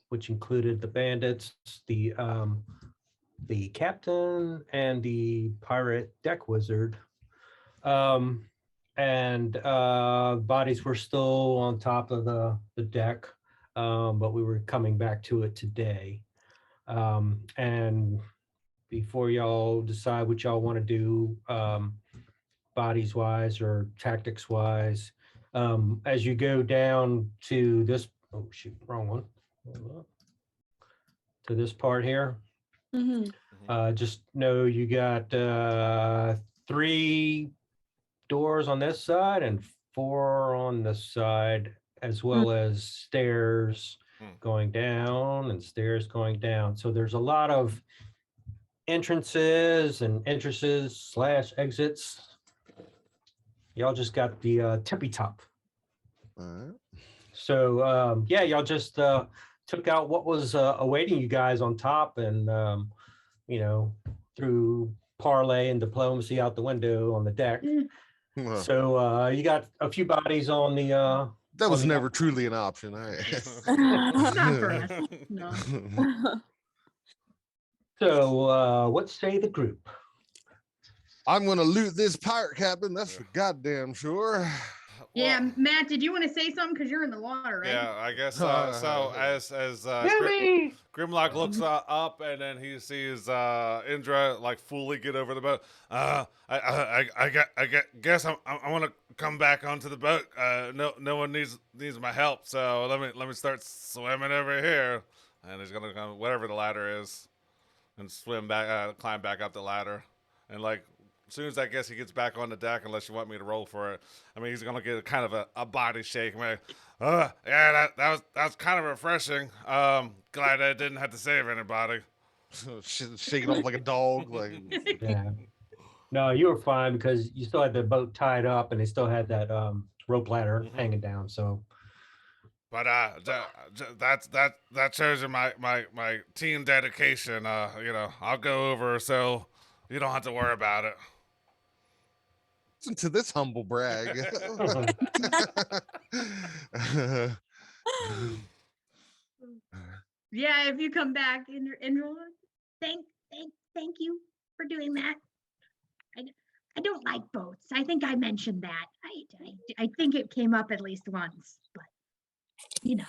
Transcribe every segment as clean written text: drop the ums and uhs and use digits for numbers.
which included the bandits, the captain, and the pirate deck wizard. Um, and bodies were still on top of the deck, but we were coming back to it today. And before y'all decide what y'all want to do, bodies wise or tactics wise, as you go down to this, oh shoot, wrong one, to this part here, Mm-hmm. just know you got three doors on this side and four on this side, as well as stairs going down and stairs going down. So there's a lot of entrances and entrances slash exits. Y'all just got the tippy top. All right. So yeah, y'all just took out what was awaiting you guys on top, and you know, threw parlay and diplomacy out the window on the deck. Well, So you got a few bodies on the. that was on the- never truly an option. Not for us. No. So what say the group? I'm gonna loot this pirate cabin. That's for goddamn sure. Yeah, Well, Matt, did you want to say something? Because you're in the water, right? yeah, I guess so. As Jimmy! Grimlock looks up and then he sees Indra like fully get over the boat. I guess I want to come back onto the boat. No one needs my help, so let me start swimming over here. And he's gonna come whatever the ladder is, and swim back, climb back up the ladder, and like. As soon as I guess he gets back on the deck, unless you want me to roll for it, I mean he's gonna get kind of a body shake. Like, yeah, that was kind of refreshing. Glad I didn't have to save anybody. Shaking off like a dog. Like Yeah. No, you were fine because you still had the boat tied up, and they still had that rope ladder hanging down. So But that shows you my team dedication. I'll go over so you don't have to worry about it. listen to this humble brag. Yeah, if you come back, Indra, thank you for doing that. I don't like boats. I think I mentioned that. I think it came up at least once, but you know,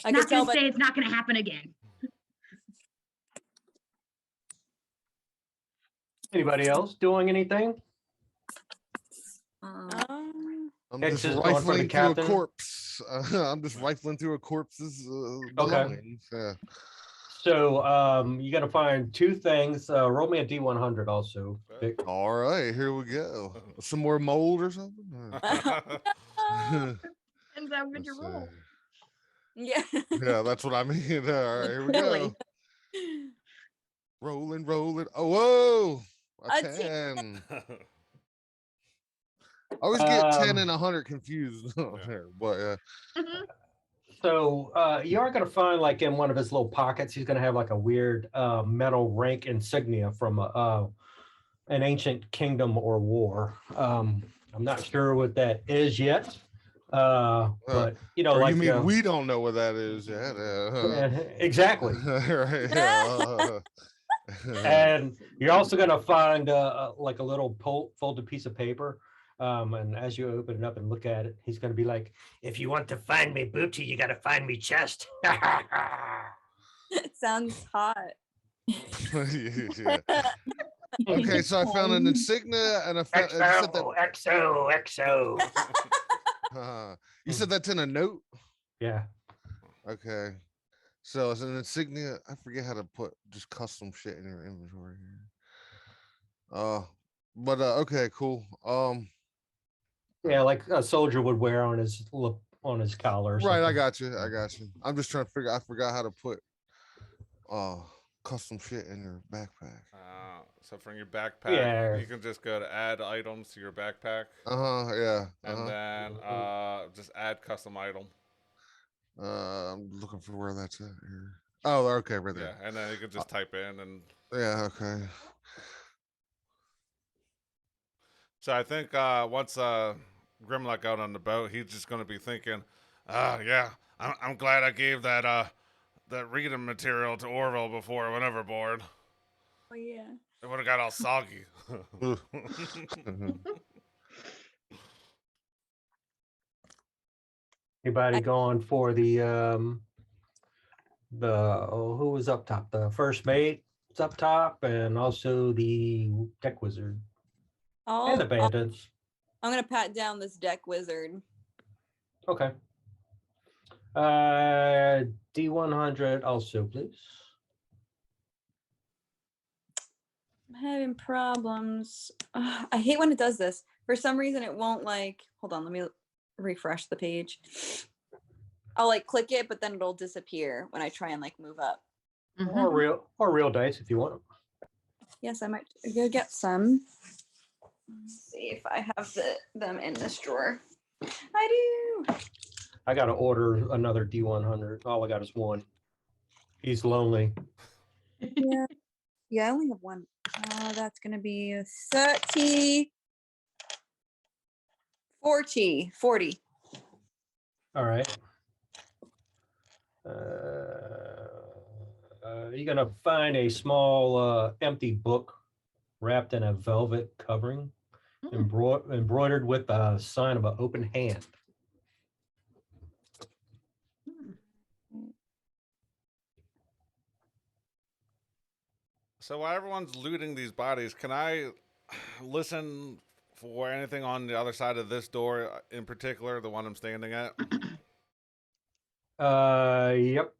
I not could tell gonna by say it's not gonna happen again. anybody else doing anything? I'm Next just is going for the rifling through a captain. corpse. I'm just rifling through a corpse's belongings. Yeah. So you got to find two things. Roll me a D100 also. Vic. All right, here we go. Some more mold or something? Depends how good you Let's roll. see. yeah. Yeah, that's what I mean. All right, here we Clearly. go. Rolling. Oh, whoa. A A 10. I always get 10 Um, and 100 confused there, but Mhm. So you are going to find, like, in one of his little pockets, he's going to have like a weird metal rank insignia from an ancient kingdom or war. I'm not sure what that is yet, but you know, or like you mean we don't know what that is yet? exactly. Right, yeah, And you're also going to find like a little folded piece of paper. And as you open it up and look at it, he's going to be like, "If you want to find me booty, you got to find me chest." Sounds hot. yeah. Okay, so I found an insignia and I found. You said that, XO. you said that's in a note. Yeah. Okay, so it's an insignia. I forget how to put just custom shit in your inventory here. But okay, cool. Yeah, like a soldier would wear on his collar. Or Right, I something. got you. I'm just trying to figure. I forgot how to put custom shit in your backpack. So from your backpack, Yeah. you can just go to add items to your backpack, Yeah. and then just add custom item. I'm looking for where that's at here. Oh, okay, right Yeah, there. and then you can just type in and. Yeah, okay. So I think once Grimlock got on the boat, he's just going to be thinking, yeah, I'm glad I gave that that reading material to Orville before it went overboard. Oh yeah. It would have got all soggy. Anybody going for the who was up top? The first mate is up top, and also the deck wizard and the bandits. I'm gonna pat down this deck wizard. Okay. D100 also, please. I'm having problems. I hate when it does this. For some reason, it won't like. Hold on, let me refresh the page. I'll like click it, but then it'll disappear when I try and like move up. Or real dice if you want them. Yes, I might go get some. Let's see if I have them in this drawer. I do. I got to order another D100. All I got is one. He's lonely. Yeah. Yeah, I only have one. That's gonna be 30, 40. All right. You're gonna find a small empty book wrapped in a velvet covering, embroidered with a sign of an open hand. So while everyone's looting these bodies, can I listen for anything on the other side of this door in particular, the one I'm standing at? Yep.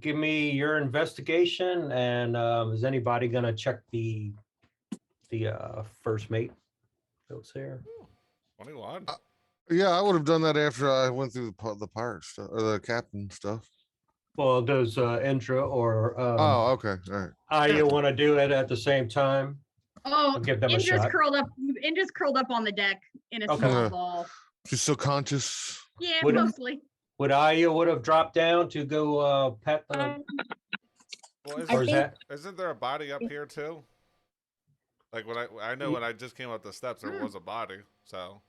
Give me your investigation, and is anybody gonna check the first mate that was there? 21. Yeah, I would have done that after I went through the pirate stuff or the captain stuff. Well, does Indra or Oh, okay. All right. Aya want to do it at the same time? Oh, I'll give them a Indra's shot. curled up. Indra's curled up on the deck in a Okay. small ball. She's still conscious. Yeah, Would- mostly. Would Aya would have dropped down to go pet the, Well, or is that? isn't there a body up here too? Like when I know when I just came up the steps, there was a body. So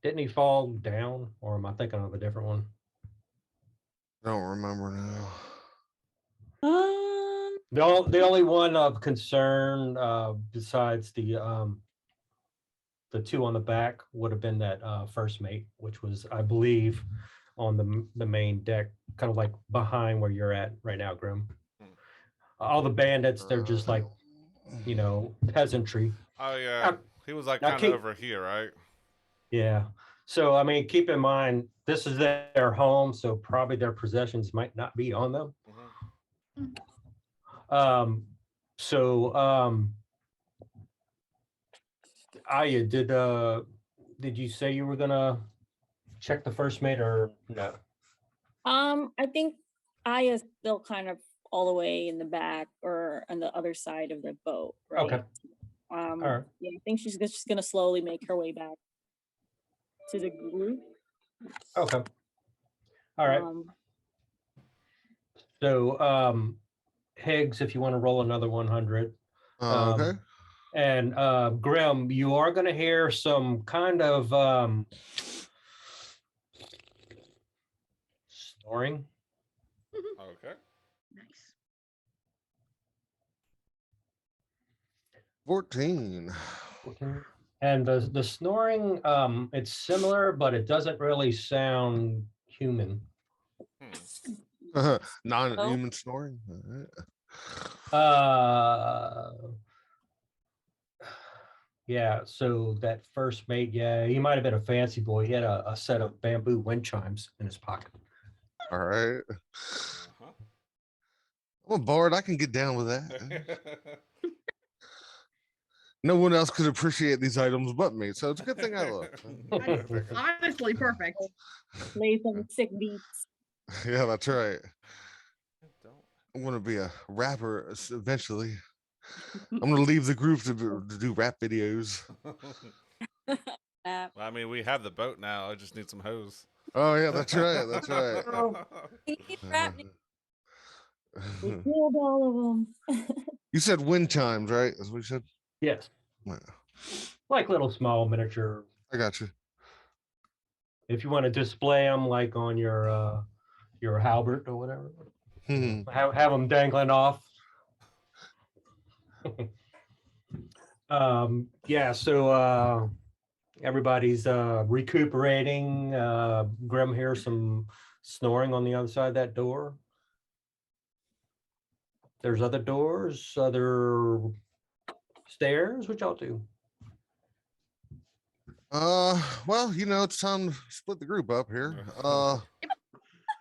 Didn't he fall down, or am I thinking of a different one? I don't remember now. The only one of concern besides the two on the back would have been that first mate, which was, I believe, on the main deck, kind of like behind where you're at right now, Grim. All the bandits, they're just like, peasantry. oh yeah, Now- he was like now kind of keep- over here, right? Yeah. So, I mean, keep in mind, this is their home, so probably their possessions might not be on them. Mhm. Aya, did you say you were gonna check the first mate or no? I think Aya's still kind of all the way in the back or on the other side of the boat, right? Okay. All right. Yeah, I think she's just gonna slowly make her way back to the group. Okay. All right. So, Higgs, if you want to roll another 100. Okay. And Grim, you are going to hear some kind of snoring. Okay. Nice. 14. And the snoring, it's similar, but it doesn't really sound human. Hmm. Non-human snoring. All right. Yeah, so that first mate, yeah, he might have been a fancy boy. He had a set of bamboo wind chimes in his pocket. All right. Uh-huh. I'm bored. I can get down with that. No one else could appreciate these items but me, so it's a good thing I look. Honestly, perfect. Play some sick beats. Yeah, that's right. Don't. I'm gonna be a rapper eventually. I'm gonna leave the group to do rap videos. I mean, we have the boat now. I just need some hose. Oh yeah, that's right. That's right. We need rap We killed all of them. You said wind chimes, right? That's what you said. Yes, Yeah, like little small miniature. I got you. If you want to display them like on your your halberd or whatever. Hmm. Have them dangling off. Yeah, so everybody's recuperating. Grim hears some snoring on the other side of that door. There's other doors, other stairs. What y'all do? Well, it's time to split the group up here.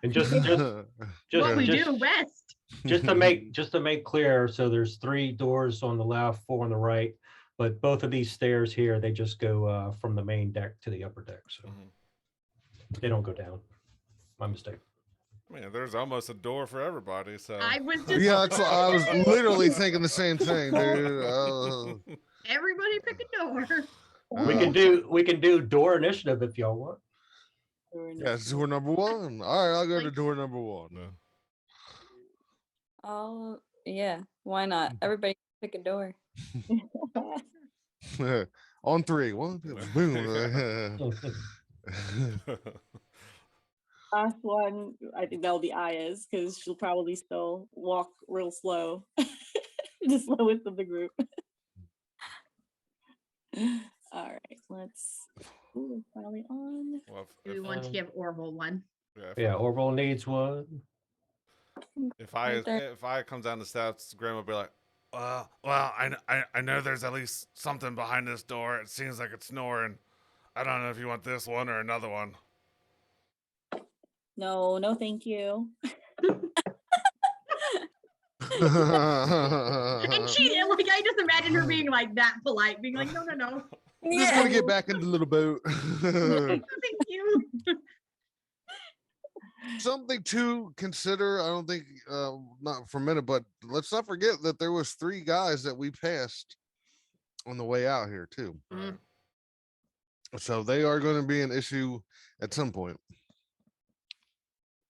And just What we just- do best. just to make clear, so there's 3 doors on the left, 4 on the right, but both of these stairs here, they just go from the main deck to the upper deck, so Mhm. they don't go down. My mistake. Man, there's almost a door for everybody. So I was just. Yeah, that's what I was literally thinking the same thing, dude. Everybody pick a door. We can do door initiative if y'all want. Yeah, it's door number 1. All right, I'll go to Like- door number 1. No. Oh, yeah. Why not? Everybody pick a door. On 3. 1, 2, boom. Last one, I think that'll be Aya's because she'll probably still walk real slow. The slowest of the group. All right, let's. Ooh, it's finally on. Well, Do we want to give Orville one? Yeah, Orville needs one. If Right there. I come down the steps, Graham will be like, well, I know there's at least something behind this door. It seems like it's snoring. I don't know if you want this one or another one. No, no, thank you. And she, like, I just imagine her being like that polite, being like, no, no, no, Just gonna get back into the little boat. thank you. Something to consider. I don't think, not for a minute, but let's not forget that there was 3 guys that we passed on the way out here too. Mm. So they are going to be an issue at some point.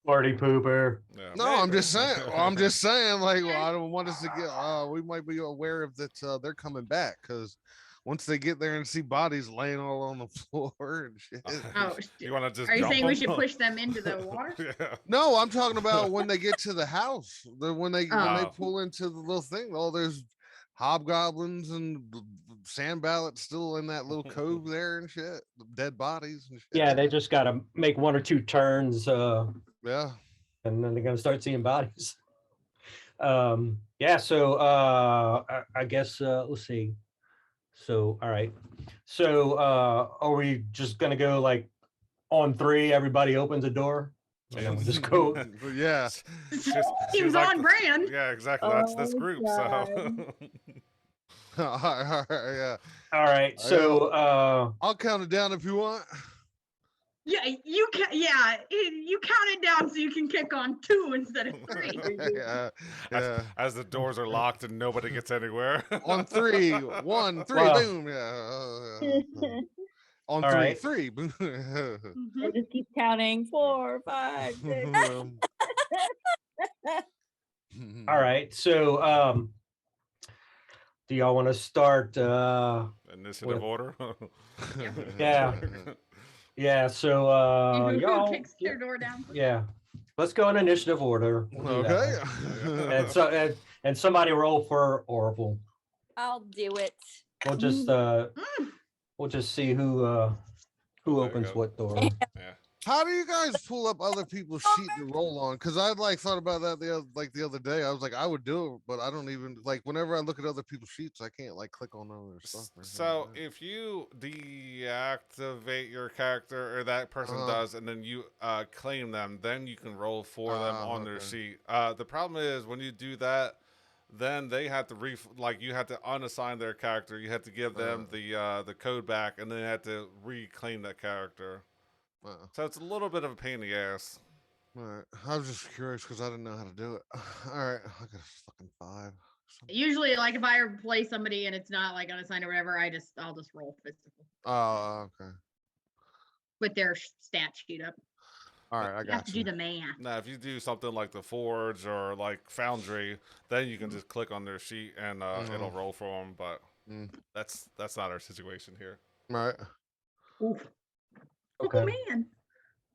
Party pooper. Yeah, No, I'm maybe. just saying. I'm just saying. Like, well, I don't want us to get. We might be aware of that. They're coming back because once they get there and see bodies laying all on the floor and shit. Oh, You want to just? Are you jump saying we 'em? should push them into the water? Yeah. No, I'm talking about when they get to the house. When they Oh. pull into the little thing. Oh, there's hobgoblins and sand ballots still in that little cove there and shit. Dead bodies and shit. Yeah, they just got to make 1 or 2 turns, Yeah. and then they're gonna start seeing bodies. Yeah. So I guess let's see. So all right. So are we just gonna go like on 3? Everybody opens a door, and then we just go. But yeah. She's Seems like on the- brand. Yeah, exactly. That's this Oh, group. God. So All right, yeah. All right. So I'll count it down if you want. Yeah, you can. Yeah, you count it down so you can kick on 2 instead of 3. Yeah. Yeah. as the doors are locked and nobody gets anywhere. On 3, 1, 3, Wow. boom. Yeah. On All 3, right. 3. Boom. Mhm. And just keep counting 4, 5, 6. all right. So do y'all want to start? Initiative With- order. Yeah. Yeah. So Who y'all. kicks their door down? Yeah. Let's go in initiative order. We'll do that. Okay. And so and somebody roll for Orville. I'll do it. We'll just see who There you opens go. what door. Yeah. How do you guys pull up other people's sheet to roll on? Because I like thought about that the other day. I was like, I would do it, but I don't even like whenever I look at other people's sheets, I can't like click on other stuff. or anything So like that. if you deactivate your character or that person Uh-huh. does, and then you claim them, then you can roll for them Ah, on their okay. sheet. The problem is when you do that, then they have to you have to unassign their character. You have to give them the code back, and then you have to reclaim that character. So it's a little bit of a pain in the ass. All right. I was just curious because I didn't know how to do it. All right, I got a fucking 5. Usually, like if I play somebody and it's not like unassigned or whatever, I'll just roll physical Oh, okay. with their stat sheet up. All right, I You have got to do you. the math. Now, if you do something like the Forge or like Foundry, then you can just click on their sheet and it'll roll for them. But Mm. that's not our situation here. All right. Oof. Okay. Oh man.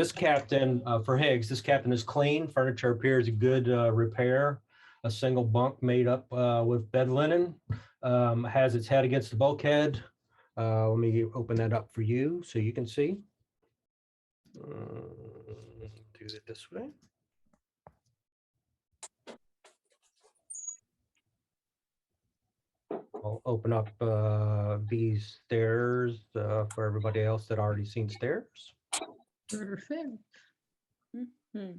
This captain, for Higgs, this captain is clean. Furniture appears good repair. A single bunk made up with bed linen. Has its head against the bulkhead. Let me open that up for you so you can see. Do it this way. I'll open up these stairs for everybody else that already seen stairs. Perfect. Hmm.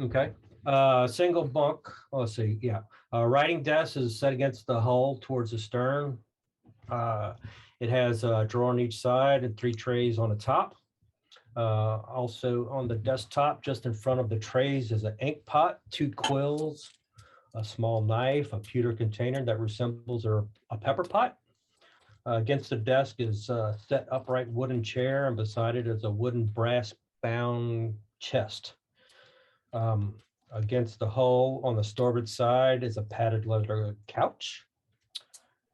Okay. Single bunk. Let's see. Yeah. Writing desk is set against the hull towards the stern. It has a drawer on each side and 3 trays on the top. Also on the desktop, just in front of the trays, is an ink pot, 2 quills, a small knife, a pewter container that resembles a pepper pot. Against the desk is a set upright wooden chair, and beside it is a wooden brass bound chest. Against the hull on the starboard side is a padded leather couch.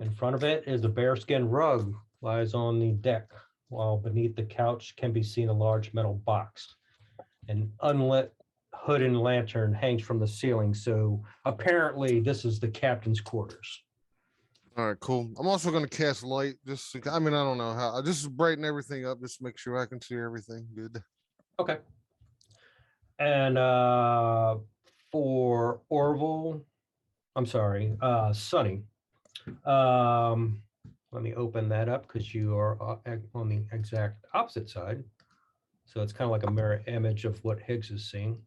In front of it is a bearskin rug lies on the deck, while beneath the couch can be seen a large metal box. An unlit hood and lantern hangs from the ceiling, so apparently this is the captain's quarters. All right, cool. I'm also gonna cast light. I mean, I don't know how. I just brighten everything up, just make sure I can see everything good. Okay. And for Orville, I'm sorry, Sunny. Let me open that up because you are on the exact opposite side. So it's kind of like a mirror image of what Higgs is seeing.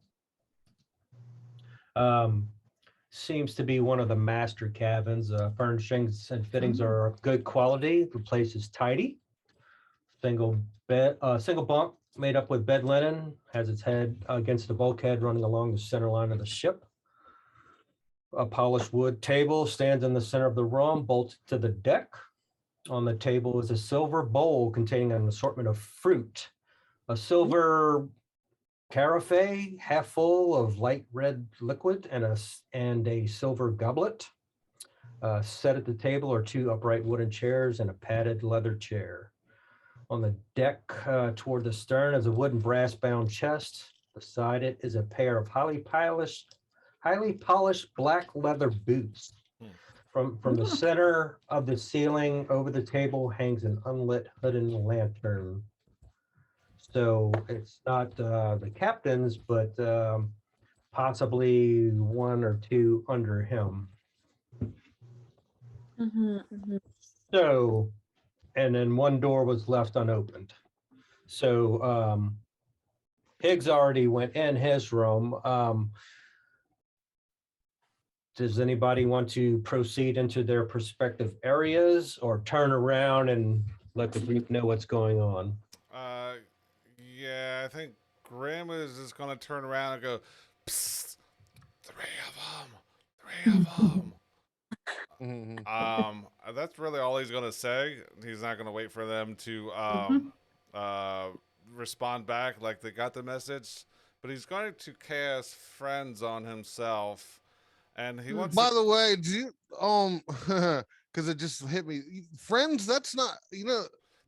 Seems to be one of the master cabins. Furnishings and fittings are of good quality. The place is tidy. Single bunk made up with bed linen, has its head against the bulkhead running along the center line of the ship. A polished wood table stands in the center of the room, bolted to the deck. On the table is a silver bowl containing an assortment of fruit, a silver carafe half full of light red liquid, and a silver goblet. Set at the table are 2 upright wooden chairs and a padded leather chair. On the deck toward the stern is a wooden brass bound chest. Beside it is a pair of highly polished black leather boots. From the center of the ceiling over the table hangs an unlit hooded lantern. So it's not the captain's, but possibly 1 or 2 under him. So, and then 1 door was left unopened. So Higgs already went in his room. Does anybody want to proceed into their respective areas or turn around and let the group know what's going on? Yeah, I think Grim is just gonna turn around and go, "Psst, 3 of them. Mhm. That's really all he's gonna say. He's not gonna wait for them to respond back like they got the message, but he's going to cast friends on himself, and he wants. By to, the way, do you because it just hit me. Friends, that's not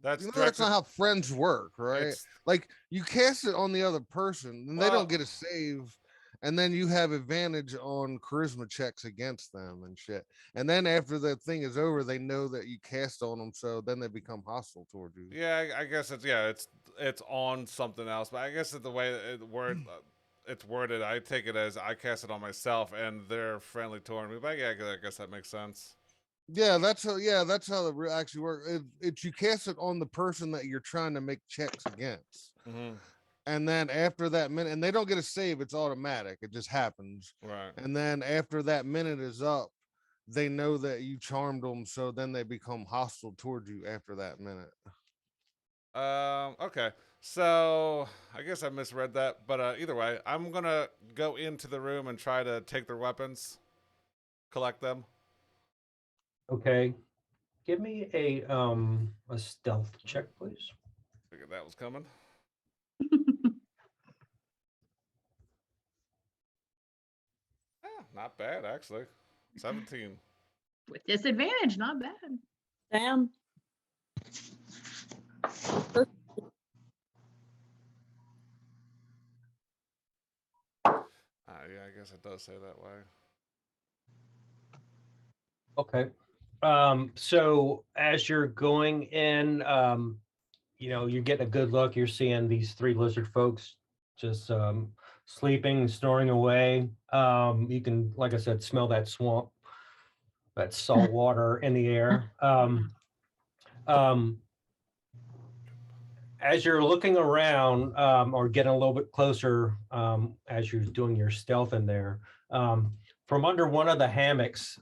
that's that's directed- not how friends work, right? it's- Like you cast it on the other person, and they Well- don't get a save, and then you have advantage on charisma checks against them and shit. And then after the thing is over, they know that you cast on them, so then they become hostile towards you. Yeah, I guess it's on something else, but I guess that the way it's worded, I take it as I cast it on myself, and they're friendly toward me. But yeah, I guess that makes sense. Yeah, that's how it actually works. It's you cast it on the person that you're trying to make checks against. Mm-hmm. And then after that minute, and they don't get a save, it's automatic. It just happens. Right. And then after that minute is up, they know that you charmed them, so then they become hostile towards you after that minute. Okay. So I guess I misread that, but either way, I'm gonna go into the room and try to take their weapons, collect them. Okay. Give me a stealth check, please. Figured that was coming. Not bad actually. 17. With disadvantage, not bad. Damn. Yeah, I guess it does say that way. Okay. So as you're going in, you're getting a good look. You're seeing these three lizard folks just sleeping, snoring away. You can, like I said, smell that swamp, that salt water in the air. As you're looking around or getting a little bit closer as you're doing your stealth in there, from under one of the hammocks,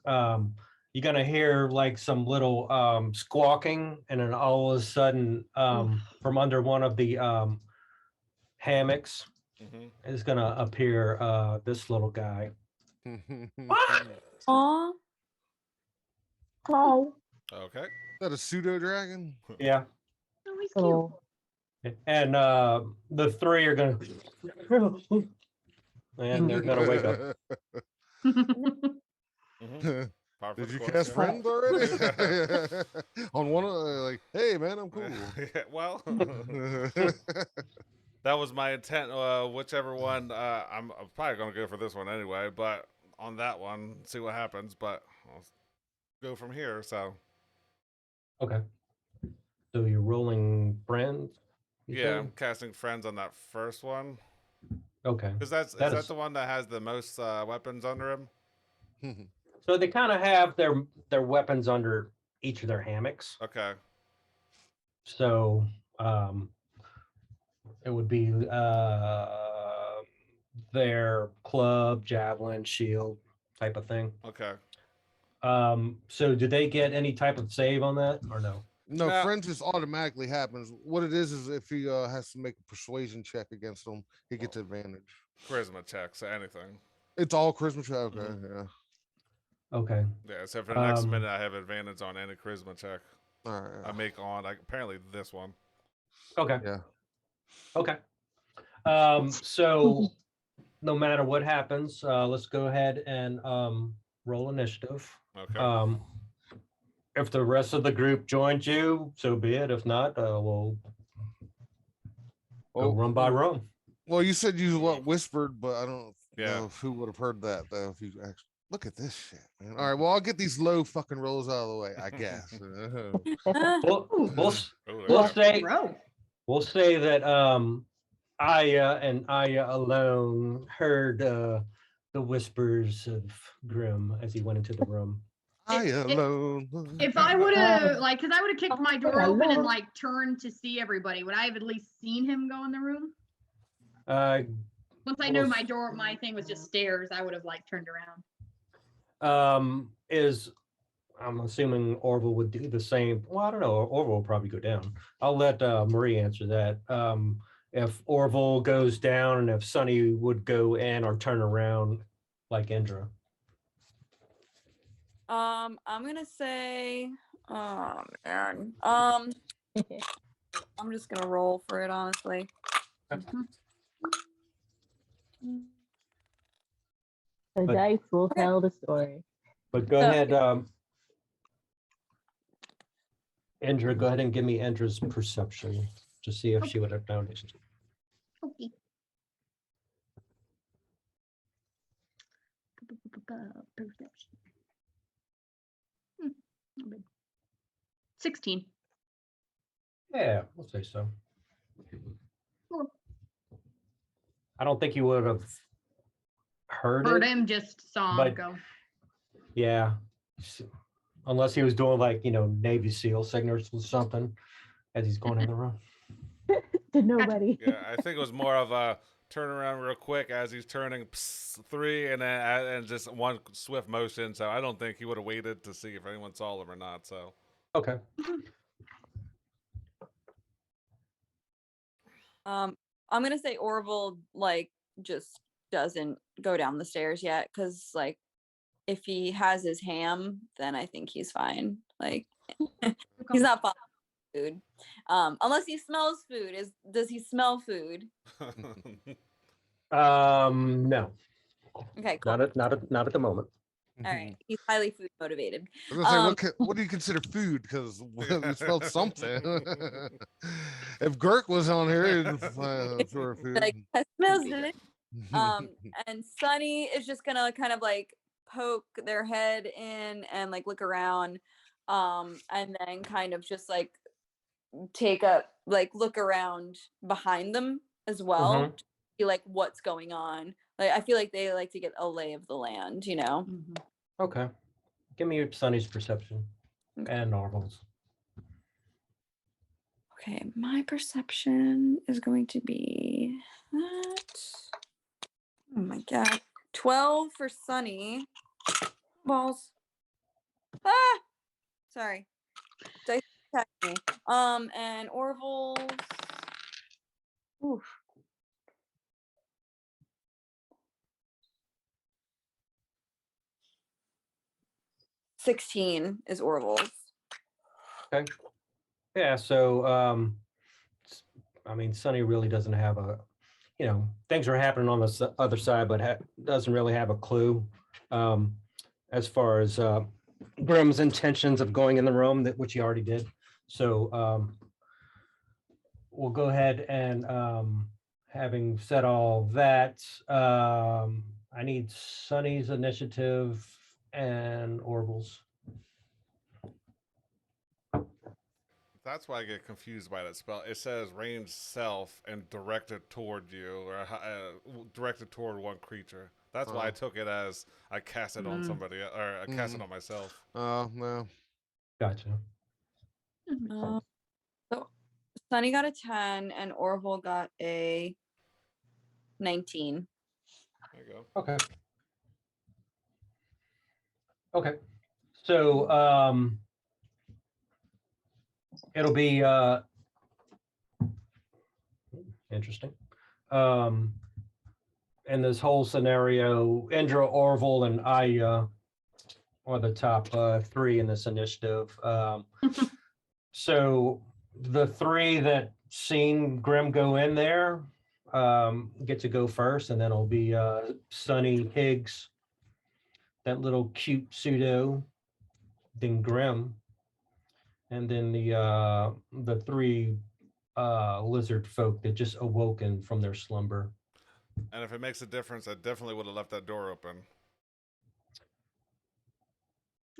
you're going to hear like some little squawking, and then all of a sudden, from under one of the hammocks is going to appear this little guy. Aw. Hello. Okay. Is that a pseudo dragon? Yeah. Oh, he's cute. Hello. And the three are going to, and they're going to wake up. Par for Did the you course, cast yeah. friends already? On one of like, hey man, I'm cool. Yeah, well, that was my intent. Whichever one, I'm probably gonna go for this one anyway. But on that one, see what happens. But I'll go from here. So Okay. So you're rolling friends? you yeah, said? I'm casting friends on that first one Okay. because is That that is- the one that has the most weapons under him? So they kind of have their weapons under each of their hammocks. Okay. So it would be their club, javelin, shield type of thing. Okay. So did they get any type of save on that or no? No, No. friends just automatically happens. What it is if he has to make a persuasion check against them, he gets advantage. Charisma checks, anything. It's all charisma check. Okay, Mhm. yeah. Okay. Yeah, except for the next Um, minute, I have advantage on any charisma check All right. I make on apparently this one. Okay. Yeah. Okay. So no matter what happens, let's go ahead and roll initiative. Okay. If the rest of the group joins you, so be it. If not, we'll go Oh, run by room. Well, you said you whispered, but I don't Yeah. know if who would have heard that though. If you actually look at this shit, man. All right, well, I'll get these low fucking rolls out of the way, I guess. We'll Oh, we'll yeah. say Bro. we'll say that Aya and Aya alone heard the whispers of Grim as he went into the room. I It- alone. If I would have like, cause I would have kicked my door open and hello. like turned to see everybody, would I have at least seen him go in the room? Once I know Well, my thing was just stairs, I would have like turned around. I'm assuming Orville would do the same. Well, I don't know. Orville will probably go down. I'll let Marie answer that. If Orville goes down and if Sonny would go in or turn around like Indra. I'm gonna say, oh man. I'm just gonna roll for it, honestly. The But- dice will Okay. tell the story. But go So- ahead, Indra, go ahead and give me Indra's perception to see if she would have noticed. Okay. Perception. Not bad. 16. Yeah, we'll say so. Cool. I don't think you would have heard Heard it. him, just saw him but- go. Yeah. Unless he was doing like, Navy SEAL signals or something as he's going in the room. To nobody. Yeah, I think it was more of a turn around real quick as he's turning 3 and then and just one swift motion. So I don't think he would have waited to see if anyone saw him or not. So Okay. I'm gonna say Orville like just doesn't go down the stairs yet, because like if he has his ham, then I think he's fine. Like he's not following food. Unless he smells food. Does he smell food? No, Okay, cool. not at the moment. All right. He's highly food motivated. I was gonna say, Um, what do you consider food? Because we smelled something. If Gurk was on here, it'd sort of food. Like, that smells delicious. And Sunny is just gonna kind of like poke their head in and like look around, and then kind of just like look around behind them as well, Mhm. to see like what's going on. Like I feel like they like to get a lay of the land, you know. Mhm. Okay. Give me your Sunny's perception Okay. and Normal's. Okay, my perception is going to be that. Oh my god. 12 for Sunny. Balls. Ah! Sorry. Dice attacked me. And Orville's. Oof. $16 is Orville's. Okay. Yeah. So, I mean, Sunny really doesn't have a, things are happening on the other side, but doesn't really have a clue as far as Grimm's intentions of going in the room, which he already did. So we'll go ahead and having said all that, I need Sunny's initiative and Orville's. That's why I get confused by that spell. It says range self and directed toward you, or directed toward one creature. That's why I Oh. took it as I cast it on somebody, or I cast it on myself. Oh, no. Gotcha. So Sunny got a 10 and Orville got a 19. There you go. Okay. Okay. So it'll be interesting. In this whole scenario, Indra, Orville, and I are the top three in this initiative. So the three that seen Grim go in there get to go first, and then it'll be Sunny, Higgs, that little cute pseudo, then Grim, and then the three lizard folk that just awoken from their slumber. And if it makes a difference, I definitely would have left that door open.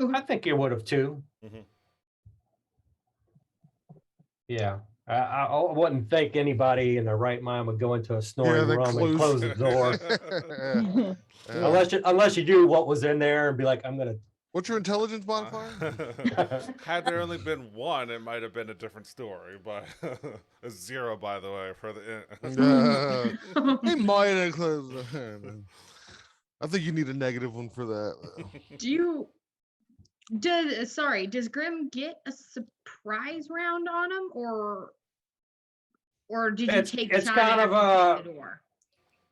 I think you would have too. Mhm. Yeah. I wouldn't think anybody in their right mind would go into a snoring they room and close the door. Yeah. Unless you knew what was in there and be like, I'm gonna. What's your intelligence modifier? Had there only been one, it might have been a different story. But a 0, by the way, for the. He might have closed the hand. I think you need a negative one for that. Does Grim get a surprise round on him, or did you take It's time kind of after the door?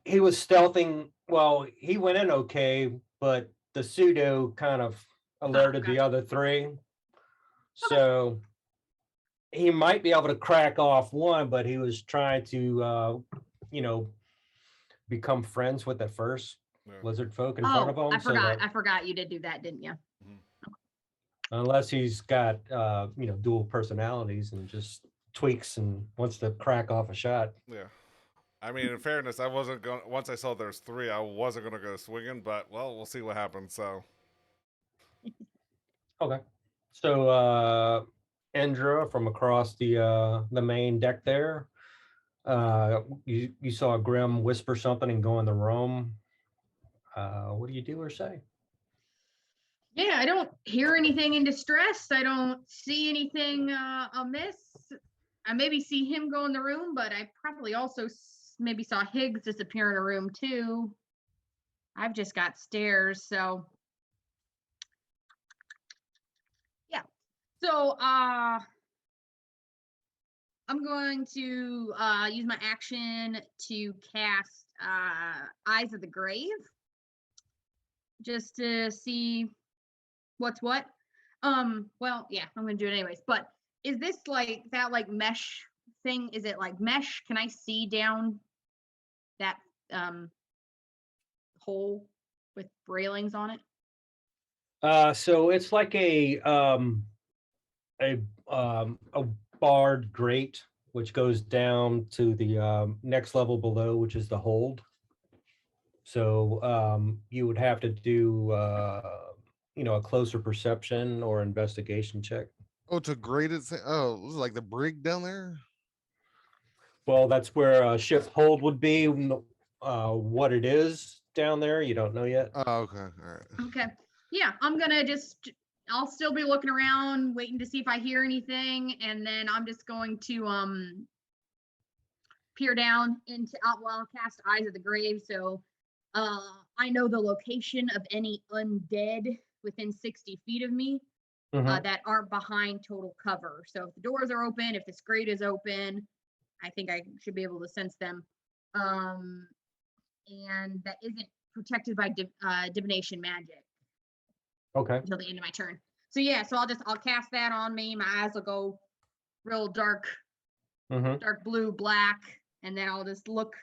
he was stealthing. Well, he went in okay, but the pseudo kind of alerted the gotcha. other three. So he might be able to crack off one, but he was trying to, become friends with the first Yeah. lizard folk in front of him. I forgot. So that I forgot you did do that, didn't you? unless he's got, dual personalities and just tweaks and wants to crack off a shot. Yeah. I mean, in fairness, I wasn't going. Once I saw there's 3, I wasn't going to go swinging, but well, we'll see what happens. So. Okay. So Indra from across the main deck there. You saw Grim whisper something and go in the room. What do you do or say? Yeah, I don't hear anything in distress. I don't see anything amiss. I maybe see him go in the room, but I probably also maybe saw Higgs disappear in a room too. I've just got stairs, so yeah. So I'm going to use my action to cast Eyes of the Grave, just to see what's what. Well, yeah, I'm gonna do it anyways. But is this like that mesh thing? Is it like mesh? Can I see down that hole with railings on it? So it's like a barred grate, which goes down to the next level below, which is the hold. So you would have to do, a closer perception or investigation check. Oh, it's a graded thing. Oh, it was like the brig down there. Well, that's where ship hold would be. What it is down there, you don't know yet. Oh, okay. All right. Okay. Yeah, I'm gonna just, I'll still be looking around, waiting to see if I hear anything, and then I'm just going to peer down into Outwell, cast Eyes of the Grave, so I know the location of any undead within 60 feet of me Mhm. that aren't behind total cover. So if the doors are open, if this grate is open, I think I should be able to sense them. And that isn't protected by divination magic Okay. until the end of my turn. So yeah, so I'll cast that on me. My eyes will go real dark, Mm-hmm. dark blue, black, and then I'll just look,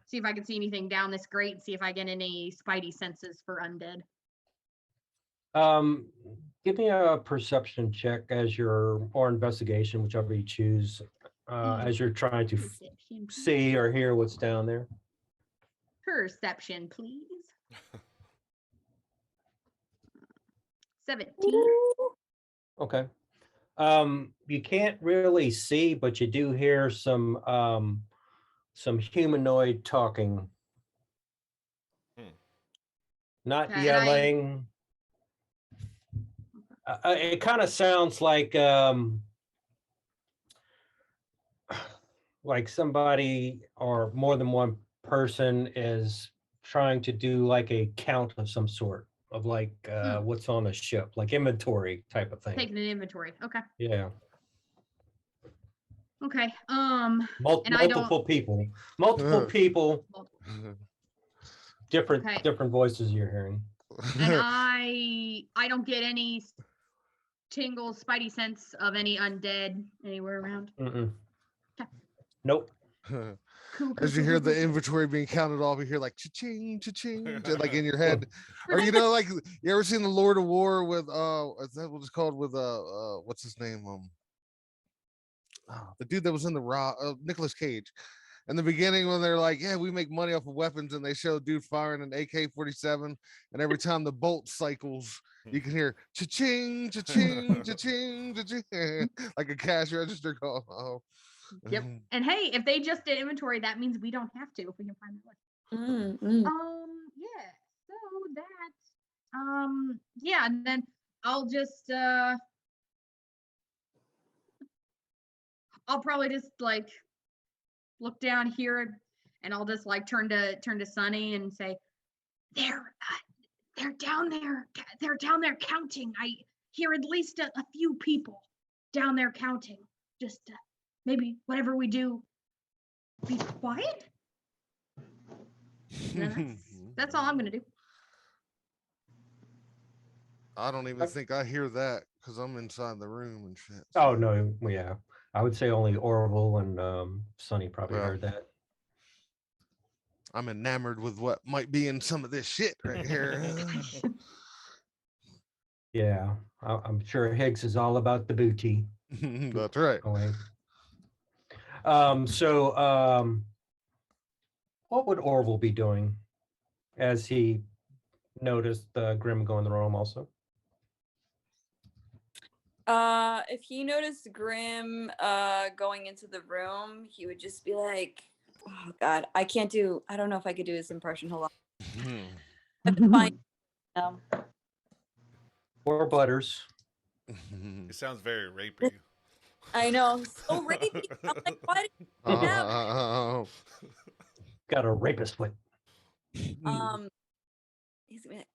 see if I can see anything down this grate, and see if I get any spidey senses for undead. Give me a perception check or investigation, whichever you choose, as you're trying to Perception, please. see or hear what's down there. Perception, please. 17. Okay. You can't really see, but you do hear some humanoid talking. Hmm. Not Okay, and I- yelling. It kind of sounds like somebody or more than one person is trying to do like a count of some sort of like what's on a ship, like inventory type of thing. Taking an inventory. Okay. Yeah. Okay. Mul- And I don't- multiple people. Multiple people, different Okay. different voices you're hearing. And I don't get any tingles, spidey sense of any undead anywhere around. Mm-mm. Okay. Nope. Cool. As you cool, hear cool, the cool. inventory being counted off, you hear like cha-ching, cha-ching, like in your head. Or like you ever seen the Lord of War with is that what it's called with what's his name? The dude that was in the Raw, Nicolas Cage. In the beginning, when they're like, yeah, we make money off of weapons, and they show a dude firing an AK-47, and every time the bolt cycles, you can hear cha-ching, cha-ching, cha-ching, cha-ching, like a cash register call. Oh. Yep. And hey, if they just did inventory, that means we don't have to if we can find that one. Yeah. So that yeah, and then I'll just I'll probably just like look down here, and I'll just like turn to Sunny and say, they're down there. They're down there counting. I hear at least a few people down there counting. Just maybe whatever we do, be quiet. And that's all I'm gonna do. I don't even think I hear that because I'm inside the room and shit. Oh so- no, yeah. I would say only Orville and Sonny probably Yeah. heard that. I'm enamored with what might be in some of this shit right here. Yeah. I'm sure Higgs is all about the booty. That's right. Going. What would Orville be doing as he noticed Grim go in the room also? If he noticed Grim going into the room, he would just be like, "Oh God, I don't know if I could do his impression. Hold on, I have to find." Or Butters? It sounds very rapey. I know, so rapey. I'm like, why did you do that? Oh. Got a rapist foot. He's gonna be like,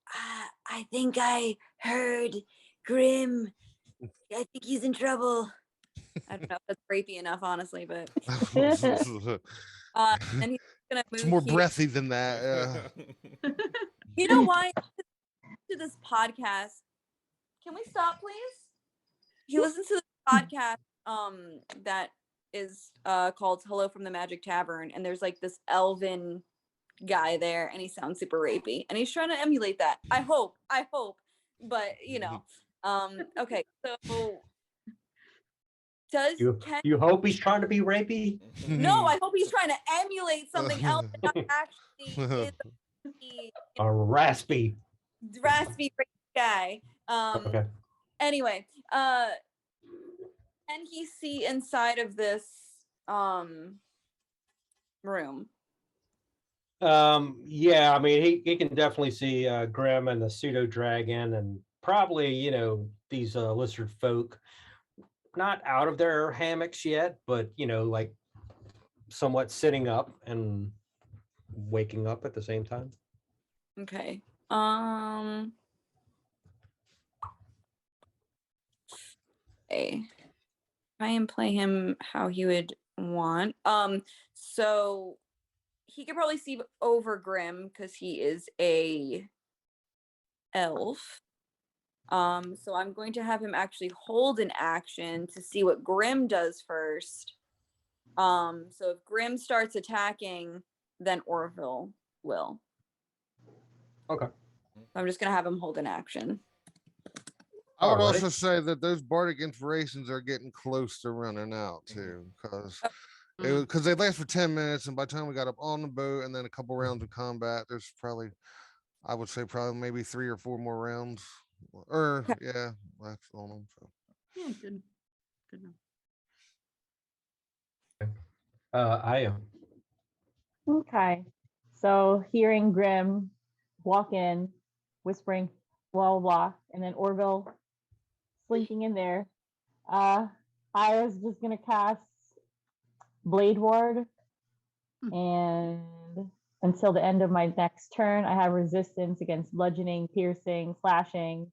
I think I heard Grim. I think he's in trouble. I don't know if that's rapey enough, honestly, but and he's gonna move It's more here. breathy than that. You know why? To this podcast. Can we stop, please? He listens to this podcast that is called Hello from the Magic Tavern, and there's like this elven guy there, and he sounds super rapey, and he's trying to emulate that. I hope, but you know. Okay, so You hope he's trying to be rapey? no, I hope he's trying to emulate something else that actually is A raspy. raspy guy. Okay. Anyway, can he see inside of this room? Yeah, I mean, he can definitely see Grim and the pseudo dragon, and probably these lizard folk, not out of their hammocks yet, but like somewhat sitting up and waking up at the same time. Okay. Okay. Try and play him how he would want. So he could probably see over Grim because he is a elf. So I'm going to have him actually hold an action to see what Grim does first. So if Grim starts attacking, then Orville will. Okay. I'm just gonna have him hold an action. I would Alrighty. also say that those bardic inspirations are getting close to running out too, because they last for 10 minutes, and by the time we got up on the boat and then a couple rounds of combat, there's probably, I would say, probably maybe 3 or 4 more rounds, or Okay. yeah, left on them. So. Yeah, good. Good enough. I am. Okay. So hearing Grim walk in, whispering, blah, blah, blah, and then Orville slinking in there, I was just going to cast Blade Ward. And until the end of my next turn, I have resistance against bludgeoning, piercing, slashing,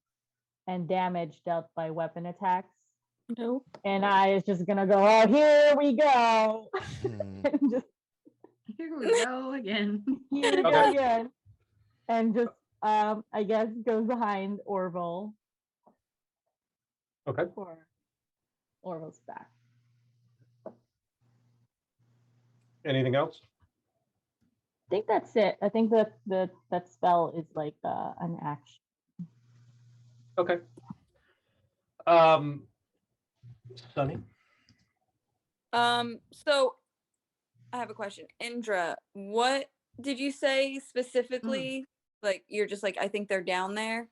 and damage dealt by weapon attacks. Nope. And I is just gonna go, oh, here we go. And just Here we go again. here we go Okay. again. And just I guess goes behind Orville Okay. for Orville's back. Anything else? I think that's it. I think that spell is like an action. Okay. Sunny. So I have a question. Indra, what did you say specifically? Like you're just like, I think they're down there.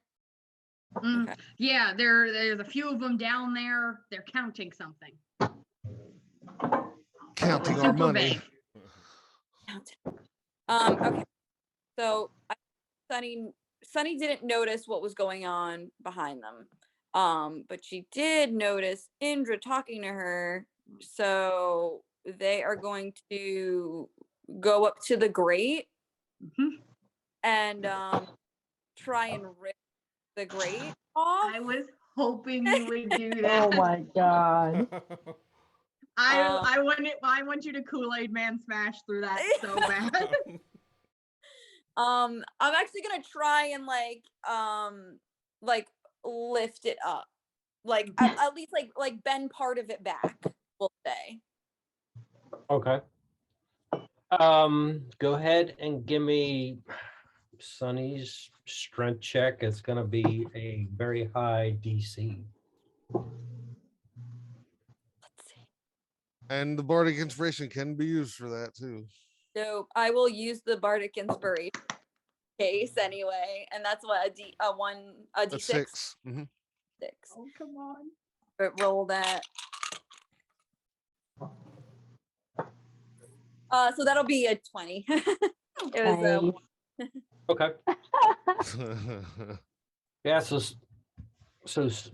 Mm, Okay. yeah, there's a few of them down there. They're counting something. Counting our Super money. vague. Okay. So Sunny didn't notice what was going on behind them. But she did notice Indra talking to her. So they are going to go up to the grate Mhm. and try and rip the grate off. I was hoping you would do Oh that. my god. I want you to Kool-Aid Man smash through that so bad. I'm actually gonna try and like lift it up, like at least like bend part of it back. We'll say. Okay. Go ahead and give me Sunny's strength check. It's gonna be a very high DC. Let's see. And the bardic inspiration can be used for that too. So I will use the bardic inspiration case anyway, and that's what a That's d6. 6. Mhm. 6. Oh, come on. But roll that. So that'll be a 20. It was Nice. Okay. Yeah. So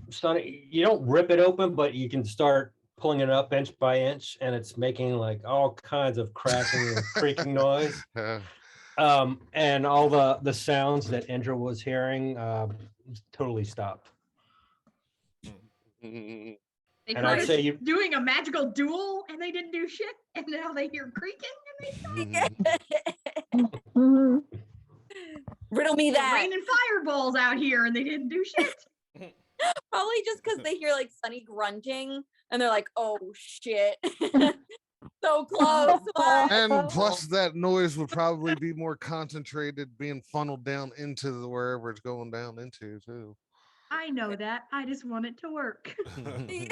Sunny, you don't rip it open, but you can start pulling it up inch by inch, and it's making like all kinds of cracking and creaking noise. Yeah. And all the sounds that Indra was hearing totally stopped. Mm, They And I'd tried say you doing a magical duel and they didn't do shit, and now they hear creaking and they Mhm. riddle me It's that. raining fireballs out here and they didn't do shit. Probably just because they hear like Sunny grunting and they're like, oh shit. So close. what?" And plus, that noise would probably be more concentrated, being funned down into the wherever it's going down into too. I know that. I just want it to work. they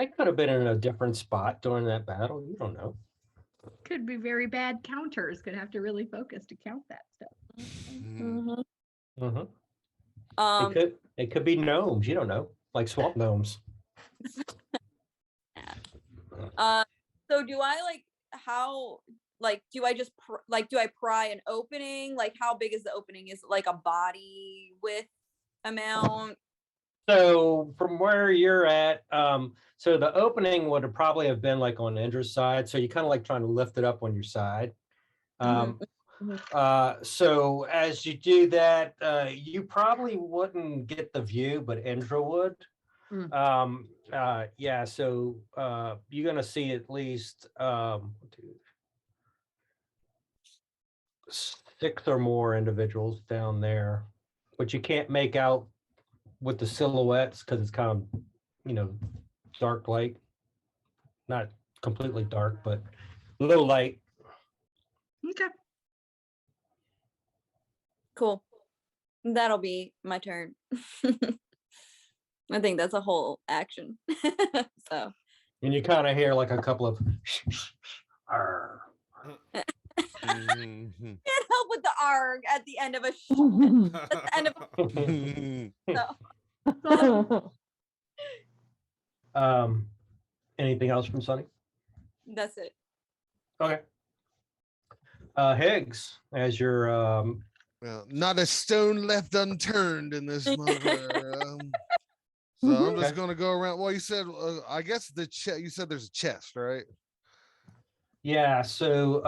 could have been in a different spot during that battle. You don't know. Could be very bad counters. Could have to really focus to count that stuff. Mhm. Mhm. Um, It could be gnomes. You don't know, like swamp gnomes. uh, so do I like how like do I just do I pry an opening? Like how big is the opening? Is it like a body width amount? So from where you're at, so the opening would have probably have been like on Indra's side. So you kind of like trying to lift it up on your side. Mhm. So as you do that, you probably wouldn't get the view, but Indra would. Yeah, so you're gonna see at least 6 or more individuals down there, but you can't make out with the silhouettes because it's kind of, dark light, not completely dark, but a little light. Okay. Cool. That'll be my turn. I think that's a whole action. So And you kind of hear like a couple of "Arr." Mhm. can't help with the arg at the end of a at the end of so Anything else from Sonny? that's it. Okay. Higgs, as your Well, not a stone left unturned in this mother. So I'm just Okay. gonna go around. Well, you said, I guess the chest. You said there's a chest, right? yeah, so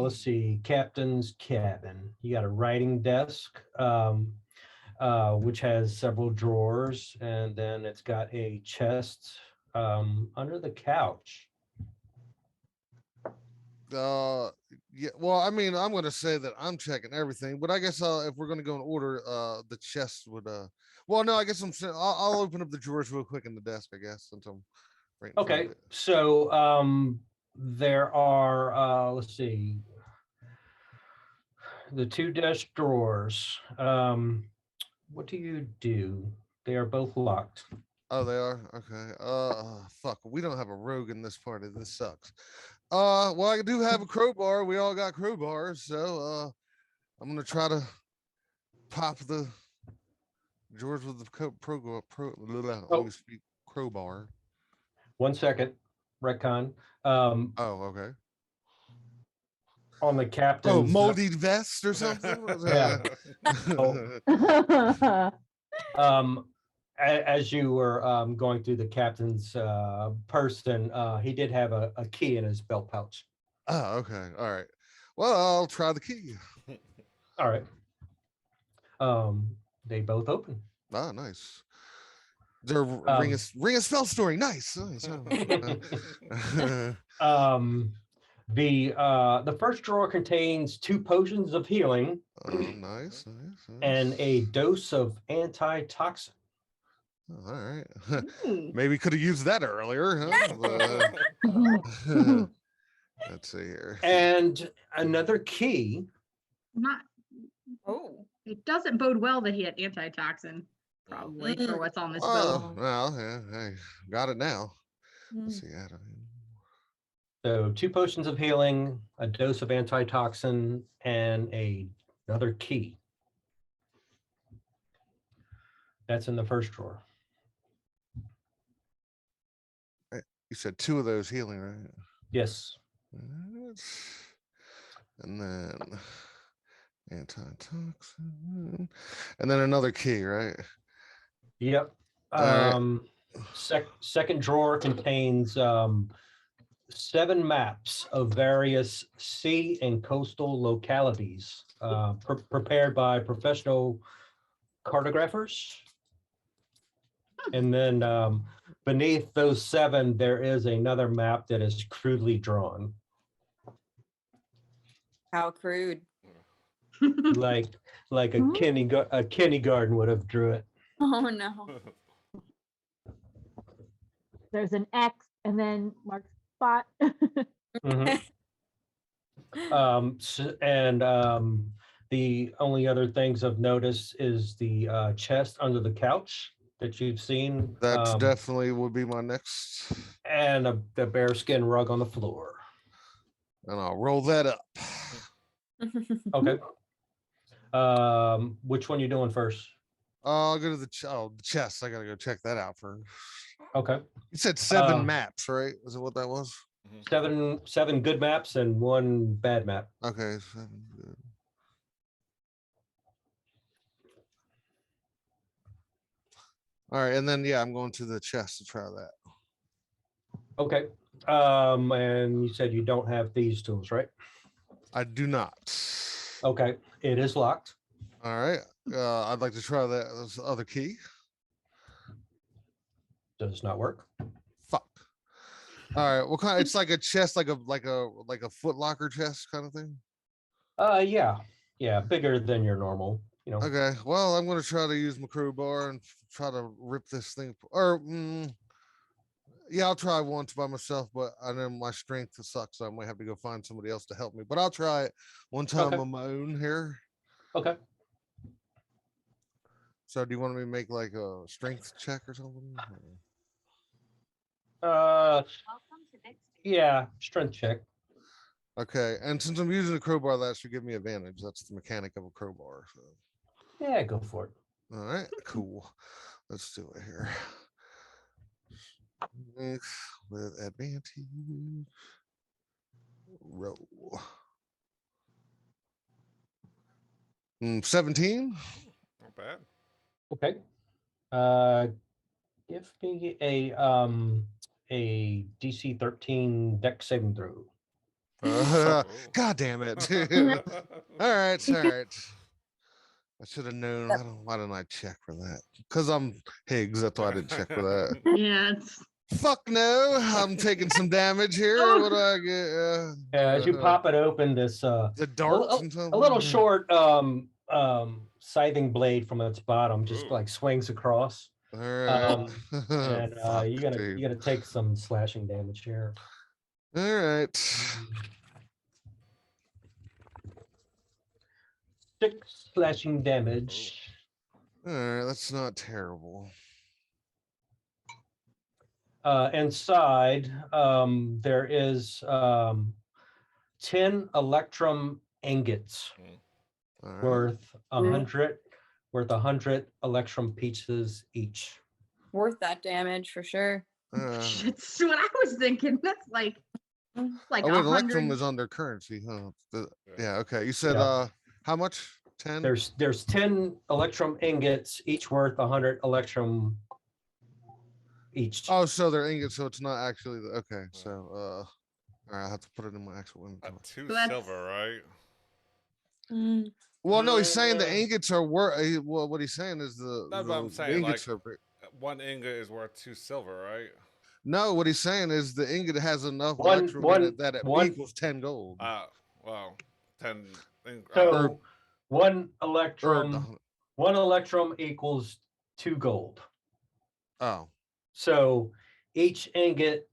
let's see, captain's cabin. You got a writing desk, which has several drawers, and then it's got a chest under the couch. Yeah. Well, I mean, I'm gonna say that I'm checking everything, but I guess if we're gonna go in order, the chest would. Well, no, I guess I'll open up the drawers real quick in the desk. I guess since I'm right in front Okay, of it. so there are let's see, the 2 desk drawers. What do you do? They are both locked. Oh, they are? Okay. Fuck. We don't have a rogue in this party. This sucks. Well, I do have a crowbar. We all got crowbars, so I'm gonna try to pop the drawers with the let me speak crowbar. 1 second, retcon. Oh, okay. On the Oh, captain's moldy vest or something? Yeah. As you were going through the captain's person, he did have a key in his belt pouch. Oh, okay. All right. Well, I'll try the key. All right. They both open. Ah, nice. They're ring a spell story. Nice. The first drawer contains 2 potions of healing Oh, nice. and a dose of antitoxin. All right. Ooh. Maybe could have used that earlier, huh? Let's see here. And another key. Not. Oh. It doesn't bode well that he had antitoxin, probably for what's on this boat. Oh, well, yeah, hey, got it now. Let's see, Adam. So 2 potions of healing, a dose of antitoxin, and another key. That's in the first drawer. You said 2 of those healing, right? Yes. And then antitoxin, and then another key, right? Yep. All Second drawer contains 7 maps of various sea and coastal localities prepared by professional cartographers. And then beneath those 7, there is another map that is crudely drawn, How crude. like a kindergarten would have drew it. Oh no. There's an X and then marked spot. Mhm. The only other things of notice is the chest under the couch that you've seen, That's definitely would be my next. and the bearskin rug on the floor. And I'll roll that up. Okay. Which one you doing first? I'll go to the the chest. I gotta go check that out first. Okay. You said 7 Uh, maps, right? Is it what that was? Seven good maps and one bad map. Okay, 7 good. All right, and then yeah, I'm going to the chest to try that. Okay. And you said you don't have these tools, right? I do not. Okay. It is locked. All right. I'd like to try that this other key. Does not work. Fuck. All right. What kind? It's like a chest, like a Foot Locker chest kind of thing. Yeah. Yeah. Bigger than your normal, you know. Okay. Well, I'm gonna try to use my crowbar and try to rip this thing. Or yeah, I'll try once by myself, but I know my strength sucks, so I might have to go find somebody else to help me. But I'll try it one time Okay. on my own here. Okay. So, do you want me to make like a strength check or something? Yeah. Strength check. Okay, and since I'm using a crowbar, that should give me advantage. That's the mechanic of a crowbar. So, Yeah. Go for it. all right, cool. Let's do it here. Strength with advantage. Roll. 17. Not bad. Okay. Give me a DC 13 deck saving throw. God damn it. All right, all right. I should have known. Why didn't I check for that? Because I'm Higgs. That's why I didn't check for that. Yeah, it's Fuck no. I'm taking some damage here. Oh. What do I get? As you pop it open, this The darts and a something? little short scything blade from its bottom just Ooh. like swings across. All right. And Fuck, you gotta dude. take some slashing damage here. All right. 6 slashing damage. All right. That's not terrible. Inside, there is 10 electrum ingots All right. worth 100 electrum pieces each. Worth that damage for sure. that's what I was thinking. That's like Oh wait, electrum 100. is on their currency, huh? Yeah. Okay. You said Yeah. how much? 10. There's 10 electrum ingots, each worth 100 electrum each. Oh, so they're ingots, so it's not actually okay. So all right, I have to put it in my actual inventory. 2 So that's- silver, right? Mm. Well, no, he's saying the ingots are worth. Well, what he's saying is That's what the I'm saying, ingots like- are. 1 ingot is worth 2 silver, right? No, what he's saying is the ingot has enough One- electrum in one- it that it one- equals 10 gold. Well, 10. So one Or electrum equals 2 gold. oh, So each ingot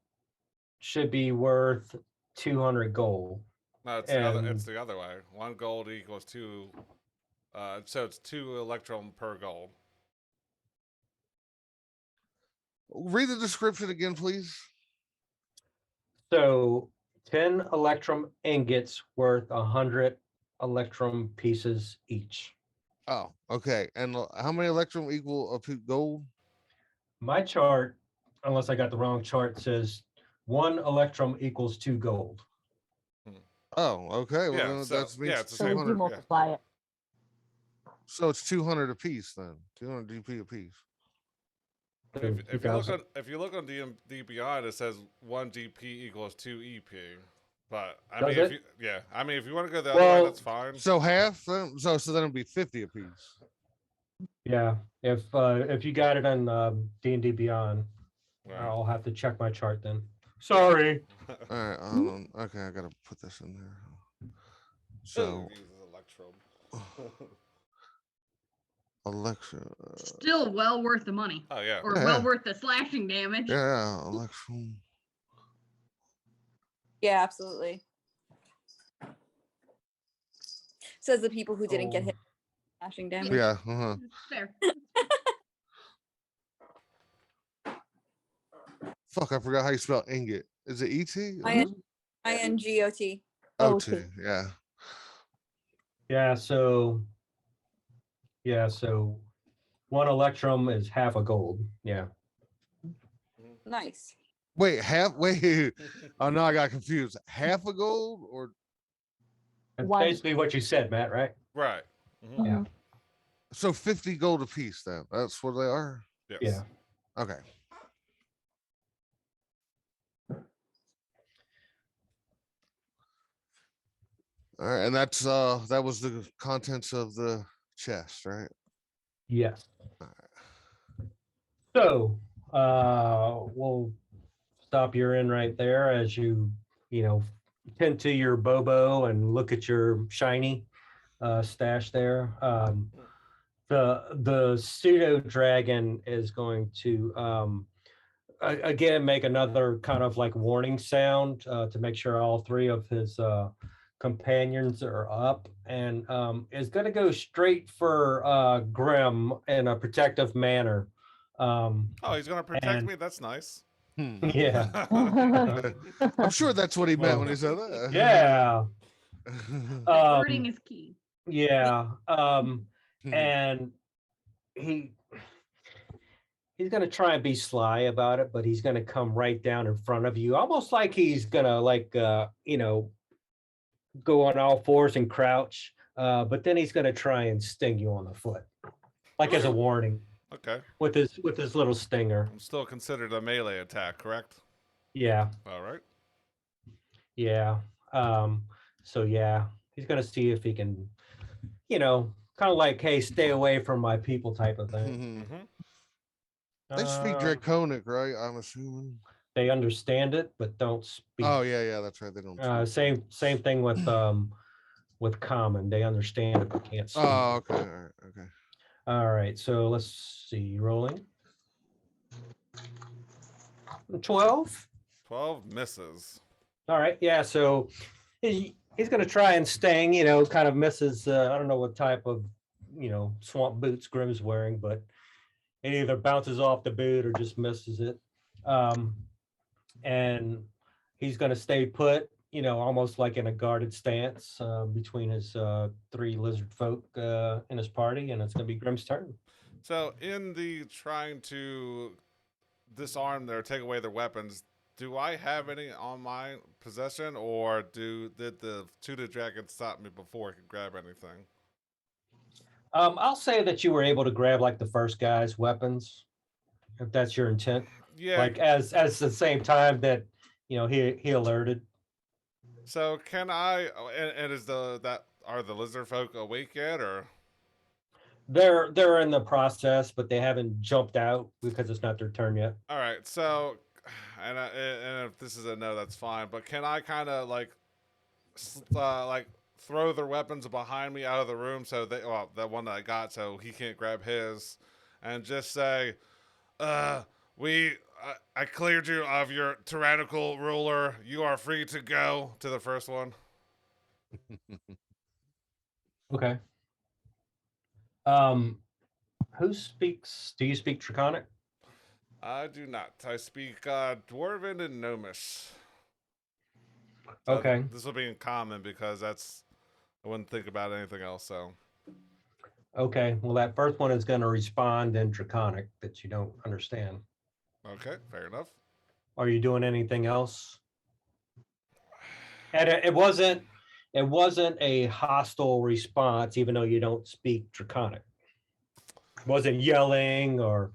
should be worth 200 gold. no, it's and- the other way. 1 gold equals 2. So it's 2 electrum per gold. read the description again, please. So 10 electrum ingots worth 100 electrum pieces each. Oh, okay. And how many electrum equal a gold? My chart, unless I got the wrong chart, says 1 electrum equals 2 gold. Oh, okay. Well, Yeah, then so- that's means yeah, it's the So same. if you 200. multiply it. So it's 200 a piece then. 200 GP a piece. I mean, if you look 2,000. on DPI, it says 1 GP equals 2 EP. But I Does mean, it? if you want to go the other way, Well- that's fine. So half. Then, so then it'd be 50 a piece. Yeah, if you got it on D&D Beyond, Right. I'll have to check my chart then. Sorry. All right. Hold on. Okay, I gotta put this in there. So Uses electrum. Alexa. Still well worth the money, Oh yeah. or Yeah. well worth the slashing damage. Yeah, electrum. Yeah, absolutely. Says the people who didn't get Oh. hit slashing damage. Yeah. Fair. Fuck, I forgot how you spell ingot. Is it ET? INGOT. O2. Yeah. So one electrum is half a gold. Yeah. Nice. Wait, wait. Oh no, I got confused. Half a gold or That's One. basically what you said, Matt, right? Right. Mhm. Yeah. so 50 gold apiece then. That's what they are. Yes. Yeah. Okay. All right, and that's that was the contents of the chest, right? Yes. All So we'll stop your in right there as you tend to your Bobo and look at your shiny stash there. The pseudo dragon is going to again make another kind of like warning sound to make sure all three of his companions are up, and is going to go straight for Grim in a protective manner. Oh, he's gonna protect And- me. That's nice. Yeah. I'm sure that's what he meant when he Oh. said that. Yeah. Wording Um, is key. yeah. And he's gonna try and be sly about it, but he's gonna come right down in front of you, almost like he's gonna go on all fours and crouch. But then he's gonna try and sting you on the foot, like as a warning, Okay. with his little stinger. I'm still considered a melee attack, correct? Yeah. All right. Yeah. So yeah, he's gonna see if he can, kind of like, hey, stay away from my people type of thing. Mm-hmm. They speak Um, Draconic, right? I'm assuming. They understand it, but don't speak. Oh yeah, that's right. They don't. speak. Same thing with common. They understand it but can't speak. Oh, okay. All right, okay. All right, so let's see. Rolling. 12. 12 misses. All right, yeah. So he's gonna try and sting. Kind of misses. I don't know what type of swamp boots Grim's wearing, but it either bounces off the boot or just misses it. And he's gonna stay put. Almost like in a guarded stance between his three lizard folk in his party, and it's gonna be Grim's turn. So, in the trying to disarm their take away their weapons, do I have any on my possession, or did the Tudor dragon stop me before I could grab anything? I'll say that you were able to grab like the first guy's weapons, if that's your intent. Yeah. Like as the same time that he alerted. So can I? And are the lizard folk awake yet, or? They're in the process, but they haven't jumped out because it's not their turn yet. All right. So, and if this is a no, that's fine. But can I kind of like throw their weapons behind me out of the room so that one that I got, so he can't grab his, and just say, I cleared you of your tyrannical ruler. You are free to go, to the first one. Okay. Who speaks? Do you speak Draconic? I do not. I speak Dwarven and Gnomish. So Okay. This will be in common because I wouldn't think about anything else. So. Okay. Well, that first one is going to respond in Draconic that you don't understand. Okay, fair enough. Are you doing anything else? And it wasn't a hostile response, even though you don't speak Draconic. It wasn't yelling or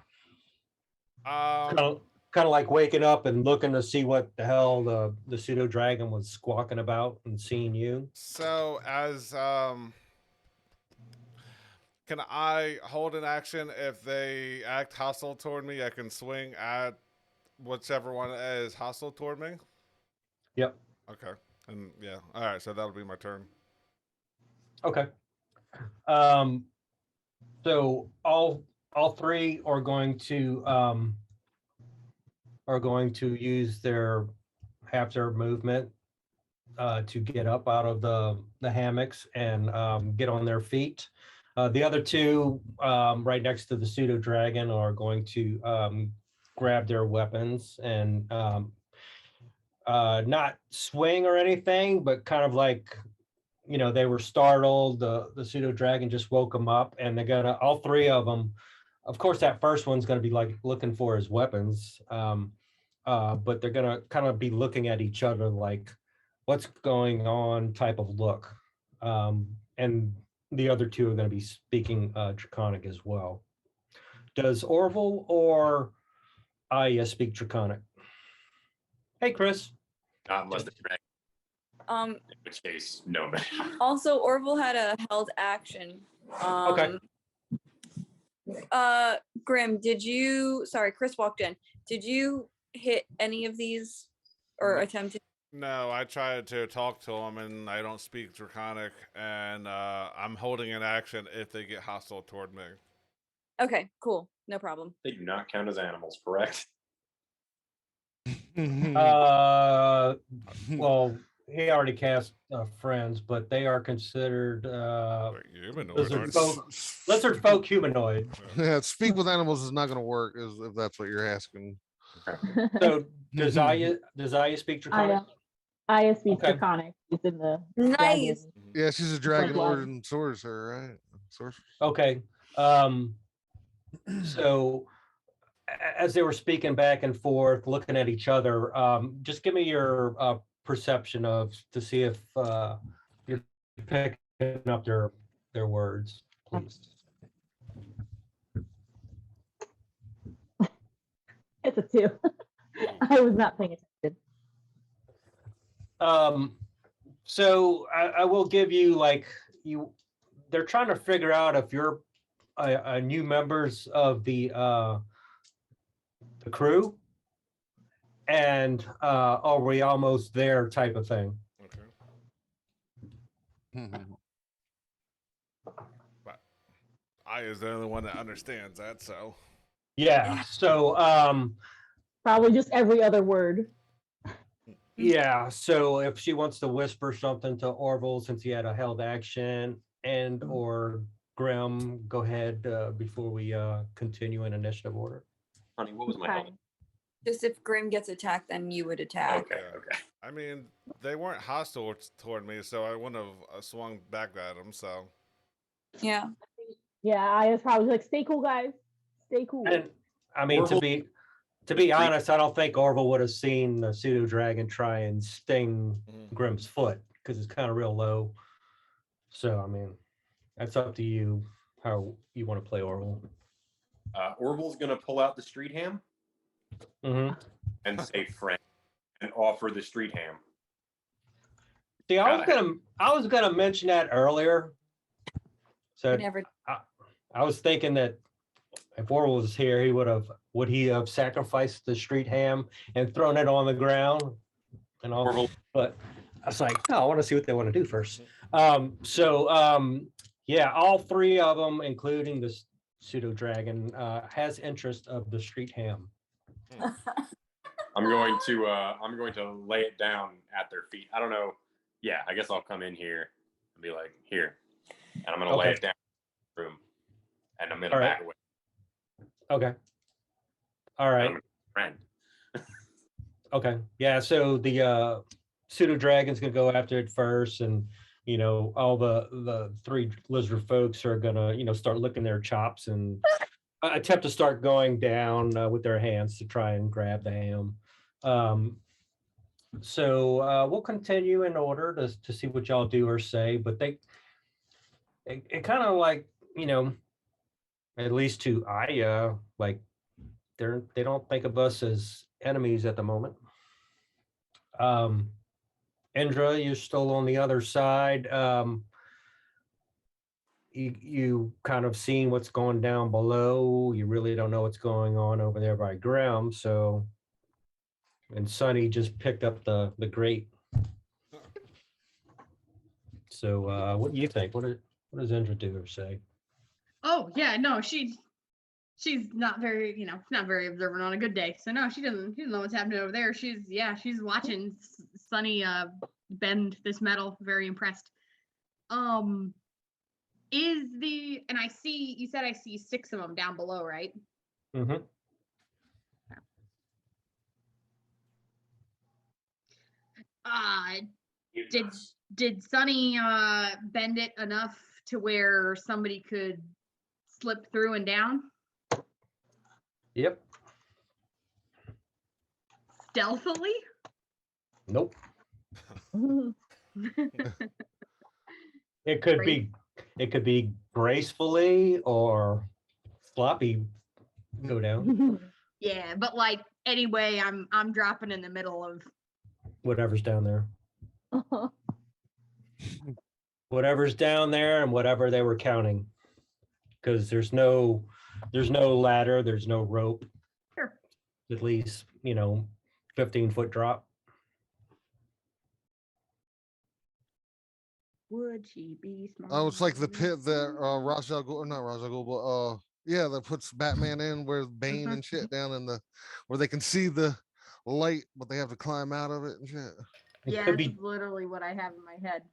kind of like waking up and looking to see what the hell the pseudo dragon was squawking about and seeing you. So as can I hold an action if they act hostile toward me? I can swing at whichever one is hostile toward me. Yep. Okay. And yeah. All right. So that'll be my turn. Okay. So all three are going to use their half their movement to get up out of the hammocks and get on their feet. The other two, right next to the pseudo dragon, are going to grab their weapons and not swing or anything, but kind of like, they were startled. The pseudo dragon just woke them up, and they're gonna, all three of them. Of course, that first one's gonna be like looking for his weapons, but they're gonna kind of be looking at each other like, what's going on type of look. And the other two are gonna be speaking Draconic as well. Does Orville or Aya speak Draconic? Hey, Chris. Not unless they're dragging, Um, in which case, no. But also Orville had a held action. Okay. Grim, sorry, Chris walked in. Did you hit any of these or attempt to? No, I tried to talk to them, and I don't speak Draconic, and I'm holding an action if they get hostile toward me. Okay, cool. No problem. they do not count as animals, correct? Well, he already cast friends, but they are considered Like humanoid, lizard aren't folk, lizard folk humanoid. Yeah, speak with animals is not going to work, if that's what you're asking. So does Aya speak Draconic? Aya speaks Okay. Draconic. He's in the Nice. dragon. Yeah, she's a dragon blood. lord and sorcerer, right? Sorcerer. Okay. So as they were speaking back and forth, looking at each other, just give me your perception to see if you're picking up their words, please. It's a 2. I was not paying attention. So I will give you they're trying to figure out if you're a new members of the crew, and are we almost there type of thing. Okay. But I is the only one that understands that, so. Yeah. So Probably just every other word. yeah. So if she wants to whisper something to Orville, since he had a held action, and or Grim, go ahead before we continue in initiative order. Honey, what was my Okay. helmet? Just if Grim gets attacked, then you would attack. Okay, okay. I mean, they weren't hostile toward me, so I wouldn't have swung back at them. So Yeah. Yeah, Aya's probably like, stay cool, guys. Stay cool. And I mean, to be honest, I don't think Orville would have seen the pseudo dragon try and sting Grim's foot because it's kind of real low. So I mean, that's up to you how you want to play Orville. Orville's gonna pull out the street ham Mm-hmm. and say friend and offer the street ham. See, I was gonna mention that earlier. So Never. I was thinking that if Orville was here, would he have sacrificed the street ham and thrown it on the ground and all? Orville. But I was like, no, I want to see what they want to do first. Yeah, all three of them, including the pseudo dragon, has interest of the street ham. I'm going to lay it down at their feet. I don't know. Yeah, I guess I'll come in here and be like, here. And I'm gonna lay Okay. it down in the room. And I'm gonna All right. back away. Okay. All right. Friend. Okay. Yeah. So the pseudo dragon's gonna go after it first, and all the three lizard folks are gonna start licking their chops and attempt to start going down with their hands to try and grab the ham. So we'll continue in order to see what y'all do or say, but it kind of like at least to Aya, like they don't think of us as enemies at the moment. Indra, you're still on the other side. You kind of seen what's going down below. You really don't know what's going on over there by Grim. So, and Sunny just picked up the grate. So, what do you think? What does Indra do or say? Oh yeah, no, she's not very, not very observant on a good day. So no, she doesn't know what's happening over there. She's watching Sunny bend this metal, very impressed. And I see, you said I see 6 of them down below, right? Mm-hmm. Did Sunny bend it enough to where somebody could slip through and down Yep. stealthily? Nope. It could Great. be gracefully or floppy go down, Yeah, but like anyway, I'm dropping in the middle of. whatever's down there. Whatever's down there and whatever they were counting. Because there's no ladder, there's no rope. Sure. At least, 15-foot drop. Would she be smart? Oh, it's like the pit that Ra's al Ghul, or not Ra's al Ghul, but yeah, that puts Batman in where Bane and shit down in the where they can see the light, but they have to climb out of it and shit. It Yeah, could that's be literally what I have in my head.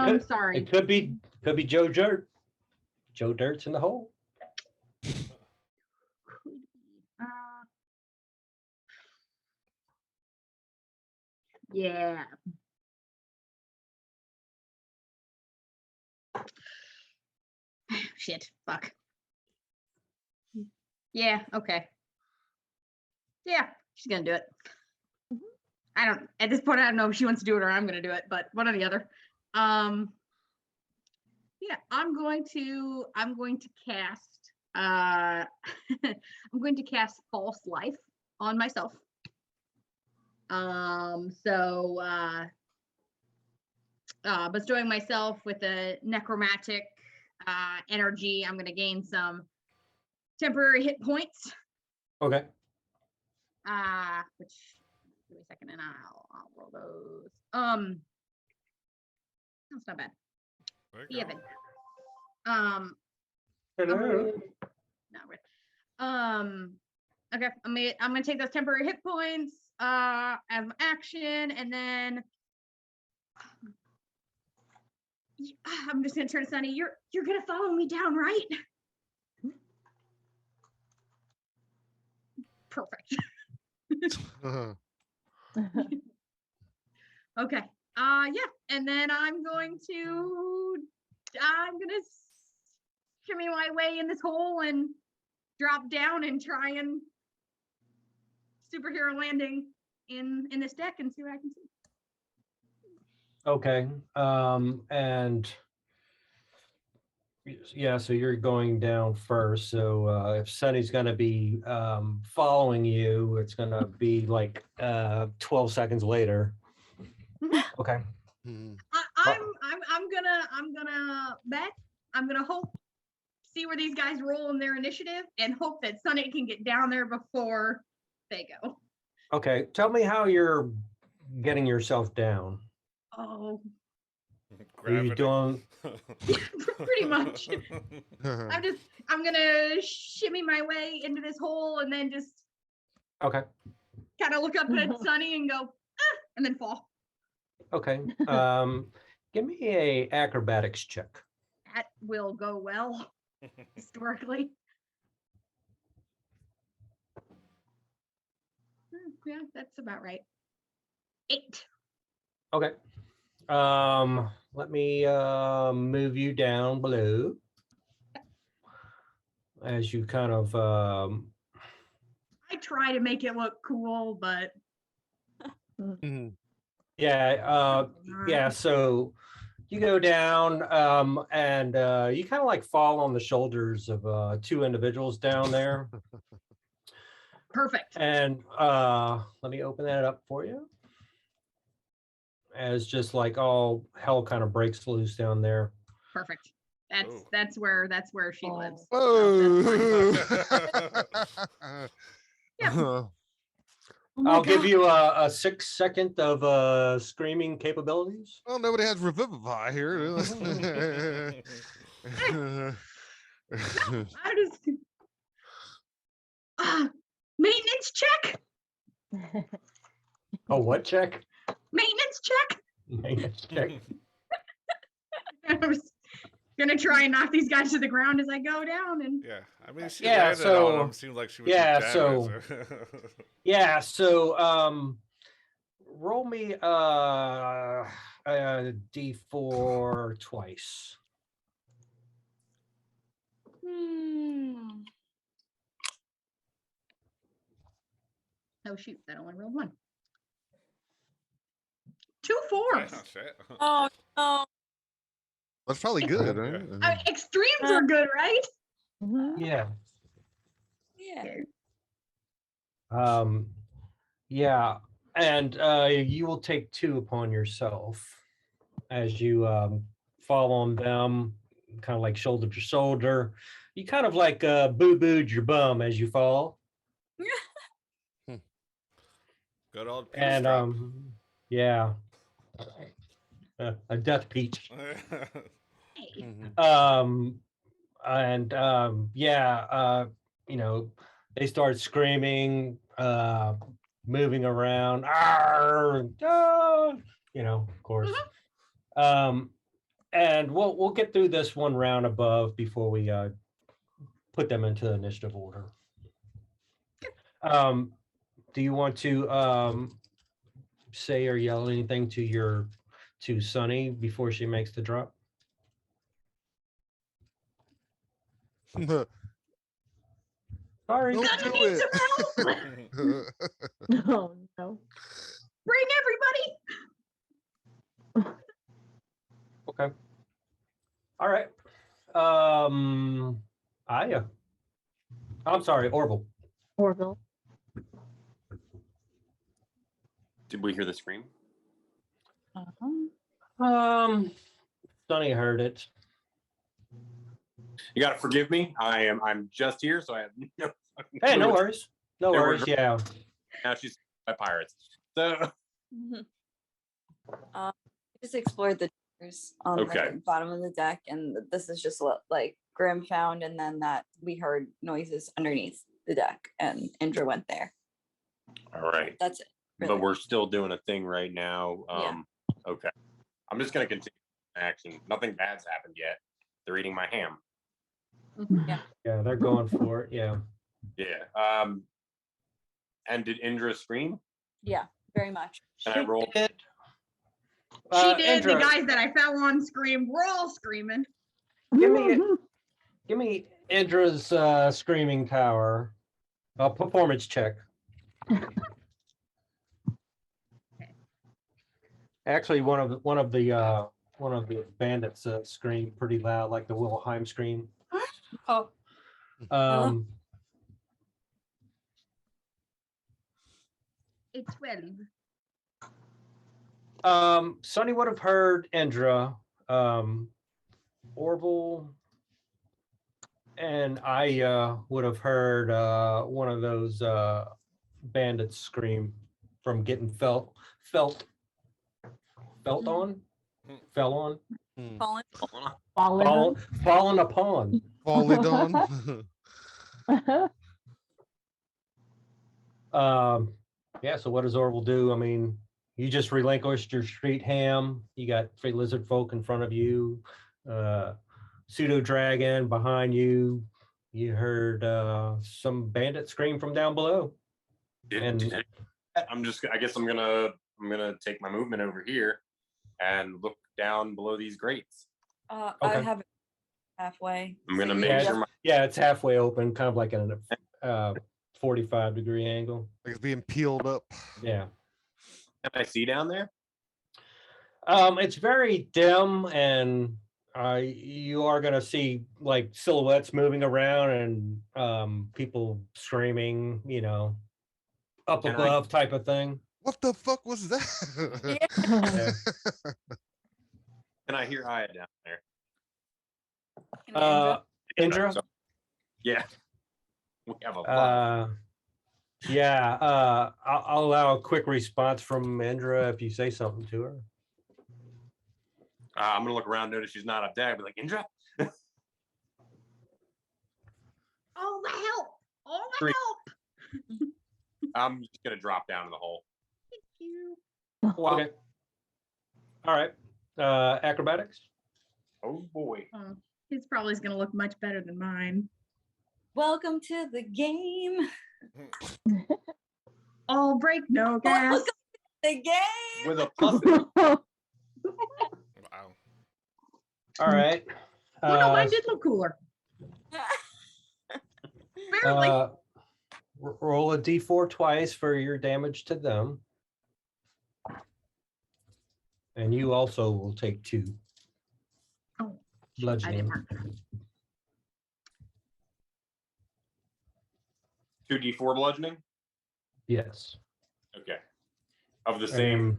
could- Sorry. it could be Joe Dirt. Joe Dirt's in the hole. Yeah. Shit. Fuck. Yeah. Okay. Yeah, she's gonna do it. I don't. At this point, I don't know if she wants to do it or I'm gonna do it, but one or the other. Yeah, I'm going to cast. I'm going to cast False Life on myself. Bestowing myself with a necromantic energy, I'm going to gain some temporary hit points. Okay. Which give me a second and I'll roll those. That's not bad. There you go. Even. Hello. Not good. Okay, I'm gonna take those temporary hit points as an action, and then I'm just gonna turn to Sunny. You're gonna follow me down, right? Perfect. Okay. Yeah, and then I'm gonna shimmy my way in this hole and drop down and try and superhero landing in this deck and see what I can see. Okay. And yeah, so you're going down first. So if Sunny's going to be following you, it's going to be like 12 seconds later. Mhm. Okay. I'm gonna bet. I'm gonna hope, see where these guys roll in their initiative, and hope that Sunny can get down there before they go. Okay. Tell me how you're getting yourself down. Oh, Are you Gravity. doing? pretty much. I'm gonna shimmy my way into this hole and then just Okay. kind of look up at Sunny and go, and then fall. Okay. Give me a acrobatics check. That will go well historically. Yeah, that's about right. 8. Okay. Let me move you down below as you kind of I try to make it look cool, but yeah, so you go down and you kind of like fall on the shoulders of 2 individuals down there. perfect. And let me open that up for you. As just like all hell kind of breaks loose down there. Perfect. That's Ooh. that's where she lives. Whoa. Yeah. I'll give you a 6-second of screaming capabilities. Well, nobody has Revivify here. I just maintenance check. Oh, what check? Maintenance check. Maintenance check. I was gonna try and knock these guys to the ground as I go down, and Yeah, I mean, she Yeah, landed so- on them. Seems like she was yeah, some so- damage. Yeah, so roll me a d4 twice. Oh shoot, that only rolled one. 2 4s. Oh, shit. Oh no. That's probably good, right? Extremes are good, right? Mhm. Yeah. Yeah. Yeah, and you will take 2 upon yourself as you fall on them, kind of like shoulder to shoulder. You kind of like boo-booed your bum as you fall. Good old peace And drop. yeah, a death peach. Hey, Mhm. Yeah, you know, they start screaming, moving around, "Arr!" You know, of course. And we'll get through this one round above before we put them into initiative order. Do you want to say or yell anything to Sunny before she makes the drop? Sorry. Don't Gonna do need it. some help. Oh no. Bring everybody. Okay. All right. Aya. I'm sorry, Orville. Orville. Did we hear the scream? Sunny heard it. You gotta forgive me. I'm just here, so I have no fucking Hey, clue no what- worries. No There were worries. Yeah. Now she's by pirates. So Just explored the doors on Okay. the bottom of the deck, and this is just what like Grim found, and then that we heard noises underneath the deck, and Indra went there. all right. That's it. But really. we're still doing a thing right now. Yeah. Okay. I'm just gonna continue action. Nothing bad's happened yet. They're eating my ham. Yeah, they're going for it. Yeah. Yeah. And did Indra scream? Yeah, very much. Can I roll? did. She did. The Indra, guys that I fell on screamed. We're all screaming. give me Indra's screaming power. A performance check. Actually, one of the bandits screamed pretty loud, like the Wilhelm scream. Oh, Um, It's 12. Sonny would have heard Indra, Orville, and I would have heard one of those bandits scream from getting fell on. fallen. Fallen upon. Folly done. Yeah, so what does Orville do? I mean, you just relinquished your street ham. You got free lizard folk in front of you, pseudo dragon behind you. You heard some bandit scream from down below. And I guess I'm gonna take my movement over here and look down below these grates. I Okay. have it halfway. I'm gonna So make Yeah, sure my yeah, it's halfway open, kind of like at a 45-degree angle. Like it's being peeled up. Yeah. can I see down there? It's very dim, and you are gonna see like silhouettes moving around and people screaming, you know, up Can I- above type of thing. What the fuck was that? Yeah. Can I hear Aya down there? Can I Indra? Indra? Yeah. We have a lot. Yeah. I'll allow a quick response from Indra if you say something to her. I'm gonna look around, notice she's not up there. I'll be like, Indra? All the help. All the Great. help. I'm just gonna drop down in the hole. Thank you. Okay. All right. Acrobatics. Oh boy. His probably is going to look much better than mine. Welcome to the game. All break, no gas. The game. with a plus. Wow. All right. Oh no, mine did look cooler. Barely. Roll a d4 twice for your damage to them. And you also will take 2 Oh, I didn't bludgeoning. mark that. 2d4 bludgeoning. Yes. Okay. Of the same.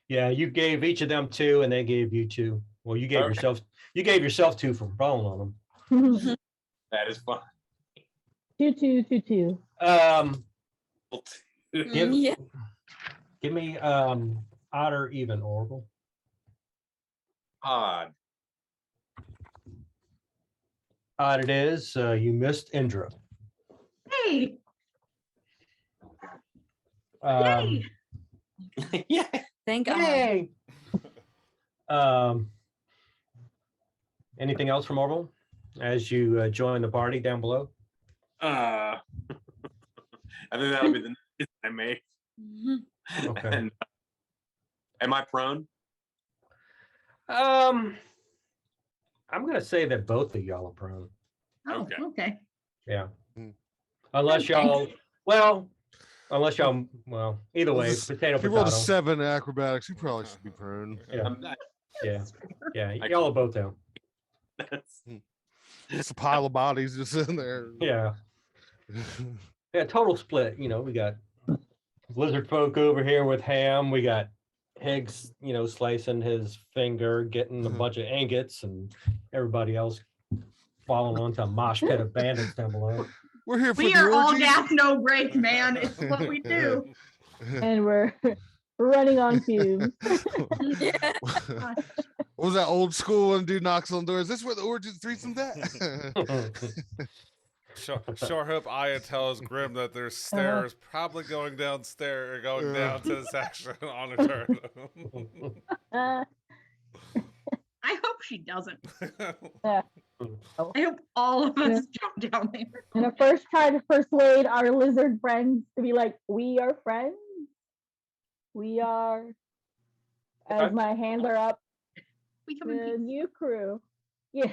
Yeah, you gave each of them 2 and they gave you 2. Well, you gave Okay. yourself 2 for falling on them. That is fun. 2-2-2-2. Give, Yeah. give me odd or even, Oracle. Odd. Odd it is. You missed Indra. Hey, Um, yay. Yeah. Thank God. yay! Anything else from Orville as you join the party down below? I think that'll be the next I make. Okay. And, am I prone? I'm gonna say that both of y'all are prone. Oh, Okay. okay. Yeah. Mm. Unless Okay. y'all, either way, This- potato, If you rolled a potato. 7 acrobatics, you probably should be prone. Yeah. I'm not- Yeah, I- y'all are both down. that's- It's a pile of bodies just in there. Yeah. Yeah, total split. You know, we got lizard folk over here with ham. We got Higgs, slicing his finger, getting a Mhm. bunch of ingots, and everybody else falling onto a mosh pit of bandits down below. We're here for We the are all orgy. gas, no break, man. It's what we do. And we're running on fumes. Yeah. What was that old school when dude knocks on doors? Is this where the orgy threesome's at? Sure hope Aya tells Grim that there's stairs probably going downstairs, going down to the section on a turn. Uh, I hope she doesn't. yeah. I hope all of us jump down there. And I first try to persuade our lizard friends to be like, we are friends. We are, as Okay. my hands are up, We come in the peace. new crew. Yeah,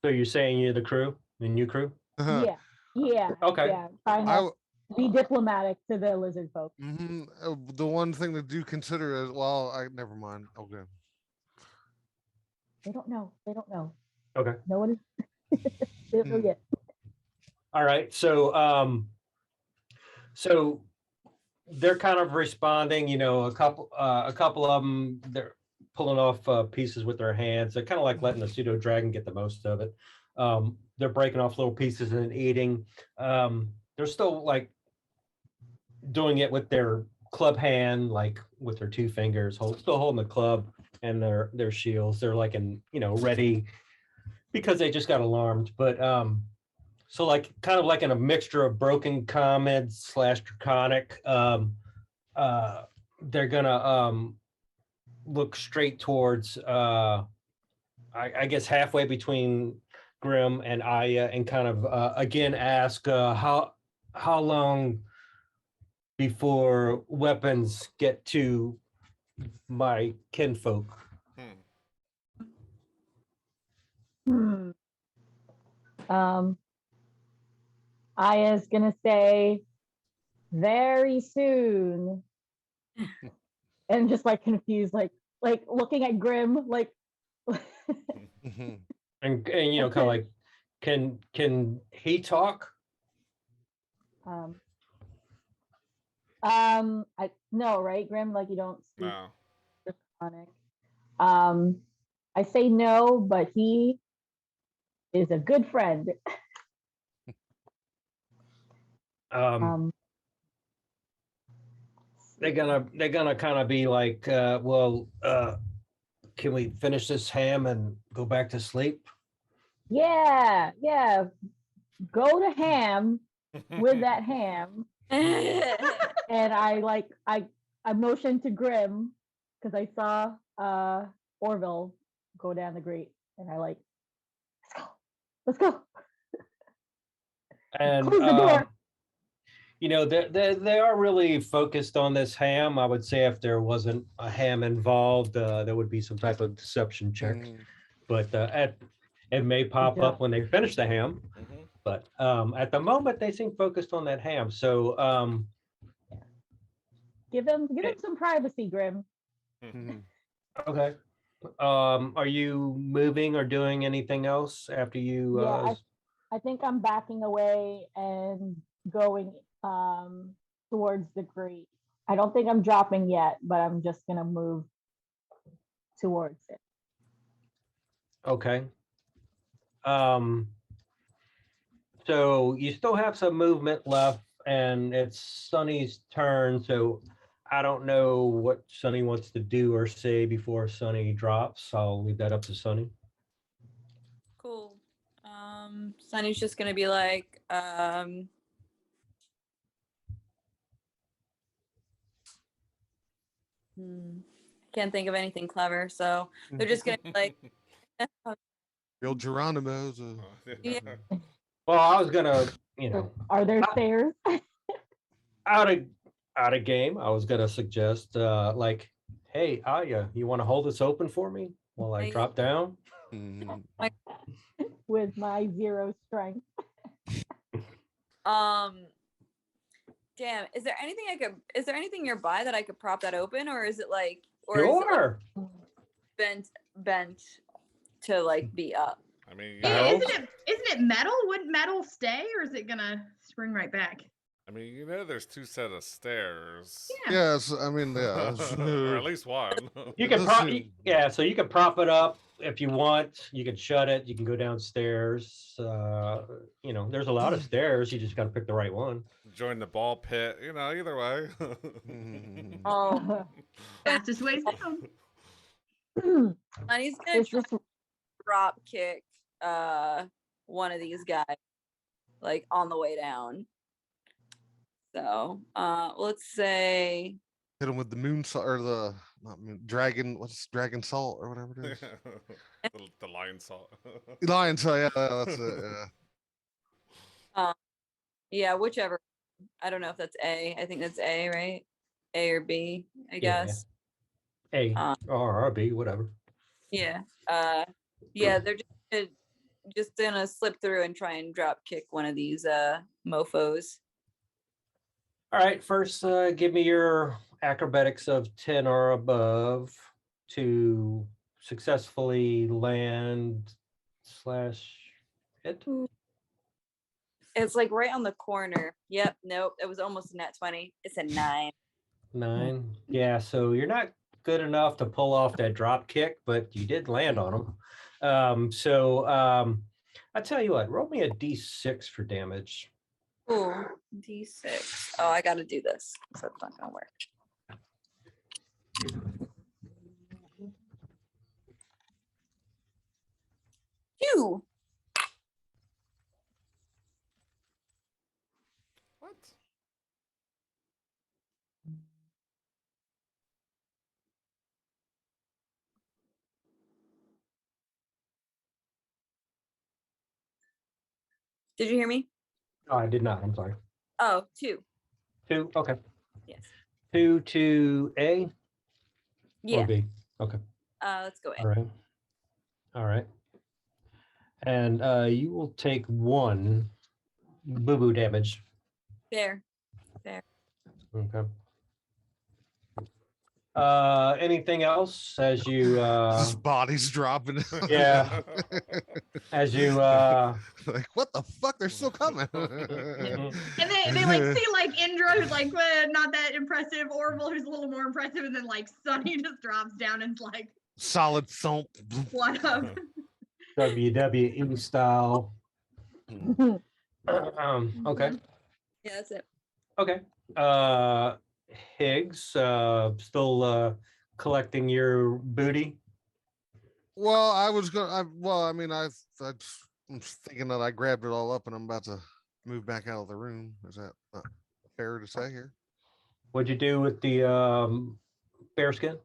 So you're saying you're the crew, the new crew? yeah, yeah. Okay. Yeah, trying I, to be diplomatic to the lizard folk. the one thing to do consider is, well, never mind. Okay. They don't know. They don't know. Okay. No one is. They don't know yet. All right. So they're kind of responding, a couple of them, they're pulling off pieces with their hands. They're kind of like letting the pseudo dragon get the most of it. They're breaking off little pieces and eating. They're still like doing it with their club hand, like with their 2 fingers, still holding the club and their shields. They're like ready because they just got alarmed. But so like kind of like in a mixture of broken common / draconic, they're gonna look straight towards I guess halfway between Grim and Aya and kind of again ask how long before weapons get to my kinfolk. Hmm. Aya's gonna say very soon. And just like confused, like looking at Grim, like And kind of like, can he talk? I no, right, Grim? Like you don't speak No. Draconic. I say no, but he is a good friend. They're gonna kind of be like, can we finish this ham and go back to sleep? Yeah, go to ham with that ham. And I motioned to Grim because I saw Orville go down the grate, and I let's go. And Close the door. you know, they are really focused on this ham. I would say if there wasn't a ham involved, there would be some type of deception check. Mhm. But it may pop job. up when they finish the ham. Mhm. But at the moment, they seem focused on that ham. So Give them some privacy, Grim. Mhm. okay. Are you moving or doing anything else after you? Yeah, I think I'm backing away and going towards the grate. I don't think I'm dropping yet, but I'm just gonna move towards it. Okay. So you still have some movement left, and it's Sunny's turn. So I don't know what Sunny wants to do or say before Sunny drops. I'll leave that up to Sunny. Cool. Sunny's just gonna be like, can't think of anything clever, so they're just gonna be like, Real Geronimo's. Yeah. Well, I was gonna, you know, Are there stairs? out of game, I was gonna suggest like, hey, Aya, you want to hold this open for me while I Hey. drop down? Mhm. With my 0 strength. damn, is there anything nearby that I could prop that open, or is it like, or is it like Sure. bent to like be up? I mean, No. Isn't it metal? Wouldn't metal stay, or is it gonna spring right back? there's 2 set of stairs. Yes, I mean, yeah. Or at least one. You can Let's prop, see. yeah. So you can prop it up if you want. You can shut it. You can go downstairs. You know, there's a lot of stairs. You just got to pick the right one. Join the ball pit. Either way. Mhm. Oh, Fastest ways down. Sunny's gonna Is try this to drop kick one of these guys like on the way down. So let's say Hit him with the moon salt or the not moon, dragon. What's dragon salt or whatever it is. the lion salt. Lion salt. Yeah, that's it. Yeah. yeah, whichever. I don't know if that's A. I think that's A, right? A or B, I Yeah. guess. A Uh, or R, B, whatever. Yeah. They're just gonna slip through and try and drop kick one of these mofos. All right. First, give me your acrobatics of 10 or above to successfully land / hit. It's like right on the corner. Yep. Nope. It was almost a net 20. It's a 9. 9. Yeah. So you're not good enough to pull off that drop kick, but you did land on him. I tell you what, roll me a d6 for damage. Ooh, D6. Oh, I gotta do this. So it's not gonna work. 2. What? Did you hear me? Oh, I did not. I'm sorry. Oh, 2. 2. Okay. Yes. 2 to A or Yeah. B. Okay. Let's go All A. right. All right. And you will take 1 boo-boo damage. There. Okay. Anything else as you His body's dropping. yeah, as you Like, what the fuck? They're still coming. mhm. And they like see like Indra, who's like not that impressive, Orville, who's a little more impressive, and then like Sunny just drops down and like, Solid thump. what up? WWE style. Okay. Yeah, that's it. Okay. Higgs, still collecting your booty. Well, I was gonna. I'm thinking that I grabbed it all up and I'm about to move back out of the room. Is that not fair to say here? What'd you do with the bearskin?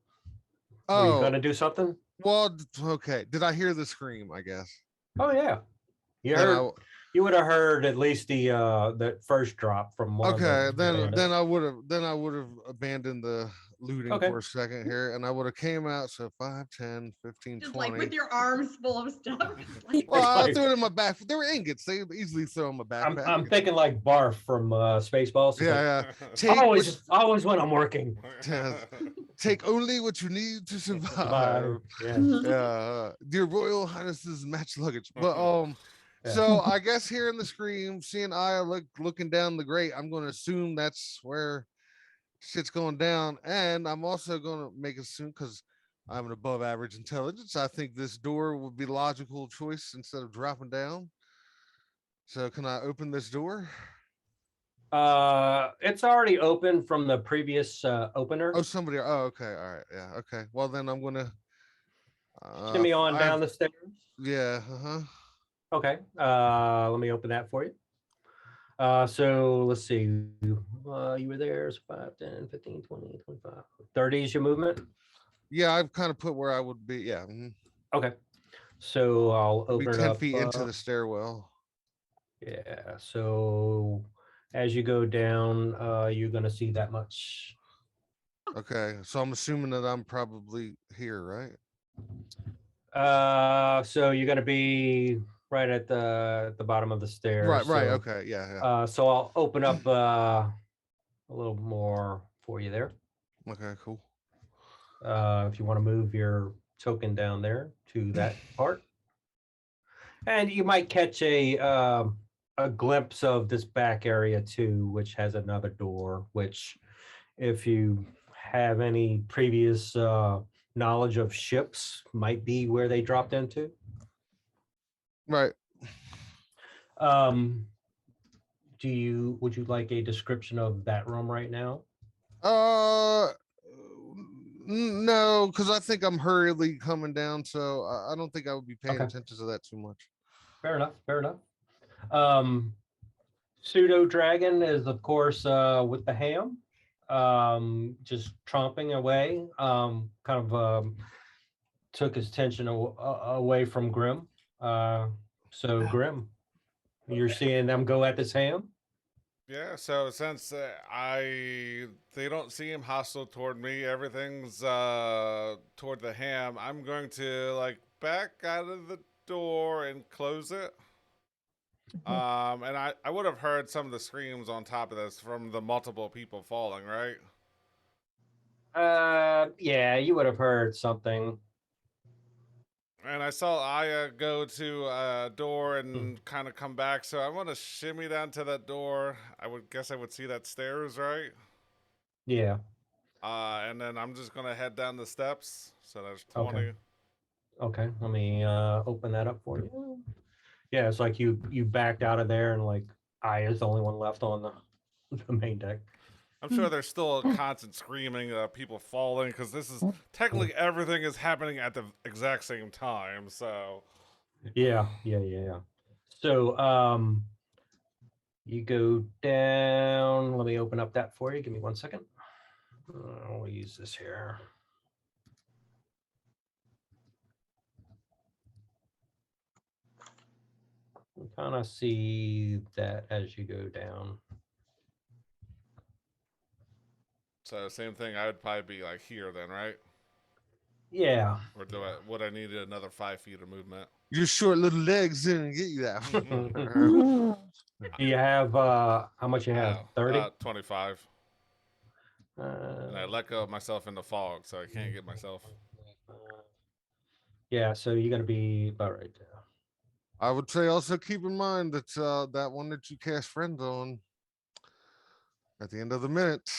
Were you Oh, gonna do something? well, okay. Did I hear the scream? I guess. Oh yeah. You then heard. You would have heard at least the first drop from one. okay, of the then I would have abandoned the looting Okay. for a second here, and I would have came out. So 5, 10, 15, Just 20. like with your arms full of stuff. Like, Well, I like- threw it in my back. They were ingots. They could easily throw in my backpack. I'm thinking like Barf from Spaceballs. It's like, Yeah, yeah. Take always when I'm working. take only what you need to survive. Yeah. Yeah, Dear Royal Highness's match luggage. But Yeah. so I guess here in the scream, seeing Aya looking down the grate, I'm going to assume that's where shit's going down, and I'm also going to make assume because I'm an above average intelligence. I think this door would be logical choice instead of dropping down. So can I open this door? It's already open from the previous opener. Oh, somebody. Oh, okay. All right. Yeah. Okay. Well, then I'm gonna. Shimmy on down the stairs. Yeah. Okay. Let me open that for you. So let's see. You were there. So 5, 10, 15, 20, 25, 30 is your movement. Yeah. I've kind of put where I would be. Yeah. Okay. So I'll Be open it 10 up. feet into the stairwell. Yeah. So as you go down, you're gonna see that much. Okay. So I'm assuming that I'm probably here, right? So you're gonna be right at the bottom of the stairs. Right. Right. so- Okay. Yeah. Yeah. So I'll open up a little more for you there. Okay. Cool. If you want to move your token down there to that part, and you might catch a glimpse of this back area too, which has another door. Which, if you have any previous knowledge of ships, might be where they dropped into. Right. Would you like a description of that room right now? No, because I think I'm hurriedly coming down, so I don't think I would be paying Okay. attention to that too much. Fair enough. Fair enough. Pseudo Dragon is, of course, with the ham, just tromping away. Kind of took his attention away from Grim. So Grim, you're seeing them go at this ham. Yeah, so since they don't seem hostile toward me, everything's toward the ham. I'm going to like back out of the door and close it. And I would have heard some of the screams on top of this from the multiple people falling, right? Yeah, you would have heard something. And I saw Aya go to a door and kind of come back, so I want to shimmy down to that door. I would guess I would see that stairs, right? Yeah. And then I'm just gonna head down the steps. So there's 20. Okay. Okay. Let me open that up for you. Yeah, it's like you backed out of there, and like Aya's the only one left on the main deck. I'm sure there's still a constant screaming, people falling, because this is technically everything is happening at the exact same time. So Yeah. So you go down. Let me open up that for you. Give me 1 second. I'll use this here. You kind of see that as you go down. so same thing. I would probably be like here then, right? Yeah. Or would I need another 5 feet of movement? Your short little legs didn't get you that. Do you have how much you have? 30? 25. And I let go of myself in the fog, so I can't get myself. Yeah, so you're gonna be about right there. I would say also keep in mind that that one that you cast friends on at the end of the minute.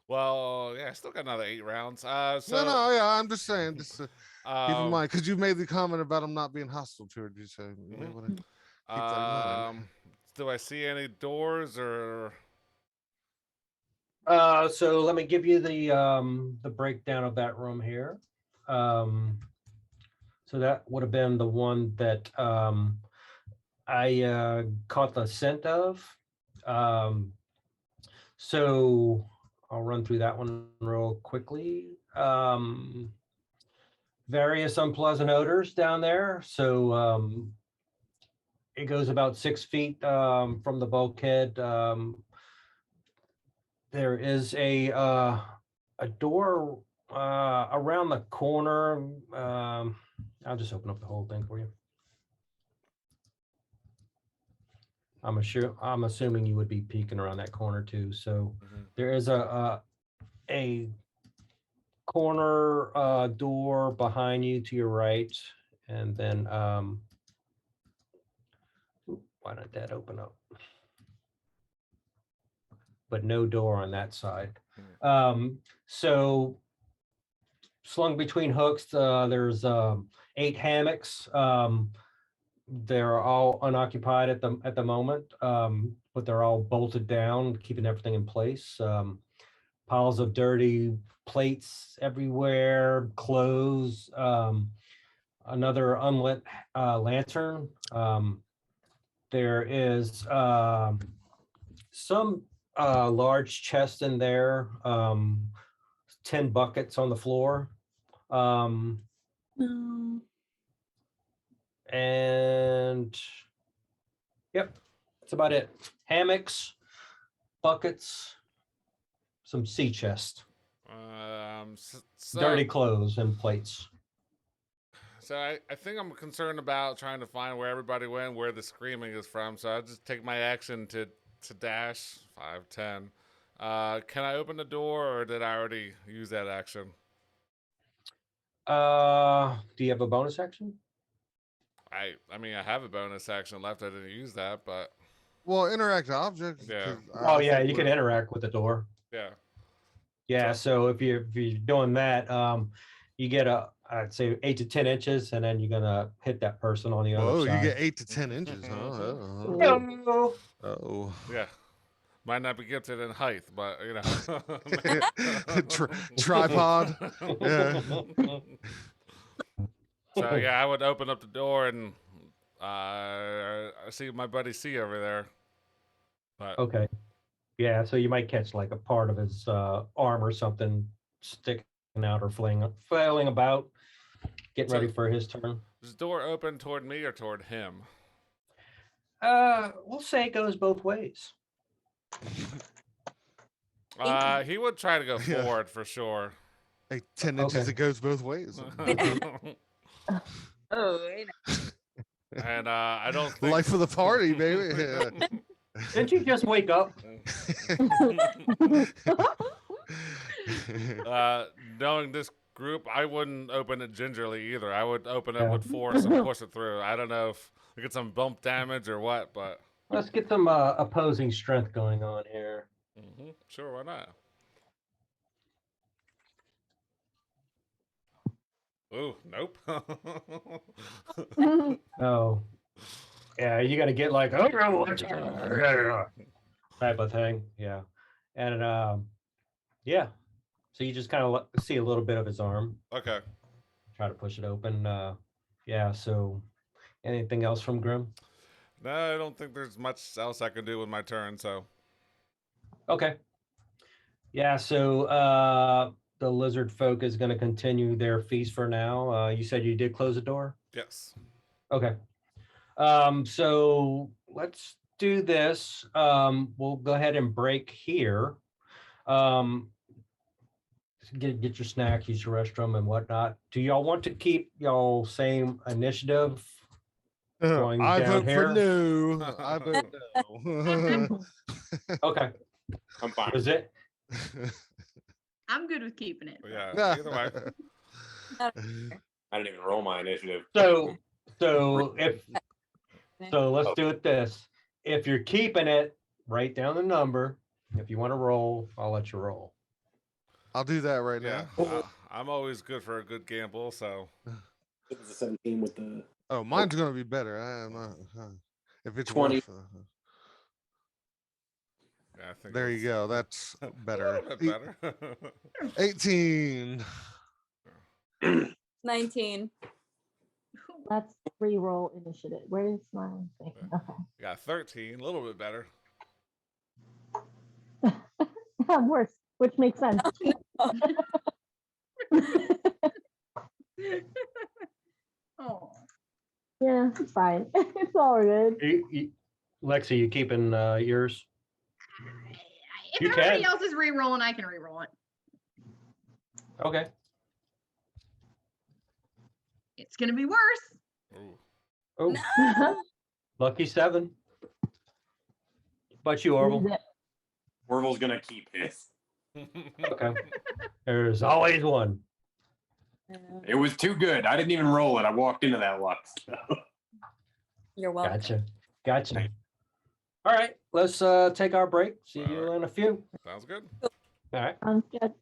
Well, yeah, I still got another 8 rounds. So No, yeah, I'm just saying, just keep in um, mind, because you made the comment about him not being hostile toward you, so you may Mhm. want to keep that in mind. Do I see any doors or? So let me give you the breakdown of that room here. So that would have been the one that I caught the scent of. So I'll run through that one real quickly. various unpleasant odors down there. So it goes about 6 feet from the bulkhead. There is a door around the corner. I'll just open up the whole thing for you. I'm assuming you would be peeking around that corner too. So there is a corner door behind you to your right, and then why did that open up? But no door on that side. So slung between hooks, there's 8 hammocks. They're all unoccupied at the moment, but they're all bolted down, keeping everything in place. Piles of dirty plates everywhere, clothes, another unlit lantern. There is some large chest in there, 10 buckets on the floor. No. And yep, that's about it. Hammocks, buckets, some sea chest, dirty clothes, and plates. So I think I'm concerned about trying to find where everybody went, where the screaming is from. So I'll just take my action to dash 5, 10. Can I open the door, or did I already use that action? Do you have a bonus action? I mean, I have a bonus action left. I didn't use that, but Well, interact objects. Yeah. 'cause Oh I yeah, think you can we're- interact with the door. yeah. Yeah, so if you're doing that, you get I'd say 8 to 10 inches, and then you're gonna hit that person on the other Whoa, side. you get 8 to 10 inches, huh? Oh. Oh. Yeah. Might not be gifted in height, but you know. Tripod. Yeah. So yeah, I would open up the door and I see my buddy C over there. But Okay. Yeah, so you might catch like a part of his arm or something sticking out or flailing about, getting ready So- for his turn. is the door open toward me or toward him? We'll say it goes both ways. He would try to go Yeah. forward for sure. Hey, 10 inches, Okay. it goes both ways. Oh, wait. And I don't think Life of the party, baby. Yeah. Didn't you just wake up? knowing this group, I wouldn't open it gingerly either. I would open it Yeah. with force and push it through. I don't know if we get some bump damage or what, but Let's get some opposing strength going on here. sure, why not? Ooh, nope. Oh, yeah, you got to get like type of thing. Yeah, and yeah, so you just kind of see a little bit of his arm. Okay. Try to push it open. Yeah. So, anything else from Grim? No, I don't think there's much else I can do with my turn, so. Okay. Yeah. So the lizard folk is going to continue their feast for now. You said you did close the door. Yes. Okay. So let's do this. We'll go ahead and break here. Get your snack, use your restroom and whatnot. Do y'all want to keep y'all same initiative? Going I down vote here? for no. I vote no. Okay. I'm fine. Is it? I'm good with keeping it. Yeah, either way. I didn't even roll my initiative. So let's do it this. If you're keeping it, write down the number. If you want to roll, I'll let you roll. I'll do that right Yeah. now. I'm always good for a good gamble, so. It was a 17 with the Oh, mine's gonna be better. I am not. If it's 20. worth, Yeah, I think there you go. That's A better. little bit better. 18. 19. Let's re-roll initiative. Where's my thing? Okay. Got 13, a little bit better. Worse, which makes sense. Oh, Yeah, it's fine. It's all good. Lexi, you keeping yours? If You everybody can. else is re-rolling, I can re-roll it. Okay. It's gonna be worse. Ooh. Oh, lucky 7. But you, Orville. Orville's gonna keep his. Okay. There's always one. It was too good. I didn't even roll it. I walked into that luck. So. You're welcome. Gotcha. All right, let's take our break. See All you right. in a few. Sounds good. All right. Sounds good.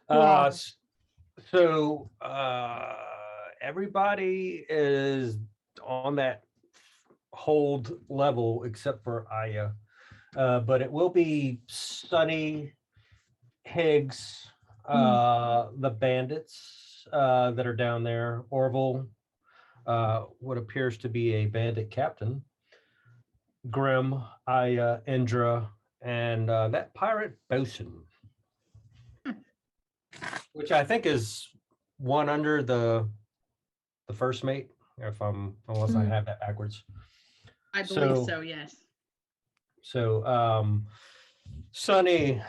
Yeah. So everybody is on that hold level except for Aya. But it will be Sunny, Higgs, the bandits that are down there, Orville, what appears to be a bandit captain, Grim, Aya, Indra, and that pirate bosun, which I think is one under the first mate, unless I have that backwards. I believe So- so, yes. So Sonny,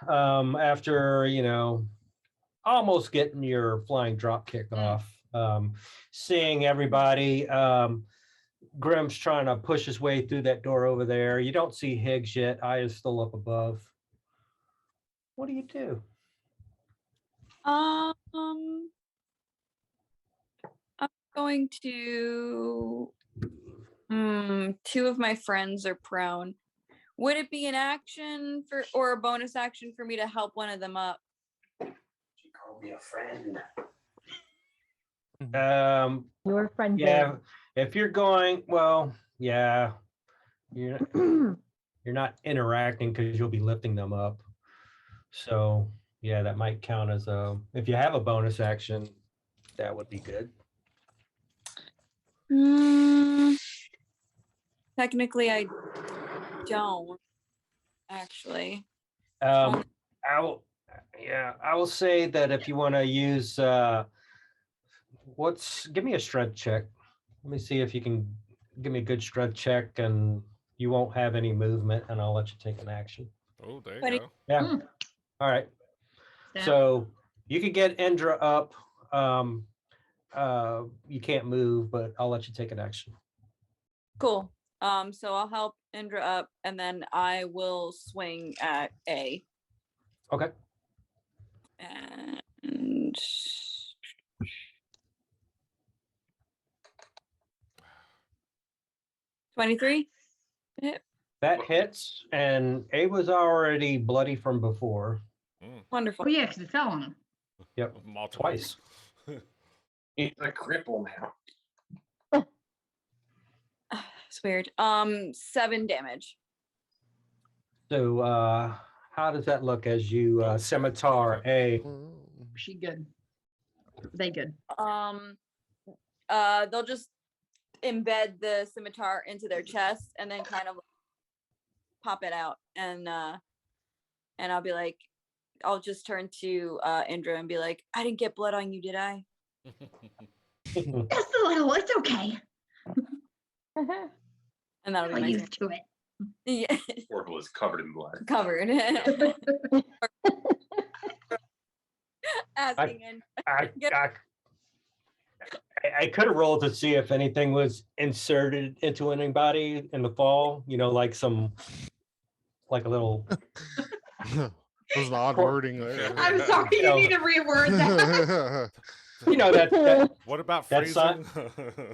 after almost getting your flying drop kick off, seeing everybody, Grimm's trying to push his way through that door over there. You don't see Higgs yet. Eye is still up above. What do you do? I'm going to. Two of my friends are prone. Would it be an action or a bonus action for me to help one of them up? She called me a friend. Your friend. Yeah, if you're going, well, yeah, you're not interacting because you'll be lifting them up. So yeah, that might count as if you have a bonus action, that would be good. Technically, I don't actually. I will say that if you want to use give me a strength check. Let me see if you can give me a good strength check, and you won't have any movement, and I'll let you take an action. Oh, there Buddy. you go. Yeah. Hmm. All right. Stab. So you could get Indra up. You can't move, but I'll let you take an action. Cool. So I'll help Indra up, and then I will swing at A. Okay. And 23. That hits, and A was already bloody from before. Wonderful. Oh, yeah, because it fell on him. Yep. Multiple. Twice. He's a cripple now. It's weird. 7 damage. So how does that look as you scimitar A? She good. They good. They'll just embed the scimitar into their chest and then kind of pop it out, and I'll be like, I'll just turn to Indra and be like, I didn't get blood on you, did I? Just a little. It's okay. And that'll be I'm my turn. used to it. Yeah, Orville is covered in blood. covered. Asking in. I could have rolled to see if anything was inserted into anybody in the fall, like a little. There's an odd wording there. I'm sorry. You No. need to reword that. that What about That's freezing?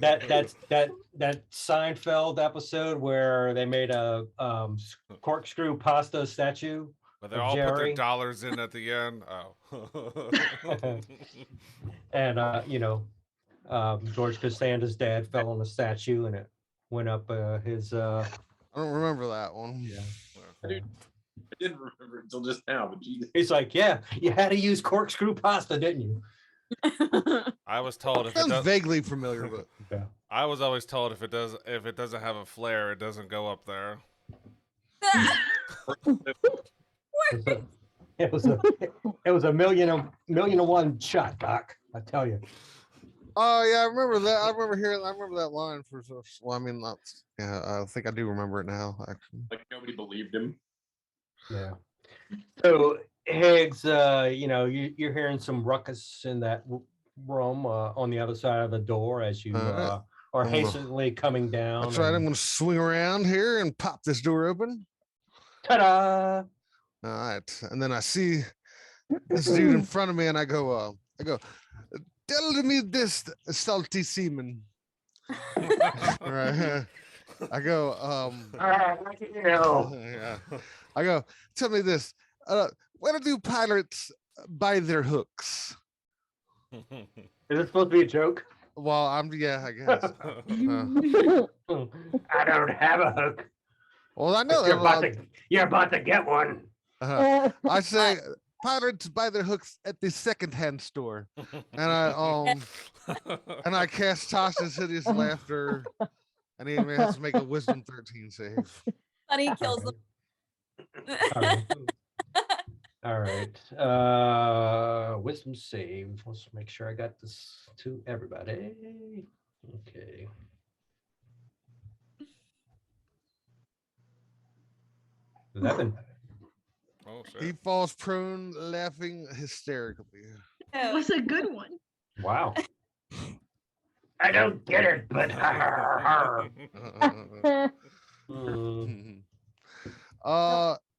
that Seinfeld episode where they made a corkscrew pasta statue. But they of all put their Jerry. dollars in at the end. Oh. And George Costanza's dad fell on the statue, and it went up his. I don't remember that one. Dude, I didn't remember it until just now, but Jesus. He's like, yeah, you had to use corkscrew pasta, didn't you? I was told if it Sounds does, vaguely familiar, but I was always told if it doesn't have a flare, it doesn't go up there. It was a million to one shot, Doc. I tell you. oh yeah, I remember that. I remember that line for. Well, I mean, that's yeah. I think I do remember it now. Actually, Like nobody believed him. Yeah. So Higgs, you're hearing some ruckus in that room on the other side of the door as you are I'm gonna- hastily coming down. that's right. I'm and- going to swing around here and pop this door open. Ta-da! All right, and then I see this dude in front of me, and I go, tell me this, salty seaman. Right. I go, yeah. I go, tell me this. Where do pirates buy their hooks? Is it supposed to be a joke? Well, I guess. I don't have a hook. Well, I know You're that. you're about to get one. I say pirates buy their hooks at the secondhand store, and I cast Tasha's hideous laughter, and he has to make a wisdom 13 save. Honey kills them. All right. All right. Wisdom save. Let's make sure I got this to everybody. Okay. $11. Oh He shit. falls prone, laughing hysterically. It was a good one. Wow. I don't get it, but Mm,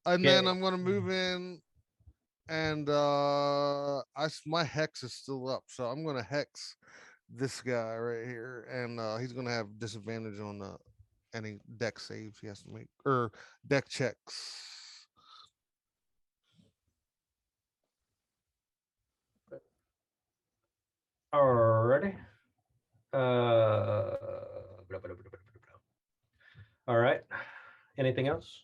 And then Okay. I'm gonna move in, and my hex is still up, so I'm gonna hex this guy right here, and he's gonna have disadvantage on any deck saves he has to make or deck checks. Alrighty. Blah, blah, blah, blah, blah, blah, blah. All right. Anything else?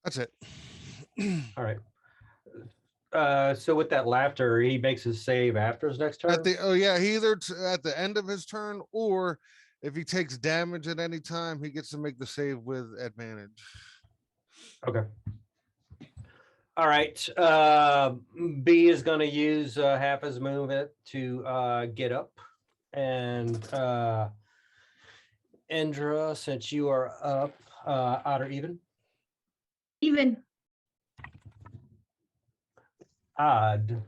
That's it. All right. So with that laughter, he makes his save after his next turn. At the he either at the end of his turn, or if he takes damage at any time, he gets to make the save with advantage. Okay. All right. B is going to use half his movement to get up, and Indra, since you are up, odd or even? Even. Odd.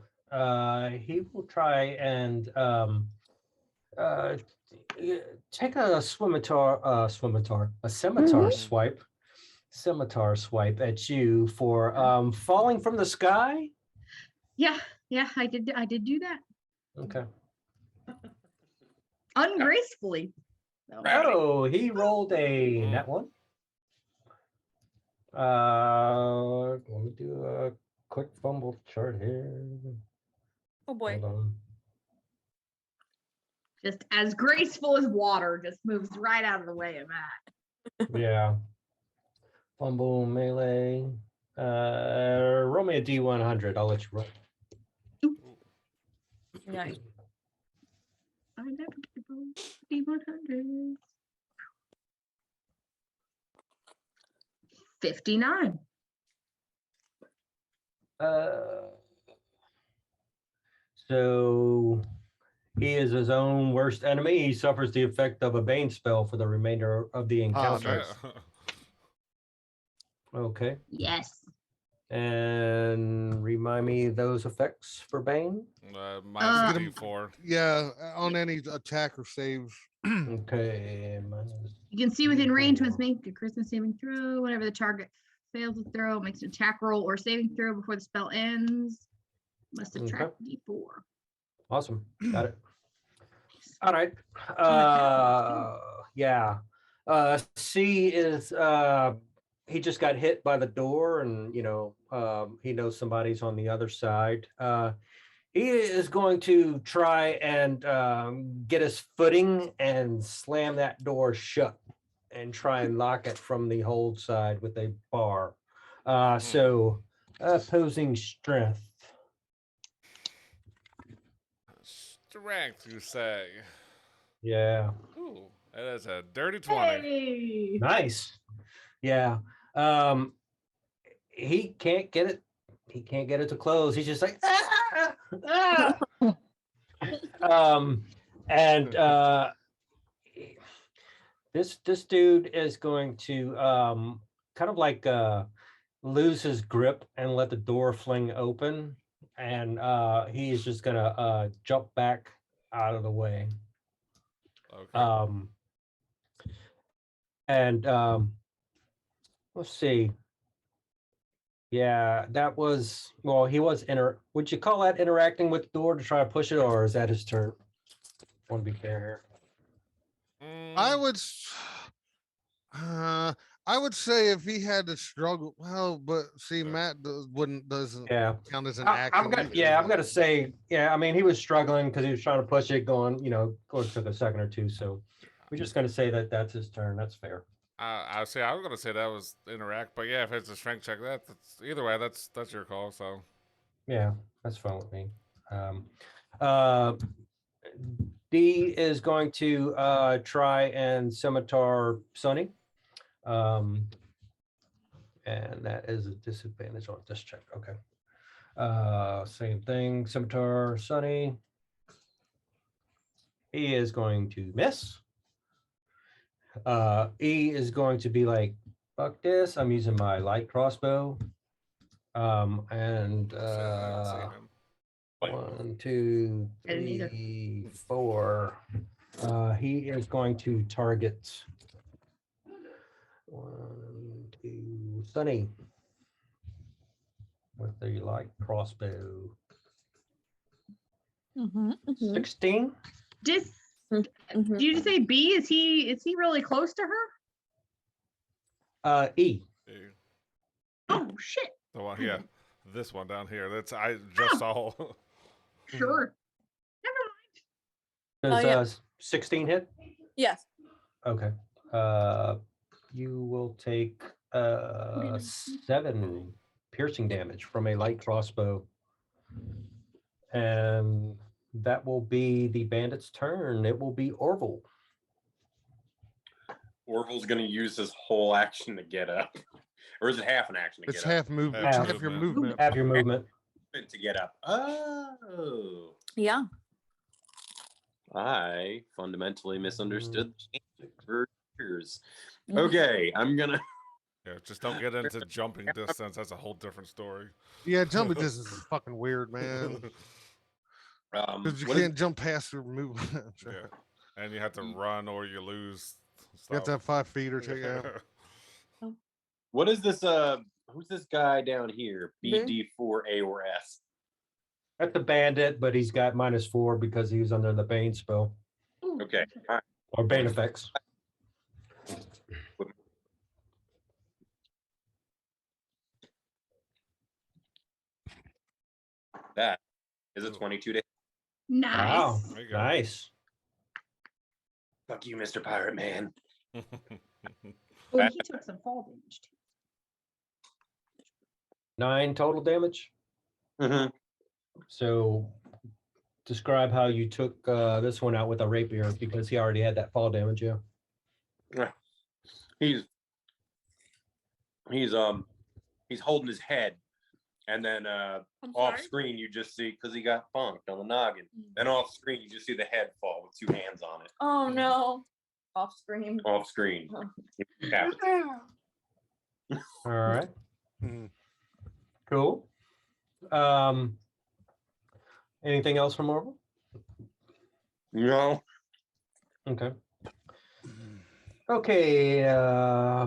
He will try and take a scimitar scimitar swipe at you for falling from the sky. Yeah, I did do that Okay. ungracefully. though. Oh, he rolled a net one. Let me do a quick fumble chart here. Oh boy. Hold on. Just as graceful as water, just moves right out of the way of that. Yeah. Fumble melee. Roll me a D100. I'll let you roll. Nice. I never get those D100s. 59. So he is his own worst enemy. He suffers the effect of a Bane spell for the remainder of the encounter. Shit. Okay. Yes. And remind me those effects for Bane. Minus Get him- D4. Yeah, on any attack or saves. Okay. You can see within range must make a charisma saving throw. Whenever the target fails to throw, it makes an attack roll or saving throw before the spell ends. Must subtract D4. Awesome. Got it. All right. Yeah. C is he just got hit by the door, and he knows somebody's on the other side. He is going to try and get his footing and slam that door shut and try and lock it from the hold side with a bar. So opposing strength. Strength, you say? Yeah. Ooh, that is a dirty 20. Hey. Nice. Yeah. He can't get it. He can't get it to close. He's just like, and this dude is going to kind of like lose his grip and let the door fling open, and he is just gonna jump back out of the way. Okay. And let's see. Yeah, that was, well, he was would you call that interacting with the door to try to push it, or is that his turn? I want to be fair here. I would say if he had to struggle, but see, Matt doesn't Yeah. count as an I'm action. gonna, either. I'm gonna say, I mean, he was struggling because he was trying to push it, going took a second or two. So we're just gonna say that that's his turn. That's fair. I was gonna say that was interact, but yeah, if it's a strength check, that's either way. That's your call. So Yeah, that's fine with me. D is going to try and scimitar Sonny. And that is a disadvantage on this check. Okay. Same thing. Scimitar, Sonny. He is going to miss. E is going to be like, fuck this. I'm using my light crossbow. And So, I don't see him. 1, 2, I didn't either. 3, 4. He is going to target 1, 2, Sunny with the light crossbow. Mm-hmm, 16. Dis, mm-hmm. did you just say B? Is he really close to her? E. Yeah. Oh shit. The one, yeah, this one down here. That's I just saw. Sure. Never mind. Does yeah. 16 hit? Yes. Okay. You will take 7 piercing damage from a light crossbow. And that will be the bandit's turn. It will be Orville. Orville's gonna use his whole action to get up, or is it half an action to It's get up? half movement. Half Half your movement. movement. Have your movement. To get up. Oh, Yeah. I fundamentally misunderstood for years. Mhm. Okay, I'm gonna. Yeah, just don't get into jumping distance. That's a whole different story. Yeah, jumping distance is fucking weird, man. Because you what is- can't jump past your movement. Yeah, and you have to run or you lose. You have to have 5 feet or take Yeah. out. what is this? Who's this guy down here? Blue? BD4 A or S? That's a bandit, but he's got -4 because he was under the Bane spell Ooh, Okay, all right. or Bane effects. That is a 22 to. Nice. Wow, There you go. nice. Fuck you, Mr. Pirate Man. Oh, he took some fall damage too. 9 total damage. Mm-hmm. So describe how you took this one out with a rapier because he already had that fall damage. Yeah. He's holding his head, and then off screen you just see because he got bonked on the noggin. Then off screen you just see the head fall with 2 hands on it. Oh no. Off screen. Off screen. Oh. Yeah. All right. Mhm. Cool. Anything else from Marvel? No. Okay. Okay,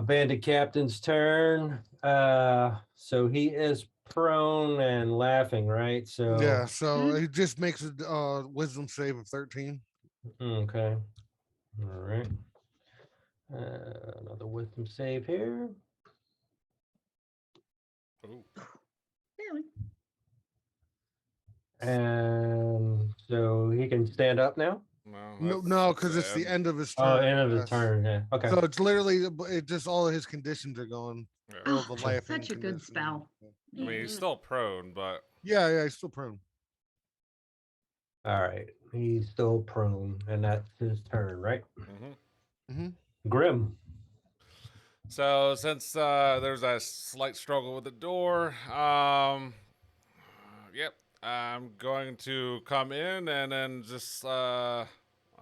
bandit captain's turn. So he is prone and laughing, right? So Yeah, so he just makes a wisdom save of 13. okay. All right. Another wisdom save here. Ooh. Mm-hmm. And so he can stand up now. No, because it's the end of his turn. Oh, end of his yes. turn. Yeah. Okay. So it's literally it just all of his conditions are gone. Yeah. All the Oh, laughing such a good condition. spell. I mean, he's still prone, but Yeah, he's still prone. All right. He's still prone, and that's his turn, right? Grim. So since there's a slight struggle with the door, yep, I'm going to come in and then just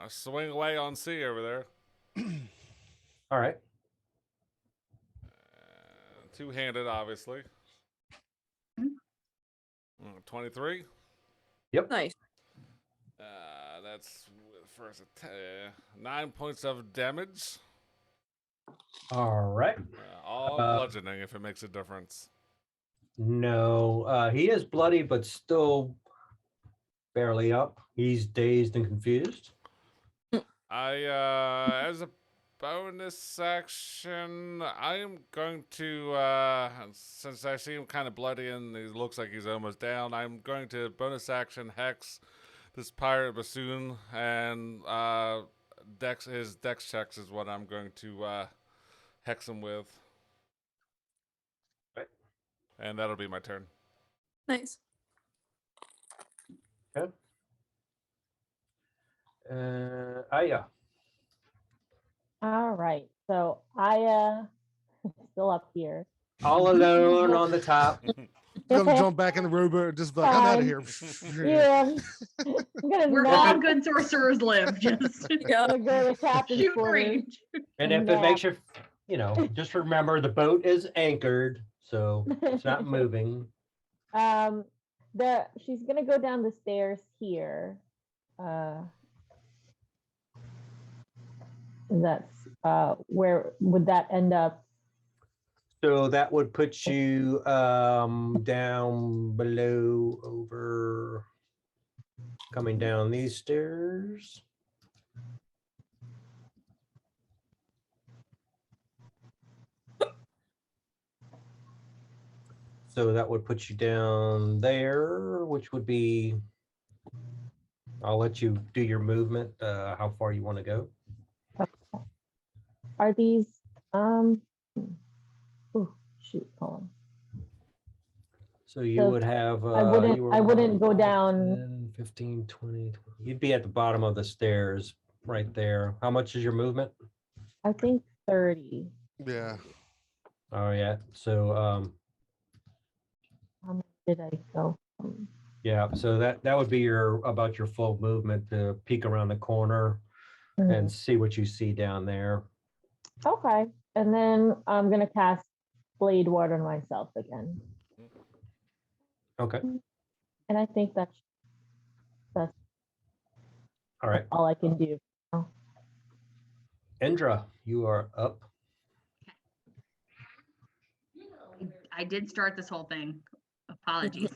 swing away on C over there. All right. Two-handed, obviously. 23. Nice. That's first 9 points of damage. All right. All bludgeoning if it makes a difference. No, he is bloody, but still barely up. He's dazed and confused. As a bonus action, I am going to, since I see him kind of bloody and he looks like he's almost down, I'm going to bonus action hex this pirate bassoon, and his dex checks is what I'm going to hex him with. Right. And that'll be my turn. Nice. Okay. Aya. All right. So Aya still up here. all alone on the top. Gonna jump back in the rowboat and just be like, I'm out of here. Yeah. I'm gonna Where nap. all good sorcerers live. Just Yeah. I'm gonna go to the captain's shoot quarters. range. And if it makes you, just remember the boat is anchored, so it's not moving. She's gonna go down the stairs here. That's where would that end up? So that would put you down below over coming down these stairs. So that would put you down there, which would be, I'll let you do your movement, how far you want to go. Are these oh shoot, hold on. So you So would have, I wouldn't you I were wouldn't go down 10, 15, 20. You'd be at the bottom of the stairs right there. How much is your movement? I think 30. Yeah. Oh, yeah. So, How much did I go? yeah, so that would be about your full movement to peek around the corner and see what you see down there. Okay. And then I'm gonna cast Blade Ward on myself again. Okay. And I think that's All right. all I can do. Indra, you are up. I did start this whole thing. Apologies.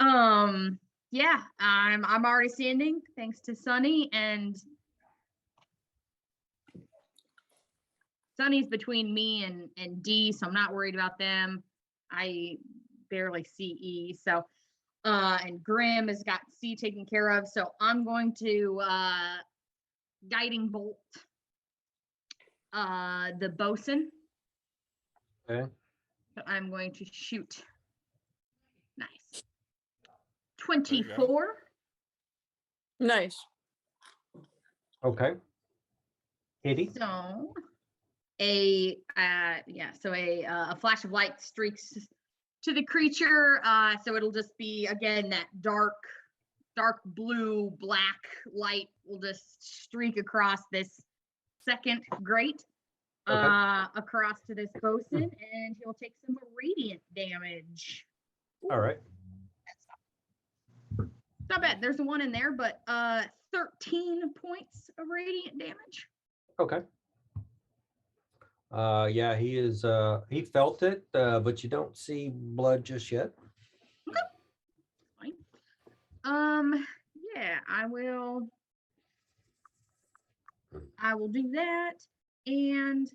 Yeah, I'm already standing thanks to Sunny, and Sunny's between me and D, so I'm not worried about them. I barely see E, so and Grim has got C taken care of, so I'm going to guiding bolt the bosun. Okay. So I'm going to shoot. Nice. There you go. 24. Nice. Okay. Katie? So a flash of light streaks to the creature. So it'll just be again that dark blue black light will just streak across this second grate. Across to this bosun, and he'll take some radiant damage. All right. Not bad. There's one in there, but 13 points of radiant damage. Okay. Yeah, he is, he felt it, but you don't see blood just yet. Fine. Yeah, I will do that. And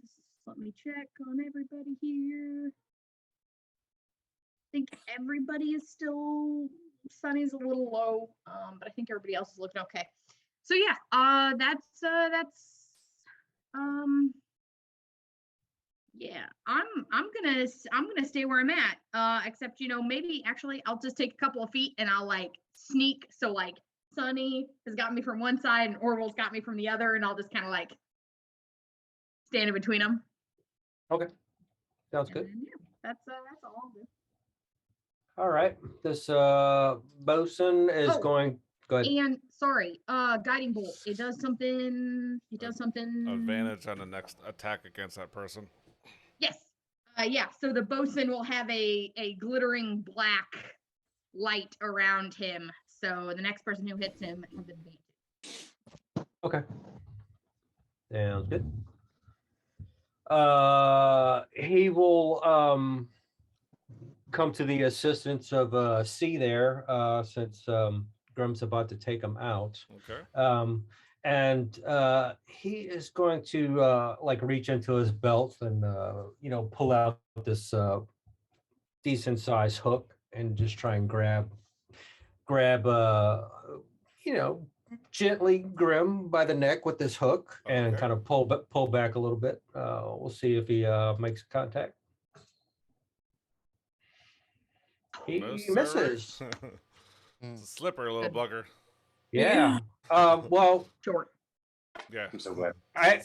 let me check on everybody here. I think everybody is still, Sunny's a little low, but I think everybody else is looking okay. So yeah, yeah, I'm gonna stay where I'm at. Except maybe actually I'll just take a couple of feet and I'll like sneak. So like Sunny has got me from one side and Orville's got me from the other, and I'll just kind of like stand in between them. Okay. Sounds And good. then, yeah, that's all I'll do. All right. This bosun is Oh, going, go ahead. And sorry, guiding bolt. It does something. Advantage on the next attack against that person. Yes. Yeah. So the bosun will have a glittering black light around him. So the next person who hits him has advantage. Okay. Sounds good. He will come to the assistance of C there, since Grim's about to take him out. Okay. And he is going to like reach into his belt and pull out this decent sized hook and just try and grab gently Grim by the neck with this hook and Okay. kind of pull back a little bit. We'll see if he makes contact. He No, misses. sir. It's a slippery little bugger. Yeah. Well, Short. Yeah. I'm so glad. I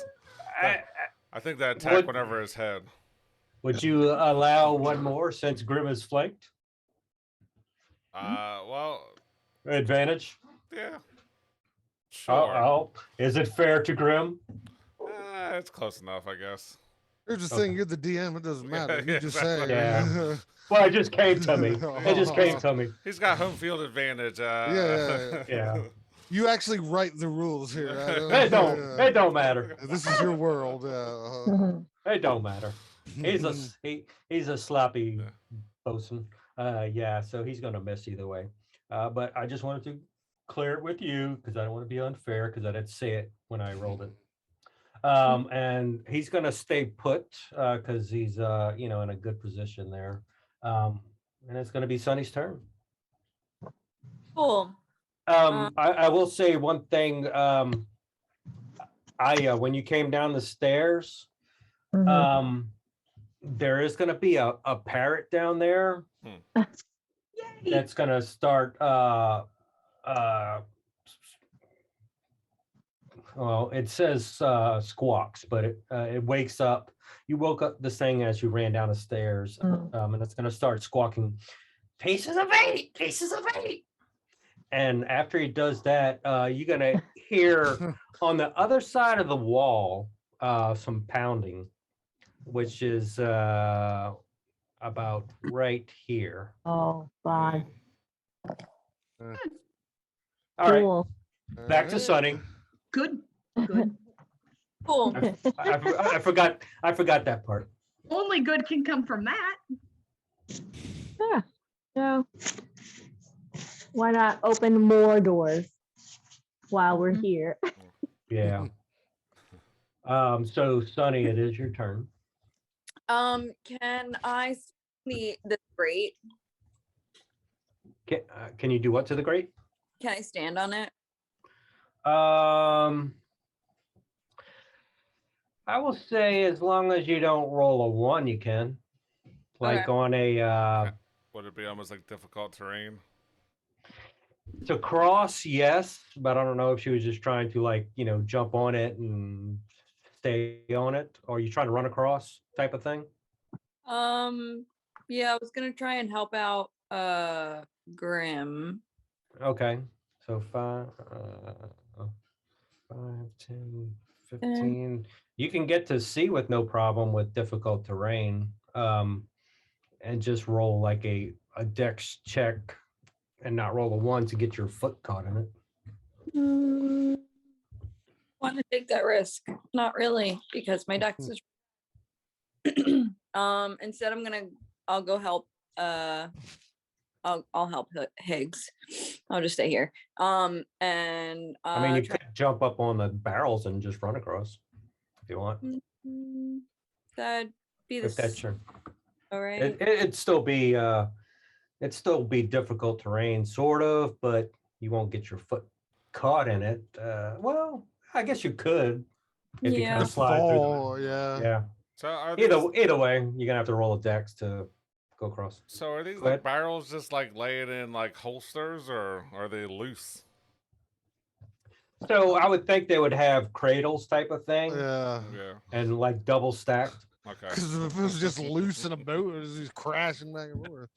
I think that attack Would- went over his head. Would you allow one more since Grim is flanked? Well, Advantage? yeah. Sure. Oh, is it fair to Grim? It's close enough, I guess. Here's the Okay. thing, you're the DM, it doesn't Yeah, matter. You yeah, just exactly. say. Yeah. Well, it just came to me. It just came to me. He's got home field advantage. Yeah. Yeah. You actually write the rules here. It don't matter. This is your world. It don't matter. He's a he's a sloppy Yeah. bosun. Yeah, so he's gonna miss either way. But I just wanted to clear it with you because I don't want to be unfair because I didn't say it when I rolled it. And he's gonna stay put because he's in a good position there. And it's gonna be Sonny's turn. Cool. I will say one thing. When you came down the stairs, there is going to be a parrot down there that's going to start. Well, it says squawks, but it wakes up. You woke up this thing as you ran down the stairs, and it's going to start squawking. Pieces of 8, pieces of 8. And after he does that, you're gonna hear on the other side of the wall some pounding, which is about right here. Oh, God. All right, Cool. back to Sunny. Good, good. Cool. I forgot that part. Only good can come from that. Yeah. So, why not open more doors while we're here? Yeah. So Sunny, it is your turn. Can I see the grate? Can you do what to the grate? Can I stand on it? I will say as long as you don't roll a 1, you can. Like Okay. on a Would it be almost like difficult terrain? to cross, yes, but I don't know if she was just trying to jump on it and stay on it, or you trying to run across type of thing. Yeah, I was gonna try and help out Grim. Okay, so 5, 10, 15. You can get to C with no problem with difficult terrain, and just roll like a dex check and not roll a 1 to get your foot caught in it. Want to take that risk? Not really, because my dex is. Instead, I'll go help. I'll help Higgs. I'll just stay here. And I mean, you could jump up on the barrels and just run across if you want. that'd be the If that's your, all right. it'd still be difficult terrain, sort of, but you won't get your foot caught in it. Well, I guess you could if you kind Yeah. of slide through Fall, yeah. yeah. So are these, Either way, you're gonna have to roll a dex to go across. so are these Go like ahead. barrels just like laying in like holsters, or are they loose? So I would think they would have cradles type of thing Yeah. Yeah. and like double stacked. Okay. Because if it was just loose in a boat, it was just crashing back and forth.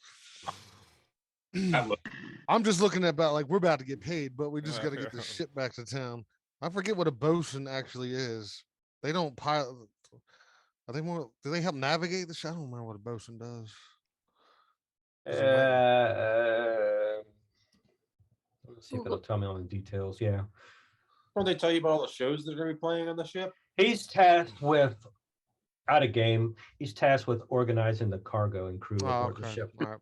I'm just looking at about like we're about to get paid, but we just got to get the ship back to town. I forget what a bosun actually is. They don't pilot. Are they more? Do they help navigate the ship? I don't remember what a bosun does. Does it matter? Let's see if it'll tell me all the details. Yeah. Don't they tell you about all the shows that are going to be playing on the ship? He's tasked with out of game. He's tasked with organizing the cargo and crew Oh, aboard the okay. ship. All right.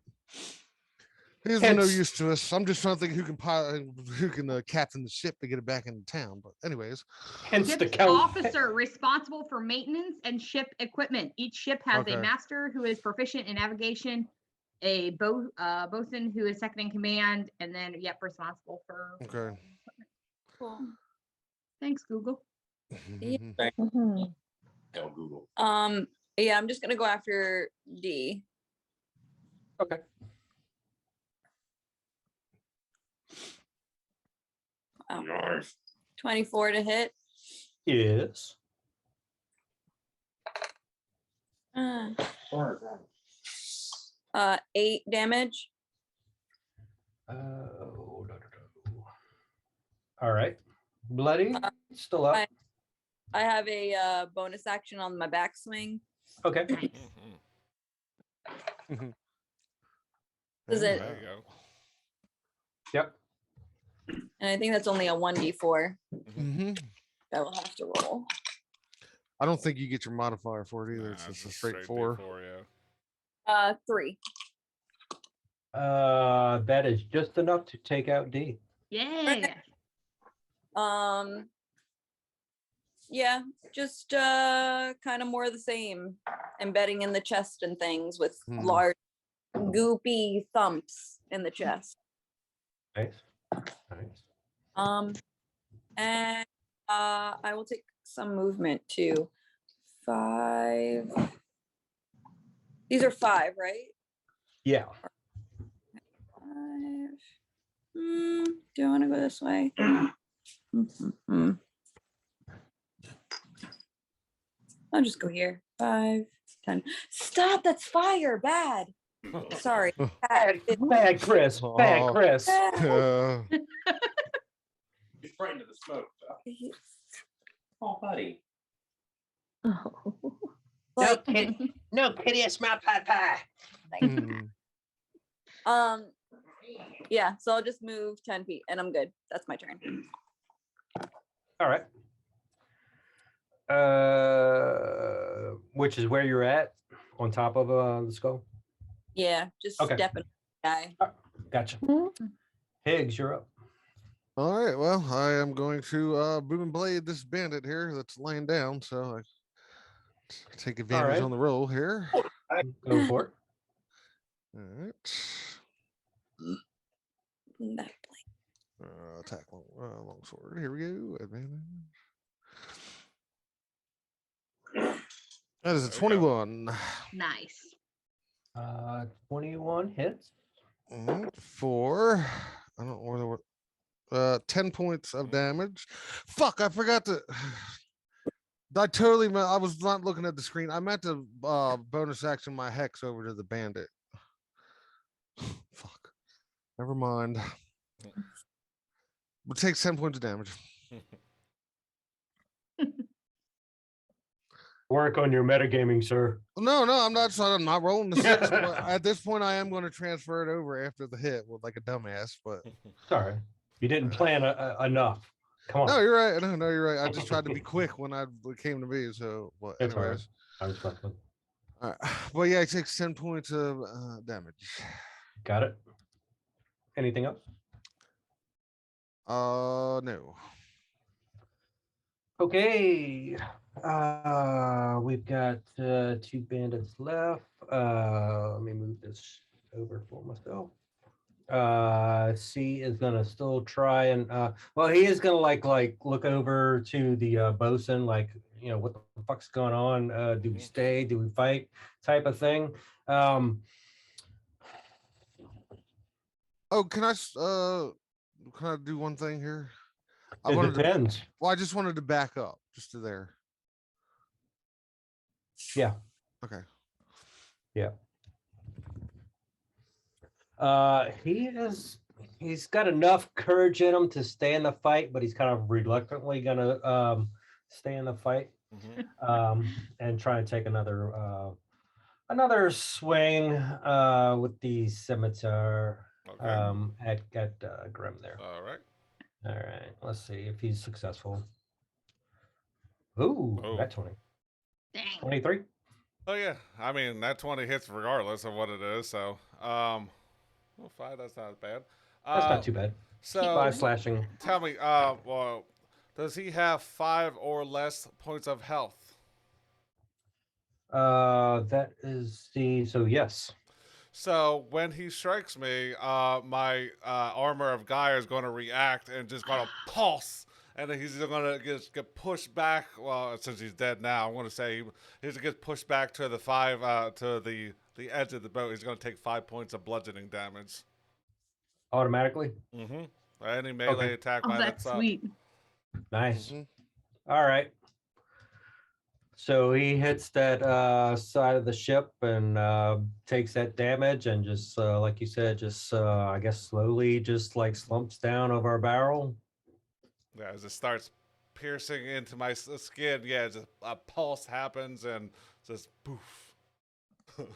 He's no Hence- use to us. I'm just trying to think who can pilot, who can captain the ship to get it back into town. But anyways, Hence the Ship's count. officer responsible for maintenance and ship equipment. Each ship has Okay. a master who is proficient in navigation, a bosun who is second in command, and then responsible for. okay. Cool. Thanks, Google. Mhm. Tell Google. Yeah, I'm just gonna go after D. Okay. Oh, Nice. 24 to hit. Yes. Uh, 8 damage. Oh, all right. Bloody, still up. I have a bonus action on my backswing. Okay. Nice. Mhm. Does There it? you go. Yep. And I think that's only a 1d4. hmm I will have to roll. I don't think you get your modifier for it either. Nah, It's just a just straight 4. yeah. 3. That is just enough to take out D. Yeah. Yeah, just kind of more of the same. Embedding in the chest and things with Hmm. large goopy thumps in the chest. Nice. Nice. And I will take some movement too. 5. These are 5, right? Yeah. 5. Do I want to go this way? I'll just go here. 5, 10. Stop! That's fire. Bad. Sorry. Bad. Bad Chris. Bad Oh. Chris. Uh, Get right into the smoke. Joe. Oh, buddy. Like, No kitty, it's my pie. hmm. yeah, so I'll just move 10 feet and I'm good. That's my turn. All right. Which is where you're at, on top of the skull. Yeah, just Okay. stepping guy. Gotcha. Higgs, you're up. All right. Well, I am going to boom and blade this bandit here that's laying down. So I take advantage right. on the roll here. Go for it. All right. That Attack long sword. Here we go. Advantage. That is a There you go. 21. Nice. 21 hits. For I don't know where they were. 10 points of damage. Fuck, I forgot to. I totally meant, I was not looking at the screen. I meant to bonus action my hex over to the bandit. Fuck. Never mind. We'll take 10 points of damage. Work on your metagaming, sir. No, I'm not. So I'm not rolling the 6. But at this point, I am going to transfer it over after the hit with like a dumbass. But Sorry. You didn't plan enough. Come on. no, you're right. No, you're right. I just tried to be quick when it came to me. So, but It's all right. anyways. I was fucking. All right. Well, yeah, it takes 10 points of damage. Got it. Anything else? No. Okay. We've got 2 bandits left. Let me move this over for myself. C is gonna still try and well, he is gonna like look over to the bosun, like, you know, what the fuck's going on? Do we stay? Do we fight? Type of thing. Oh, can I do one thing here? I It wanted to, depends. well, I just wanted to back up just to there. Yeah. Okay. Yeah. He's got enough courage in him to stay in the fight, but he's kind of reluctantly gonna stay in the fight and try and take another swing with the scimitar Okay. at Grim there. All right. All right, let's see if he's successful. Ooh, Oh. that 20. Dang. 23. Oh yeah. I mean that 20 hits regardless of what it is. So well, 5. That's not bad. That's not too bad. So 5 slashing. tell me, well, does he have 5 or less points of health? That is so yes. So when he strikes me, my armor of Gaia is going to react and just going to pulse, and then he's going to get pushed back. Well, since he's dead now, I want to say he's going to get pushed back to the 5 to the edge of the boat. He's going to take 5 points of bludgeoning damage. Automatically. Any melee attack. Oh, while that's it's up. sweet. Nice. Mhm. All right. So he hits that side of the ship and takes that damage and just like you said, just I guess slowly just like slumps down over our barrel. Yeah, as it starts piercing into my skin, yeah, just a pulse happens and just poof.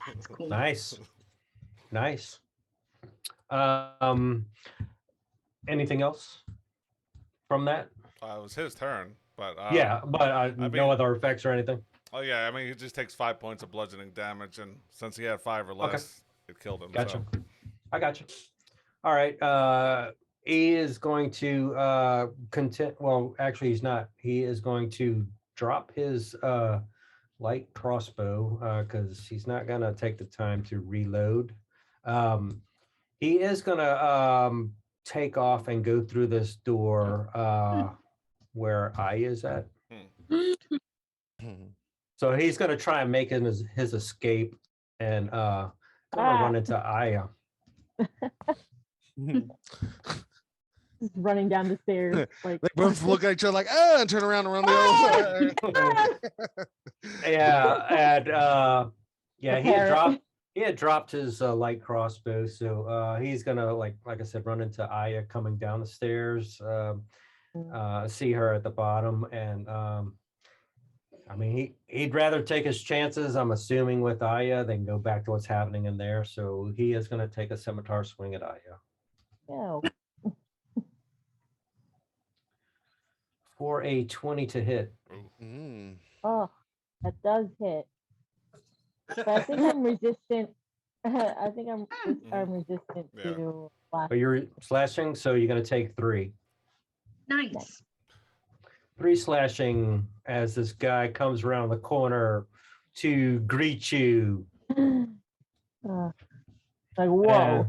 That's cool. Nice. Nice. Anything else from that? It was his turn, but Yeah, but I no mean- other effects or anything. Oh yeah, I mean he just takes 5 points of bludgeoning damage, and since he had 5 or Okay. less, it killed him. Gotcha. So. I gotcha. All right. He is going to well, actually he's not. He is going to drop his light crossbow because he's not gonna take the time to reload. He is gonna take off and go through this door where I is at. So he's gonna try and make his escape and gonna run into Aya. Just running down the stairs. Like They both look at each other like, ah, and turn around and run the other way. Yeah, and yeah, The he had dropped his light crossbow, so he's gonna like I said, run into Aya coming down the stairs, see her at the bottom, and I mean he'd rather take his chances, I'm assuming, with Aya than go back to what's happening in there. So he is gonna take a scimitar swing at Aya no. for a 20 to hit. Mm. Oh, that does hit. But I think I'm resistant. I think I'm resistant Yeah. to last. But you're slashing, so you're gonna take 3. Nice. 3 slashing as this guy comes around the corner to greet you. Like whoa.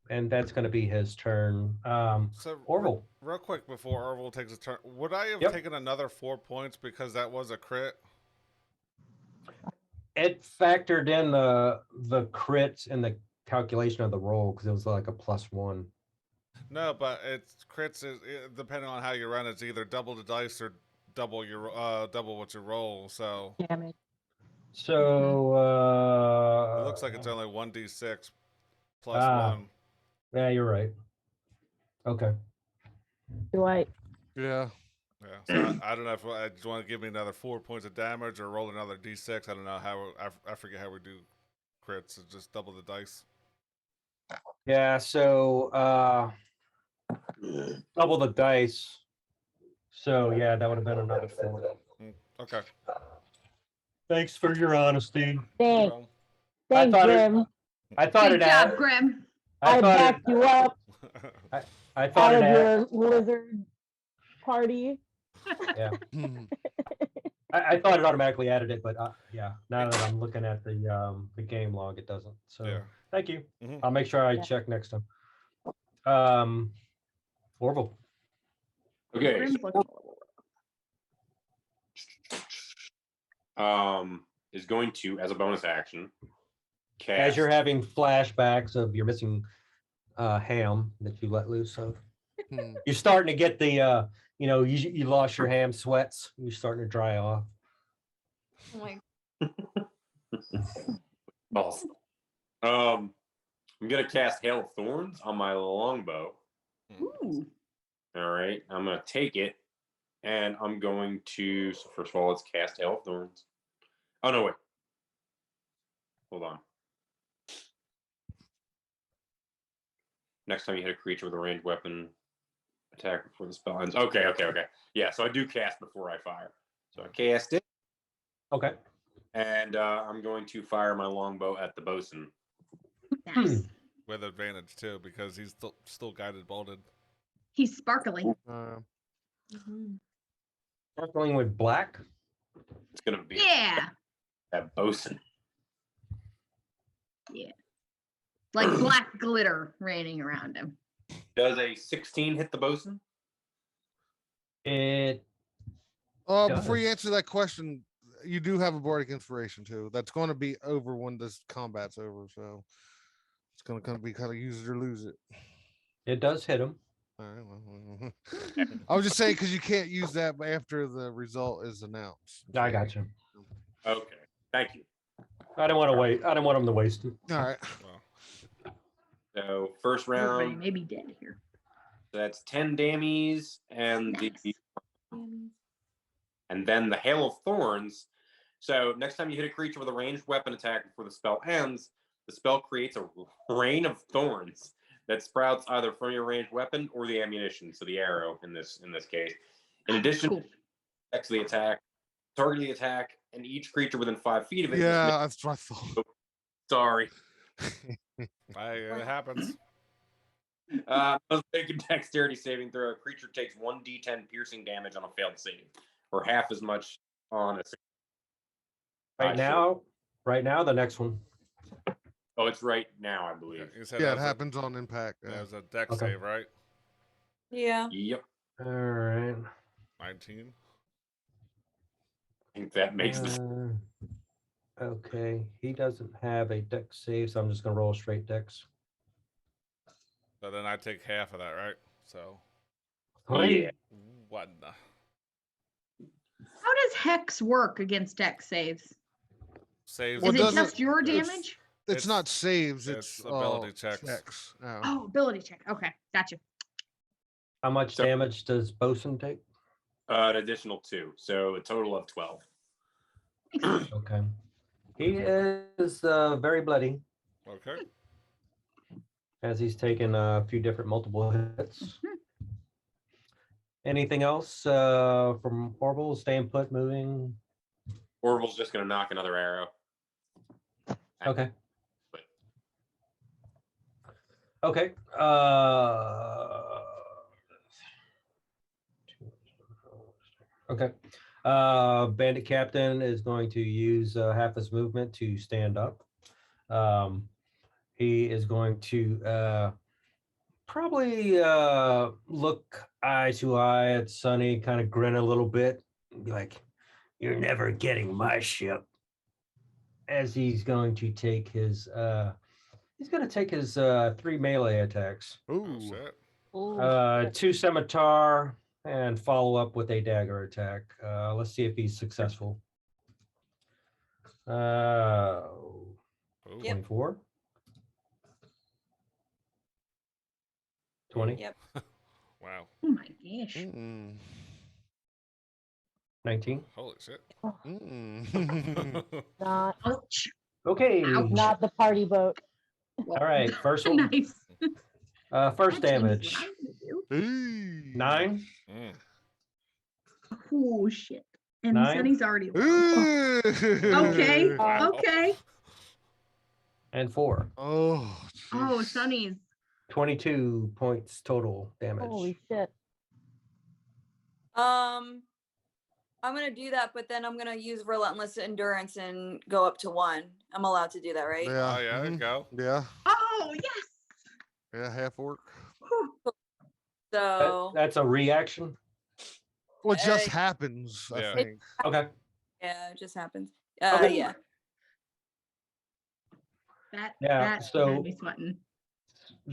And that's going to be his turn. So Orville. real quick before Orville takes a turn, would I have Yep. taken another 4 points because that was a crit? It factored in the crits in the calculation of the roll because it was like a +1. No, but it's crits is depending on how you run. It's either double the dice or double your double what you roll. So Damage. So it looks like it's only 1d6 plus Ah. 1. yeah, you're right. Okay. Do I? Yeah. Yeah, so I don't know if I just want to give me another 4 points of damage or roll another d6. I don't know how I forget how we do crits. It's just double the dice. Yeah, so double the dice. So yeah, that would have been another 4. Okay. Thanks for your honesty. Thanks. Well, Thanks, thought it- Grim. I thought Good it job, had, Grim. I thought backed you up I thought out it of had, your lizard party. Mm. I thought it automatically added it, but yeah, now that I'm looking at the game log, it doesn't. So Yeah. thank you. Mhm. I'll make sure I Yeah. check next time. Orville. Okay. Grim's looking- Is going to, as a bonus action, As cast. you're having flashbacks of your missing ham that you let loose of, Hmm. you're starting to get the you lost your ham sweats. You're starting to dry off. Oh my Balls. I'm gonna cast Hail of Thorns on my longbow. Ooh. All right, I'm gonna take it, and I'm going to. So first of all, let's cast Hail of Thorns. Oh no, wait. Hold on. Next time you hit a creature with a ranged weapon, attack before the spell ends. Okay. Yeah, so I do cast before I fire. So I cast it, Okay. and I'm going to fire my longbow at the bosun. Nice. With advantage too, because he's still guided bolted. He's sparkly. Sparkling with black. It's gonna be Yeah. that bosun. Like black glitter raining around him. Does a 16 hit the bosun? It Before you does. answer that question, you do have a bardic inspiration too. That's going to be over when this combat's over. So it's going to be kind of use it or lose it. It does hit him. All right. Well, I was just saying because you can't use that after the result is announced. I got you. Okay. Thank you. I didn't want to wait. I didn't want him to waste it. All right. Well, So first Everybody round, may be dead here. that's 10 dammies, and Nice. and then the Hail of Thorns. So next time you hit a creature with a ranged weapon attack before the spell ends, the spell creates a rain of thorns that sprouts either from your ranged weapon or the ammunition, so the arrow in this case. In addition, Cool. to the attack, target the attack, and each creature within 5 feet of it. Yeah, that's what I thought. Sorry. it happens. Must make a dexterity saving throw. A creature takes 1d10 piercing damage on a failed save, or half as much on a. Right now, the next one. Oh, it's right now, I believe. You said Yeah, that it was a- happens on impact. That Yeah. was a deck Okay. save, right? Yeah. Yep. All right. 19. I think that makes the. Okay, he doesn't have a dex save, so I'm just gonna roll a straight dex. So then I take half of that, right? So Yeah. 1. How does Hex work against deck saves? Saves. Well, Is it it doesn't- just your it's- damage? It's not saves. it's It's ability checks. Oh. Oh, ability check. Okay, gotcha. How much So- damage does Bosun take? An additional 2, so a total of 12. Okay. He is very bloody Okay. as he's taken a few different multiple hits. Anything else from Orville? Staying put, moving? Orville's just going to knock another arrow. Okay. But Okay. Okay. Bandit Captain is going to use half his movement to stand up. He is going to probably look eye to eye at Sonny, kind of grin a little bit, and be like, "You're never getting my ship." As he's going to take his 3 melee attacks. Oh, Ooh. shit. Ooh, 2 scimitar and follow up with a dagger attack. Let's see if he's successful. Ooh. Yep. 24. 20. Yep. Wow. Oh my gosh. Mm. 19. Holy shit. Mm. not Ouch. Okay. Ouch. not the party boat. All right. First one. Nice. First That changes damage. what I would do. Hey. 9. Mm. Oh shit. And 9. Sunny's already low. Ooh. Okay. Wow. Okay. And 4. Oh. Oh, jeez. Sunny's. 22 points total damage. Holy shit. I'm gonna do that, but then I'm gonna use relentless endurance and go up to 1. I'm allowed to do that, right? Yeah. Oh, yeah, there you mhm, go. Yeah. Oh yes. Yeah. Half orc. Whew. So That's a reaction. Well, it just Uh, happens. I Yeah. think. Okay. yeah, it just happens. Okay. Yeah. That Yeah, that so- had me sweating.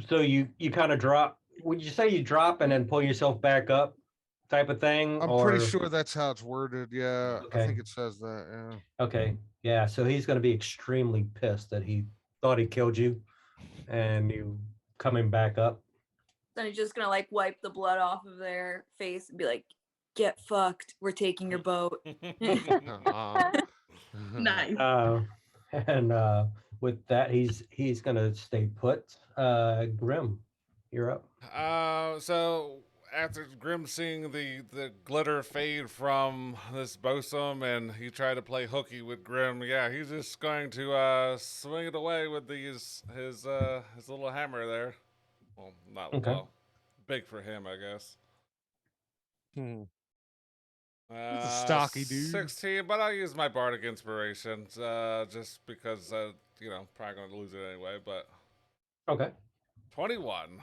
So you kind of drop. Would you say you drop and then pull yourself back up, type of thing? I'm or... pretty sure that's how it's worded. Yeah. I Okay. think it says that. Yeah. Okay. Yeah. So he's going to be extremely pissed that he thought he killed you, and you coming back up. Then he's just gonna like wipe the blood off of their face and be like, "Get fucked. We're taking your boat." Uh-uh. Nice. And with that, he's going to stay put. Grim, you're up. So after Grim seeing the glitter fade from this bosom and he tried to play hooky with Grim, yeah, he's just going to swing it away with his little hammer there. Well, not Okay. well, big for him, I guess. Hmm. a stocky dude. 16, but I'll use my bardic inspiration just because probably going to lose it anyway. But Okay. 21.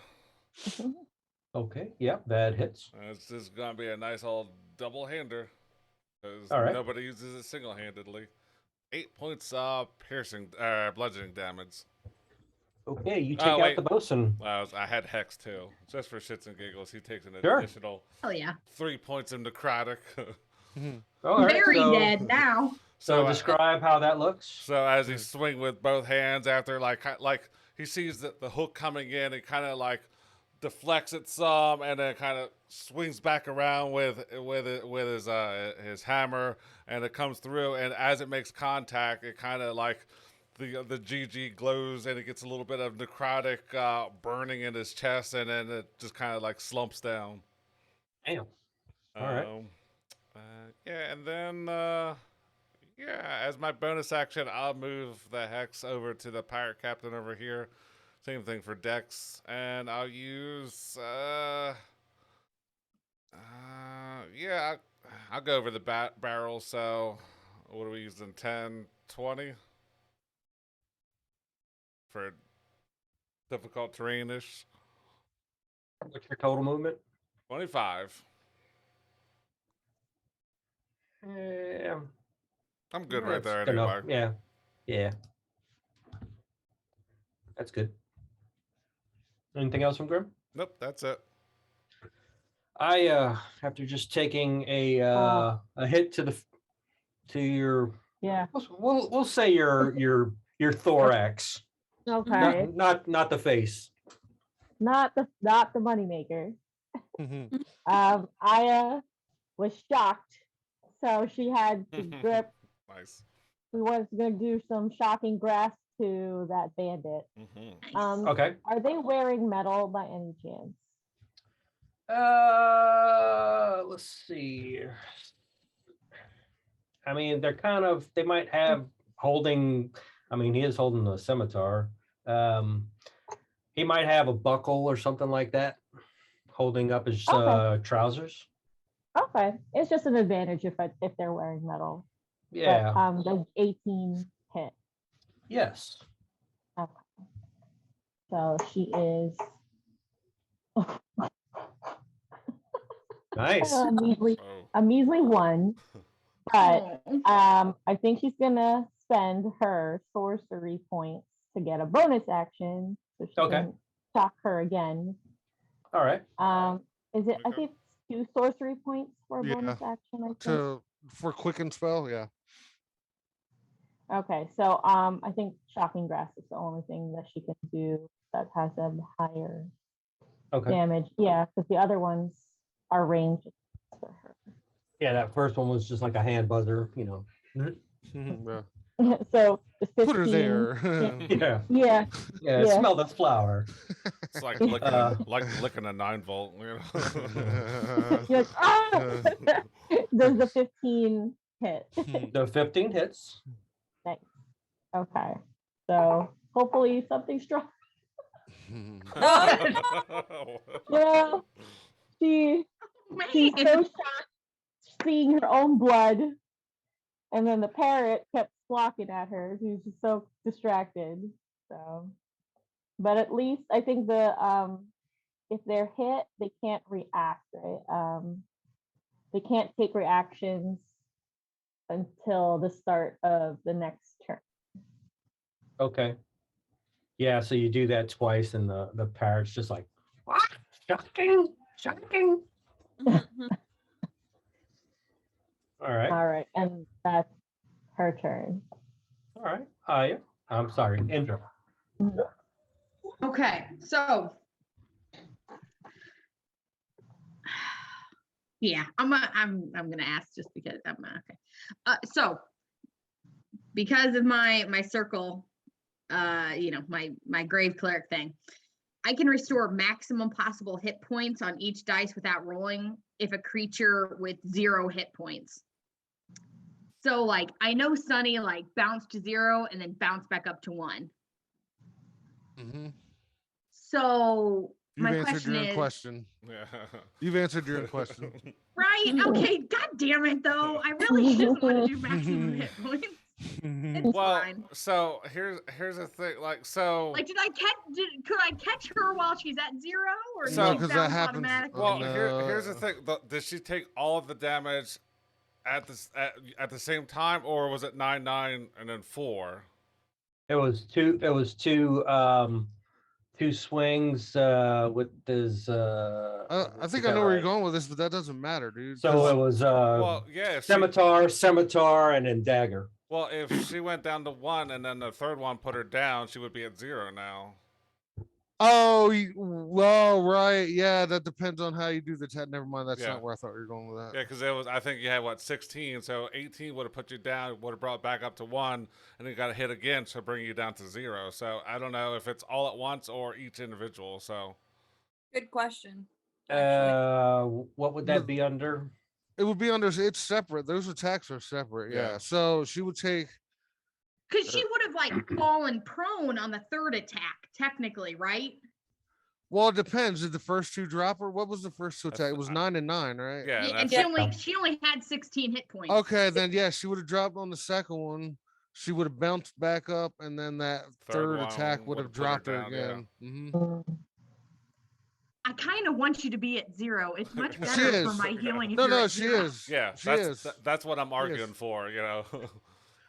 Okay. Yep. That hits. It's just gonna be a nice old double hander because All right. nobody uses it single handedly. 8 points piercing bludgeoning damage. Okay. You Oh, take out wait. the bosun. I had Hex too, just for shits and giggles. He takes an Sure. additional Hell yeah. 3 points of necrotic. All right, Very so- dead now. So So, describe how that looks. So as he swing with both hands after like he sees the hook coming in, and kind of like deflects it some, and then kind of swings back around with his hammer, and it comes through, and as it makes contact, it kind of like the GG glows, and it gets a little bit of necrotic burning in his chest, and then it just kind of like slumps down. Damn. All right. Yeah, and then yeah, as my bonus action, I'll move the hex over to the pirate captain over here. Same thing for Dex, and I'll use yeah, I'll go over the barrel. So what are we using? 10, 20 for difficult terrain-ish. What's your total movement? 25. Yeah. I'm good right That's there good enough. anyway. Yeah. Yeah. That's good. Anything else from Grim? Nope, that's it. I after just taking a hit to your Yeah. we'll say your thorax. Okay. Not the face. Not the moneymaker. Aya was shocked, so she had to grip. Nice. We was gonna do some shocking grasp to that bandit. Okay. Are they wearing metal by any chance? Let's see. I mean, they might have holding, I mean, he is holding a scimitar. He might have a buckle or something like that holding up his Okay. trousers. Okay, it's just an advantage if they're wearing metal. Yeah. But, the 18 hit. Yes. Okay. So she is Nice. a measly, Oh. a measly 1, but I think she's gonna spend her sorcery points to get a bonus action, so she Okay. can shock her again. All right. Is it? I Okay. think it's 2 sorcery points for a Yeah. bonus action. I think. For quicken spell, yeah. Okay, so I think shocking grasp is the only thing that she can do that has a higher Okay. damage. Yeah, because the other ones are ranged for her. Yeah, that first one was just like a hand buzzer, you know. Yeah. So the 15, Put her there. Yeah. Yeah, Yeah. Yeah. Smell the flower. It's like licking, like licking a 9-volt. You know? you're like, "Ah!" Does the 15 hit? The 15 hits. Nice. Okay, so hopefully something strong. Yeah, she's Man. so shocked seeing her own blood, and then the parrot kept squawking at her. She was just so distracted. So, but at least I think if they're hit, they can't react, right? They can't take reactions until the start of the next turn. Okay. Yeah, so you do that twice, and the parrot's just like, what? Shocking, shocking. All right. All right, and that's her turn. All right. Yeah. I'm sorry, Indra. Okay, so yeah, I'm gonna ask just because I'm okay. So because of my circle, you know, my grave cleric thing, I can restore maximum possible hit points on each dice without rolling if a creature with 0 hit points. So like I know Sunny like bounced to 0 and then bounced back up to 1. Mhm. So You've my answered question your own is, question. Yeah. You've answered your own question. right? Okay, god damn it though. I really didn't want to do maximum hit points. It's Well, fine. so here's the thing. Like, so Like, could I catch her while she's at 0, or So- does she 'cause that bounce happens- automatically? well, No. here's the thing. Did she take all of the damage at the same time, or was it 9, 9, and then 4? It was two swings with his I think I know where you're going with this, but that doesn't matter, dude. So 'cause- it was Well, yeah. scimitar, and then dagger. Well, if she went down to 1 and then the third one put her down, she would be at 0 now. Oh, well, right. Yeah, that depends on how you do the test. Never mind. That's Yeah. not where I thought you were going with that. Yeah, because it was. I think you had what 16, so 18 would have put you down, would have brought back up to 1, and then you got to hit again to bring you down to 0. So I don't know if it's all at once or each individual. So Good question. actually. What would that be under? It would be under. It's separate. Those attacks are separate. Yeah. Yeah. So she would take. Because she would have like fallen prone on the third attack, technically, right? Well, it depends. Did the first two drop her? What was the first two That's attack? It was 9 and 9, right? yeah, Yeah, and that's she only had 16 hit points. Okay, then yeah, she would have dropped on the second one. She would have bounced back up, and then that third one attack would have would've put her dropped her down, yeah. again. Mhm. I kind of want you to be at 0. It's much She better for is. my healing. if No, you're no, at she 0. is. yeah. she That's is. that's what I'm She is. arguing for. You know.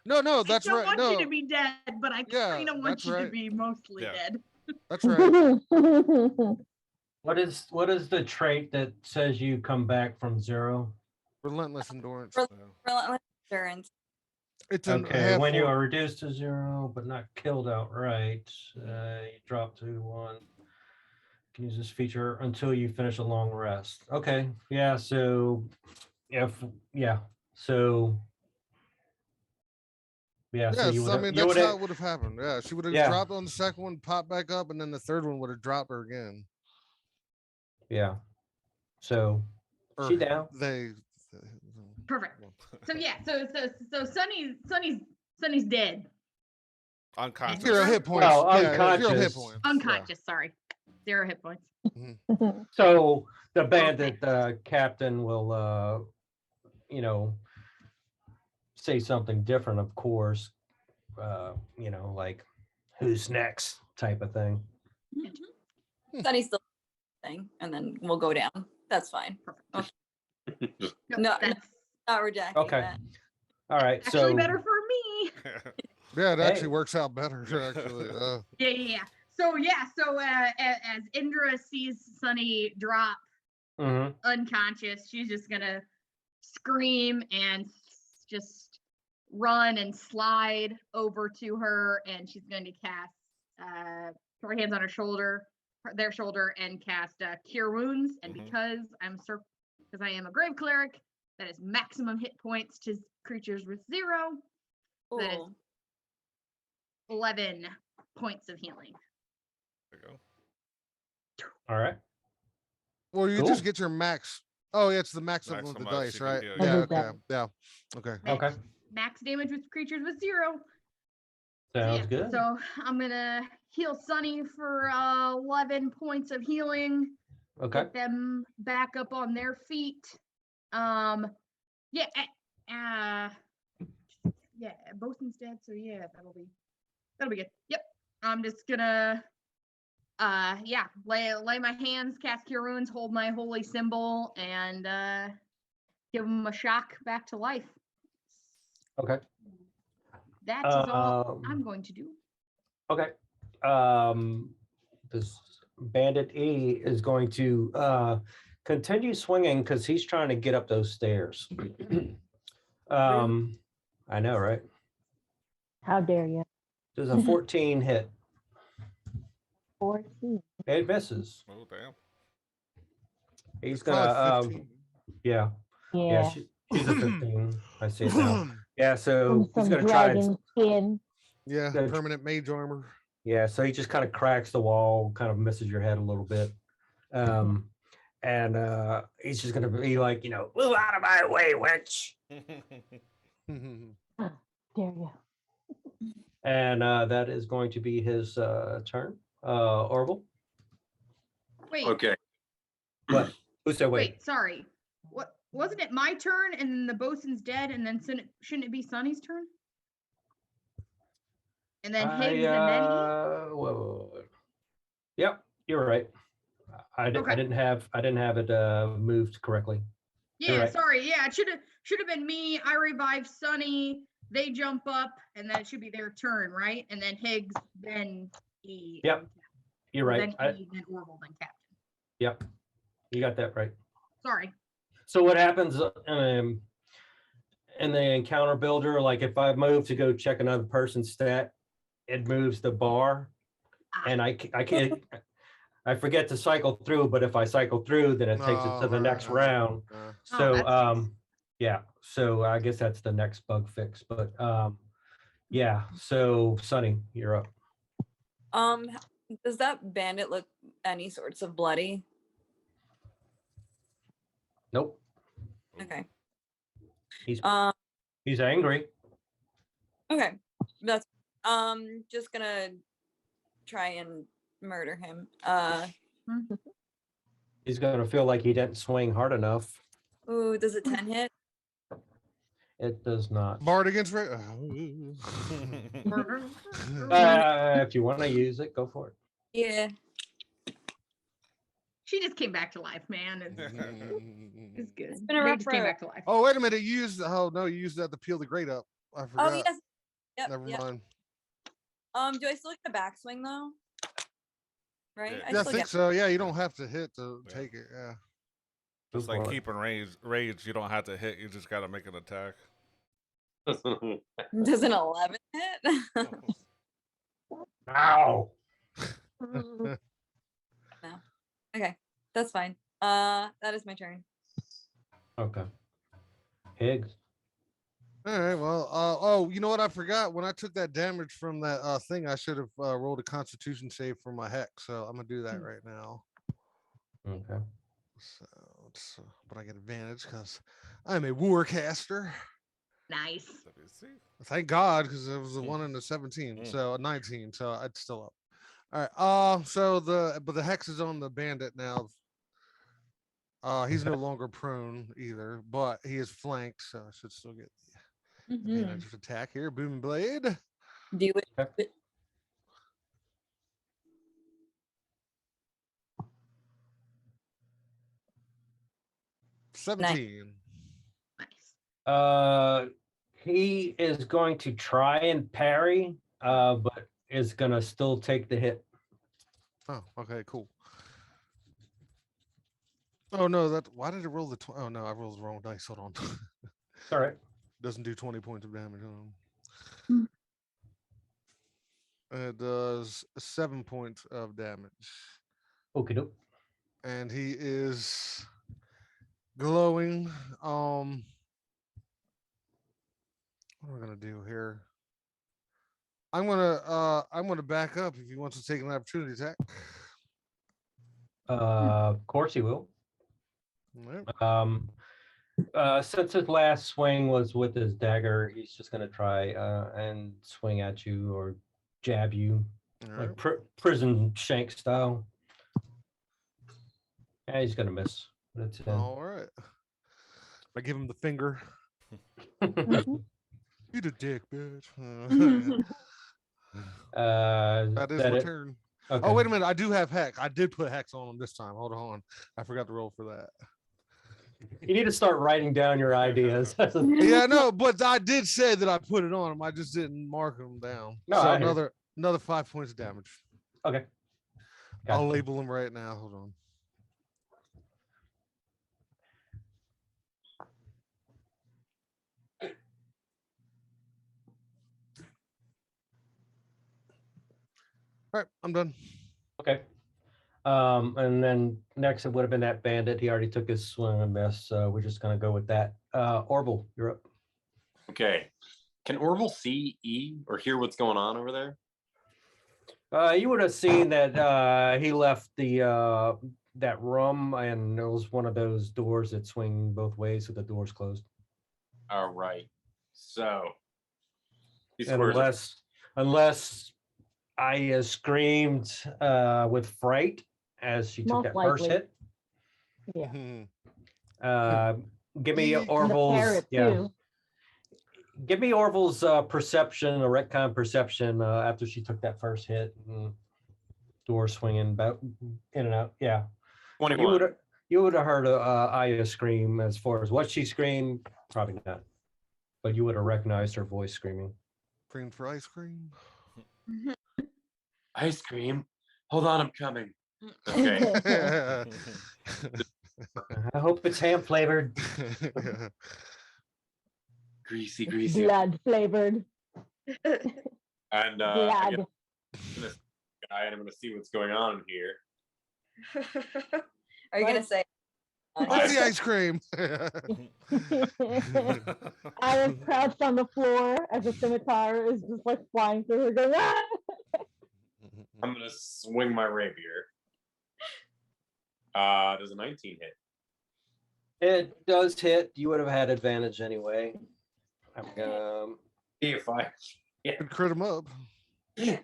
No, no, I that's don't right. want No, you to be dead, but I Yeah, kind of want that's you to right. be mostly Yeah. dead. that's right. What is the trait that says you come back from 0? Relentless endurance. Rel- So, Relentless endurance. It's an Okay, half when you orc. are reduced to 0 but not killed outright, you drop to 1. Can use this feature until you finish a long rest. Okay, yeah. So so yeah. So Yes, you I would mean you that's would how it would have happened. Yeah, she would have Yeah. dropped on the second one, popped back up, and then the third one would have dropped her again. yeah. So Or she down. They. Perfect. So yeah, so Sunny's dead. unconscious. Zero hit points. Well, yeah, 0 hit unconscious. points. Unconscious, sorry. 0 hit points. So the bandit captain will say something different, of course. Like who's next type of thing. Sunny's still thing, and then we'll go down. That's fine. Nope, No, that's Not rejecting Okay. that. All right. actually So better for me. Yeah, it Hey. actually works out better. Actually, Yeah. So as Indra sees Sunny drop mhm. unconscious, she's just gonna scream and just run and slide over to her, and she's going to cast put her hands on their shoulder, and cast Cure Wounds. And Mhm. because I am a Grave Cleric, that is maximum hit points to creatures with 0. That is Cool. 11 points of healing. There you go. All right. well, you Cool. just get your max. Oh, yeah, it's the maximum of the Maximum dice, you can right? do, Yeah. yeah. Okay. Yeah. Okay. Okay. Max damage with creatures with 0. So Sounds yeah, good. So I'm gonna heal Sunny for 11 points of healing. Okay. Get them back up on their feet. Yeah, Bosun's dead, so yeah, that'll be good. Yep. I'm just gonna lay my hands, cast Cure Wounds, hold my holy symbol, and give them a shock back to life. Okay. That is all I'm going to do. Okay. This Bandit E is going to continue swinging because he's trying to get up those stairs. I know, right? How dare you? There's a 14 hit. 14. It misses. Oh damn. He's Probably gonna 15. yeah. Yeah. She's a 15. I see it now. Yeah, so From he's some gonna try and dragon skin. Yeah, Good. permanent mage armor. yeah, so he just kind of cracks the wall, kind of misses your head a little bit. And he's just gonna be like, move out of my way, wench. Dare you? And that is going to be his turn. Orville. Wait, Okay. What? Who said wait? wait, sorry. What wasn't it my turn and then the bosun's dead and then shouldn't it be Sunny's turn? And then Higgs and then he? whoa. Yep, you're right. I Okay. didn't have it moved correctly. Yeah, right. sorry. Yeah, it should have been me. I revive Sunny. They jump up, and then it should be their turn, right? And then Higgs, then E. Yep, you're right. Then E, then Orville, then Captain. in the encounter builder, like if I move to go check another person's stat, it moves the bar. And I can't, I forget to cycle through, but if I cycle through, then it takes it to the next round. Oh, So, that's nice. yeah, so I guess that's the next bug fix, but, yeah, so Sonny, you're up. Does that bandit look any sorts of bloody? Nope, Okay. He's- Um. he's angry. Okay. That's just gonna try and murder him. He's gonna feel like he didn't swing hard enough. Ooh, does a 10 hit? It does not. Bard against Ray. If you want to use it, go for it. Yeah. She just came back to life, man. It's good. It's been a rough just came road. back to life. Oh, wait a minute. You used, oh no, you used that to peel the grate up. I forgot. Oh yes. Yep. Never Yep. mind. Do I still get the backswing though? Right? Yeah. Yeah, I still think get- so. Yeah, you don't have to hit to Yeah. take it. Yeah. Just Go like for it. keeping rage, you don't have to hit. You just got to make an attack. Does an 11 hit? Ow. No. Okay, that's fine. That is my turn. Okay. Higgs. All right. Well, oh, you know what? I forgot when I took that damage from that thing, I should have rolled a Constitution save for my hex. So I'm gonna do that right now. Okay. So, but I get advantage because I'm a warcaster. Nice. WC. Thank God, because it was the one in the 17, so a 19, so it's still up. All right. So the hex is on the bandit now. He's no longer prone either, but he is flanked, so I should still get the Mhm. advantage of attack here. Booming blade. Do it. Okay. — 17. Nice. He is going to try and parry, but is gonna still take the hit. Oh, okay, cool. Oh no, why did it roll the oh no, I rolled the wrong dice. Hold on. All right. Doesn't do 20 points of damage. Hmm. It does 7 points of damage. Okay, doke. And he is glowing. What am I gonna do here? I'm gonna back up if he wants to take an opportunity attack. Of course he will. Alright. Since his last swing was with his dagger, he's just gonna try and swing at you or jab you, Alright. like prison shank style. Yeah, he's gonna miss. That's it. All right. I give him the finger. Eat a dick, bitch. That is that my it? turn. Okay. Oh, wait a minute. I do have hex. I did put hex on him this time. Hold on. I forgot to roll for that. You need to start writing down your ideas. Yeah, no, but I did say that I put it on him. I just didn't mark him down. No, so I heard another 5 points of damage. Okay. I'll Gotcha. label him right now. Hold on. All right, I'm done. Okay. And then next it would have been that bandit. He already took his swing and miss, so we're just gonna go with that. Orville, you're up. Okay. Can Orville see E or hear what's going on over there? You would have seen that he left the that room, and it was one of those doors that swing both ways, so the door's closed. All right. So these And squares are- unless Aya screamed with fright as she took Most that first likely. hit. Yeah. Give me And the Orville's parrot, yeah. too. Give me Orville's perception, a retcon perception after she took that first hit. Door swinging about in and out. Yeah, 21. you would have heard Aya scream. As far as what she screamed, probably not, but you would have recognized her voice screaming. Cream for ice cream. Ice cream. Hold on, I'm coming. Okay. I hope it's ham flavored. Greasy, greasy. Blood flavored. And I Blood. guess this guy, and I'm gonna see what's going on here. Are you gonna What? say? What's the ice cream? I am crouched on the floor as a scimitar is just like flying through her going, ah! I'm gonna swing my rapier. Does a 19 hit? It does hit. You would have had advantage anyway. See if I. Yeah. Crit him up. Crit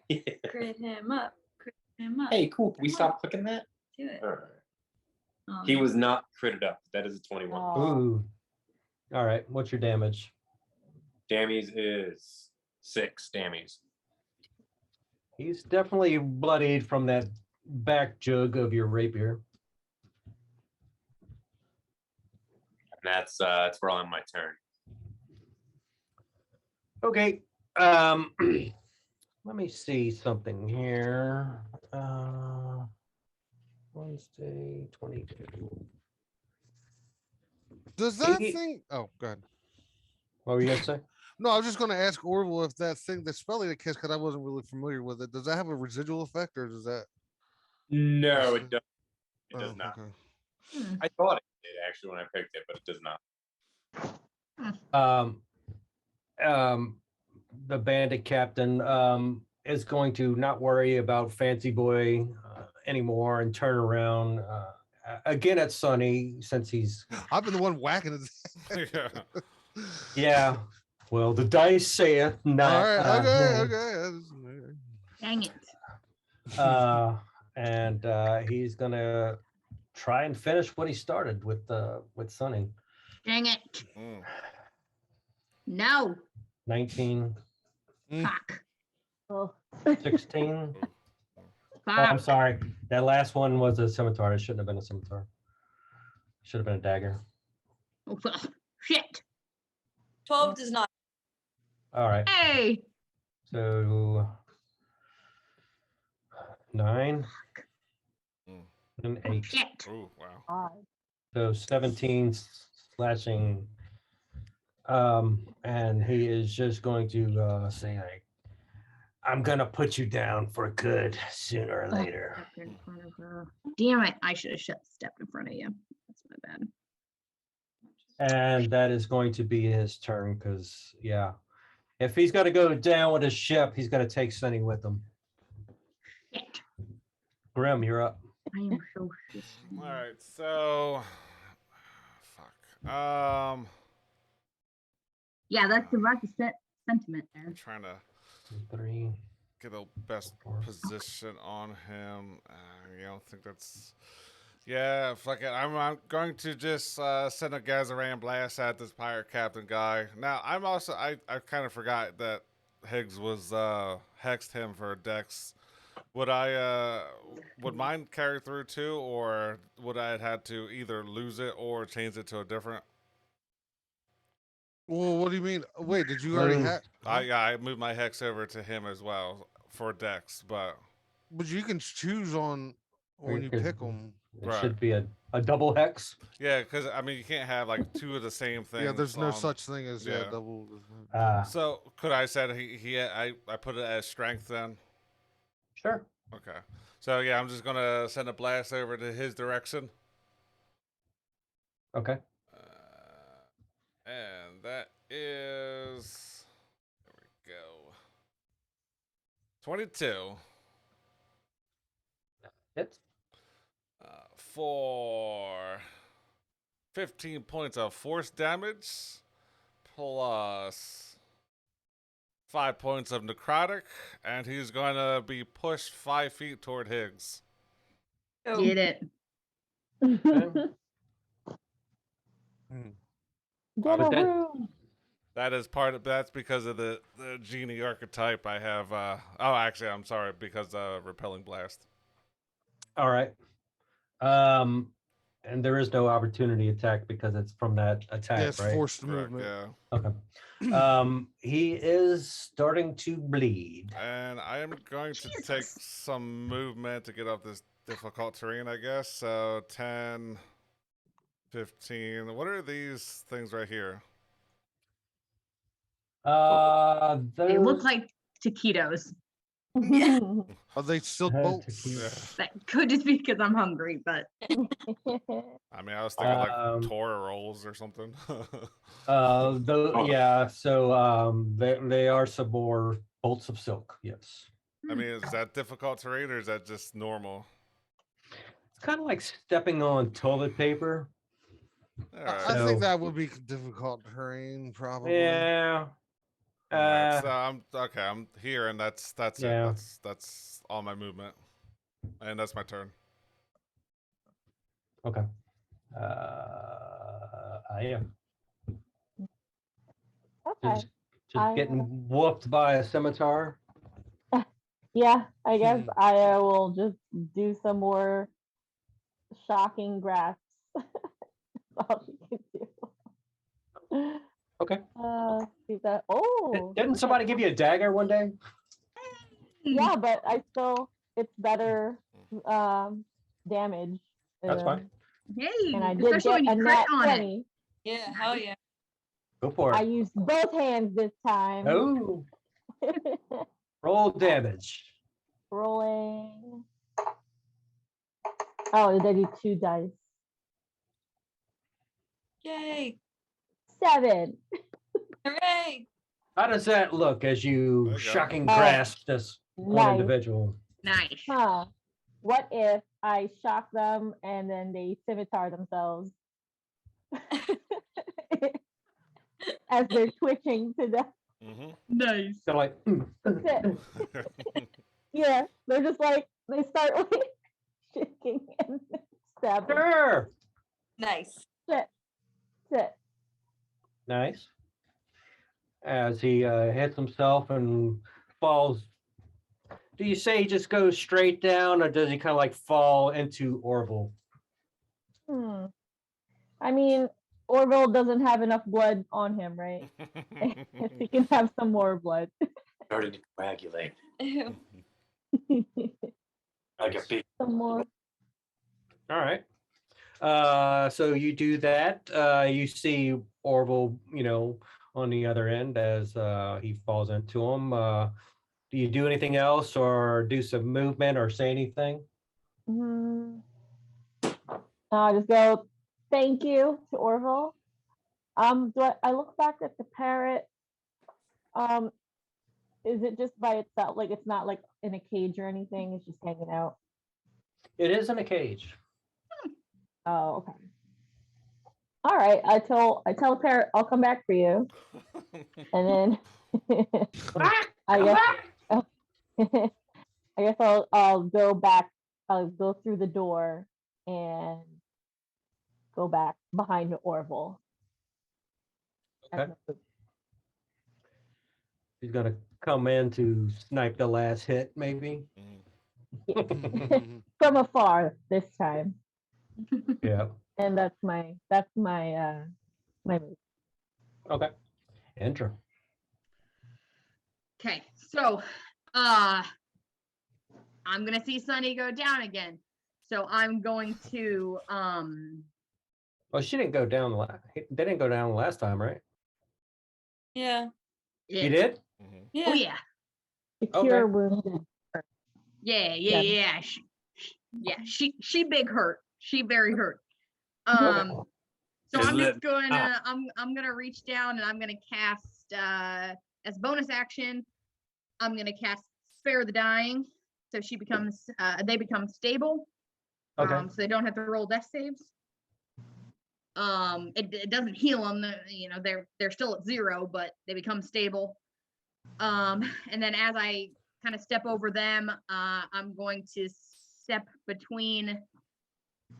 him up. Crit him up. Hey, cool. Can we Come stop clicking that? Do it. All right. Oh, He no. was not critted up. That is a 21. Aw. Ooh. All right. What's your damage? Dammies is 6 dammies. He's definitely bloodied from that back jug of your rapier. And that's where I'll end my turn. Okay. Let me see something here. Wednesday, 22. Does that He- thing? Oh, God. What were you gonna say? No, I was just going to ask Orville if that thing, the spelling that cast, because I wasn't really familiar with it. Does that have a residual effect, or does that? No, it does. It does Oh, not. okay. I thought it did actually when I picked it, but it does not. The bandit captain is going to not worry about Fancy Boy anymore and turn around again at Sonny since he's I've been the one whacking it. Yeah. yeah. Well, the dice say it. Not, All right. Okay. yeah. Okay. Dang it. And he's gonna try and finish what he started with Sonny. Dang it. Mm. No. 19, Fuck. Oh. 16. Oh, Fuck. I'm sorry. That last one was a scimitar. It shouldn't have been a scimitar. Should have been a dagger. Oh, fuck. Shit. 12 does not. All right. Hey. So 9 Mm. and 8. Shit. Ooh, wow. God. So 17 slashing. And he is just going to say like, I'm gonna put you down for good sooner or later. Stepped in front of her. Damn it. I should have stepped in front of you. That's my bad. And that is going to be his turn because yeah. If he's gonna go down with his ship, he's gonna take Sunny with him. Shit. Grim, you're up. I am so shit. All right, so fuck. Yeah, that's about the sentiment there. I'm trying to 3. get the best position on him. I don't think that's. Yeah, fuck it. I'm going to just send a Gazaran blast at this pirate captain guy. Now, I'm also I kind of forgot that Higgs was hexed him for Dex. Would mine carry through too, or would I have had to either lose it or change it to a different? Well, what do you mean? Wait, did you already have? I moved my hex over to him as well for Dex, but But you can choose on when you pick them. It Right. should be a double hex. yeah, because I mean you can't have like two of the same thing. Yeah, there's no such thing as yeah. double. So could I said I put it as strength then? Sure. Okay. So yeah, I'm just gonna send a blast over to his direction. Okay. And that is there we go. 22 Hits. for 15 points of force damage plus 5 points of necrotic, and he's going to be pushed 5 feet toward Higgs. Oh, Get it. Get a But that- room. That is that's because of the genie archetype I have. Oh, actually, I'm sorry, because repelling blast. All right. And there is no opportunity attack because it's from that attack, Yeah, it's right? forced Correct, movement. yeah. Okay. He is starting to bleed. And I am going to take Jesus. some movement to get off this difficult terrain, I guess. So 10, 15. What are these things right here? They look Those- like taquitos. Are they silk Uh, bolts? Yeah. That could just be because I'm hungry, but I mean, I was thinking like Um, Torah rolls or something. Yeah, so they are some more bolts of silk. Yes, I mean, is that difficult to read or is that just normal? it's kind of like stepping on toilet paper. All I right. So- think that would be difficult terrain, probably. Yeah. All right, Uh, so I'm okay. I'm here, and that's Yeah. it. That's all my movement, and that's my turn. okay. I am Okay. just I, getting whooped by a scimitar. Yeah, I guess I will just do some more shocking grasps. That's all she can do. Okay. See that. Oh, Didn't look at somebody give you a dagger one day? Yeah, but I still, it's better damage. That's fine. hey, And I did especially get when a you crit nat on it. 20. Yeah, hell yeah. Go for I it. used both hands this time. Oh, roll damage. Rolling. Oh, did I do 2 dice? Yay. 7. Hooray. How does that look as There you you go. shocking grasp this one Nice. individual? Nice. Huh. What if I shock them and then they scimitar themselves as they're twitching to death? Mm-hmm. Nice. They're like, That's it. Yeah, they're just like, they start like shaking and stabbing. sure. Nice. Sit. Sit. Nice. As he hits himself and falls. Do you say he just goes straight down, or does he kind of like fall into Orville? I mean, Orville doesn't have enough blood on him, right? He can have some more blood. Starting to coagulate Ew. like a big. Some more. All right. So you do that. You see Orville, on the other end as he falls into him. Do you do anything else, or do some movement, or say anything? I just go, thank you to Orville. I look back at the parrot? Is it just by itself? Like it's not like in a cage or anything, it's just hanging out. It is in a cage. Oh, okay. All right. I tell the parrot I'll come back for you. And then I guess I guess I'll go back. I'll go through the door and go back behind Orville. Okay. He's gonna come in to snipe the last hit, maybe. From afar this time. Yeah. And that's my move. Okay. Enter. Okay, so I'm gonna see Sunny go down again. So I'm going to Well, she didn't go down. They didn't go down the last time, right? Yeah. You did? Mhm. Yeah. Oh yeah. Secure wounded. Yeah, Yeah. She big hurt. She very hurt. Okay. So Just I'm let- just gonna I'm gonna reach down and I'm gonna cast as bonus action, I'm gonna cast Spare the Dying. So she becomes they become stable. Okay. So they don't have to roll death saves. It doesn't heal them, they're still at 0, but they become stable. And then as I kind of step over them, I'm going to step between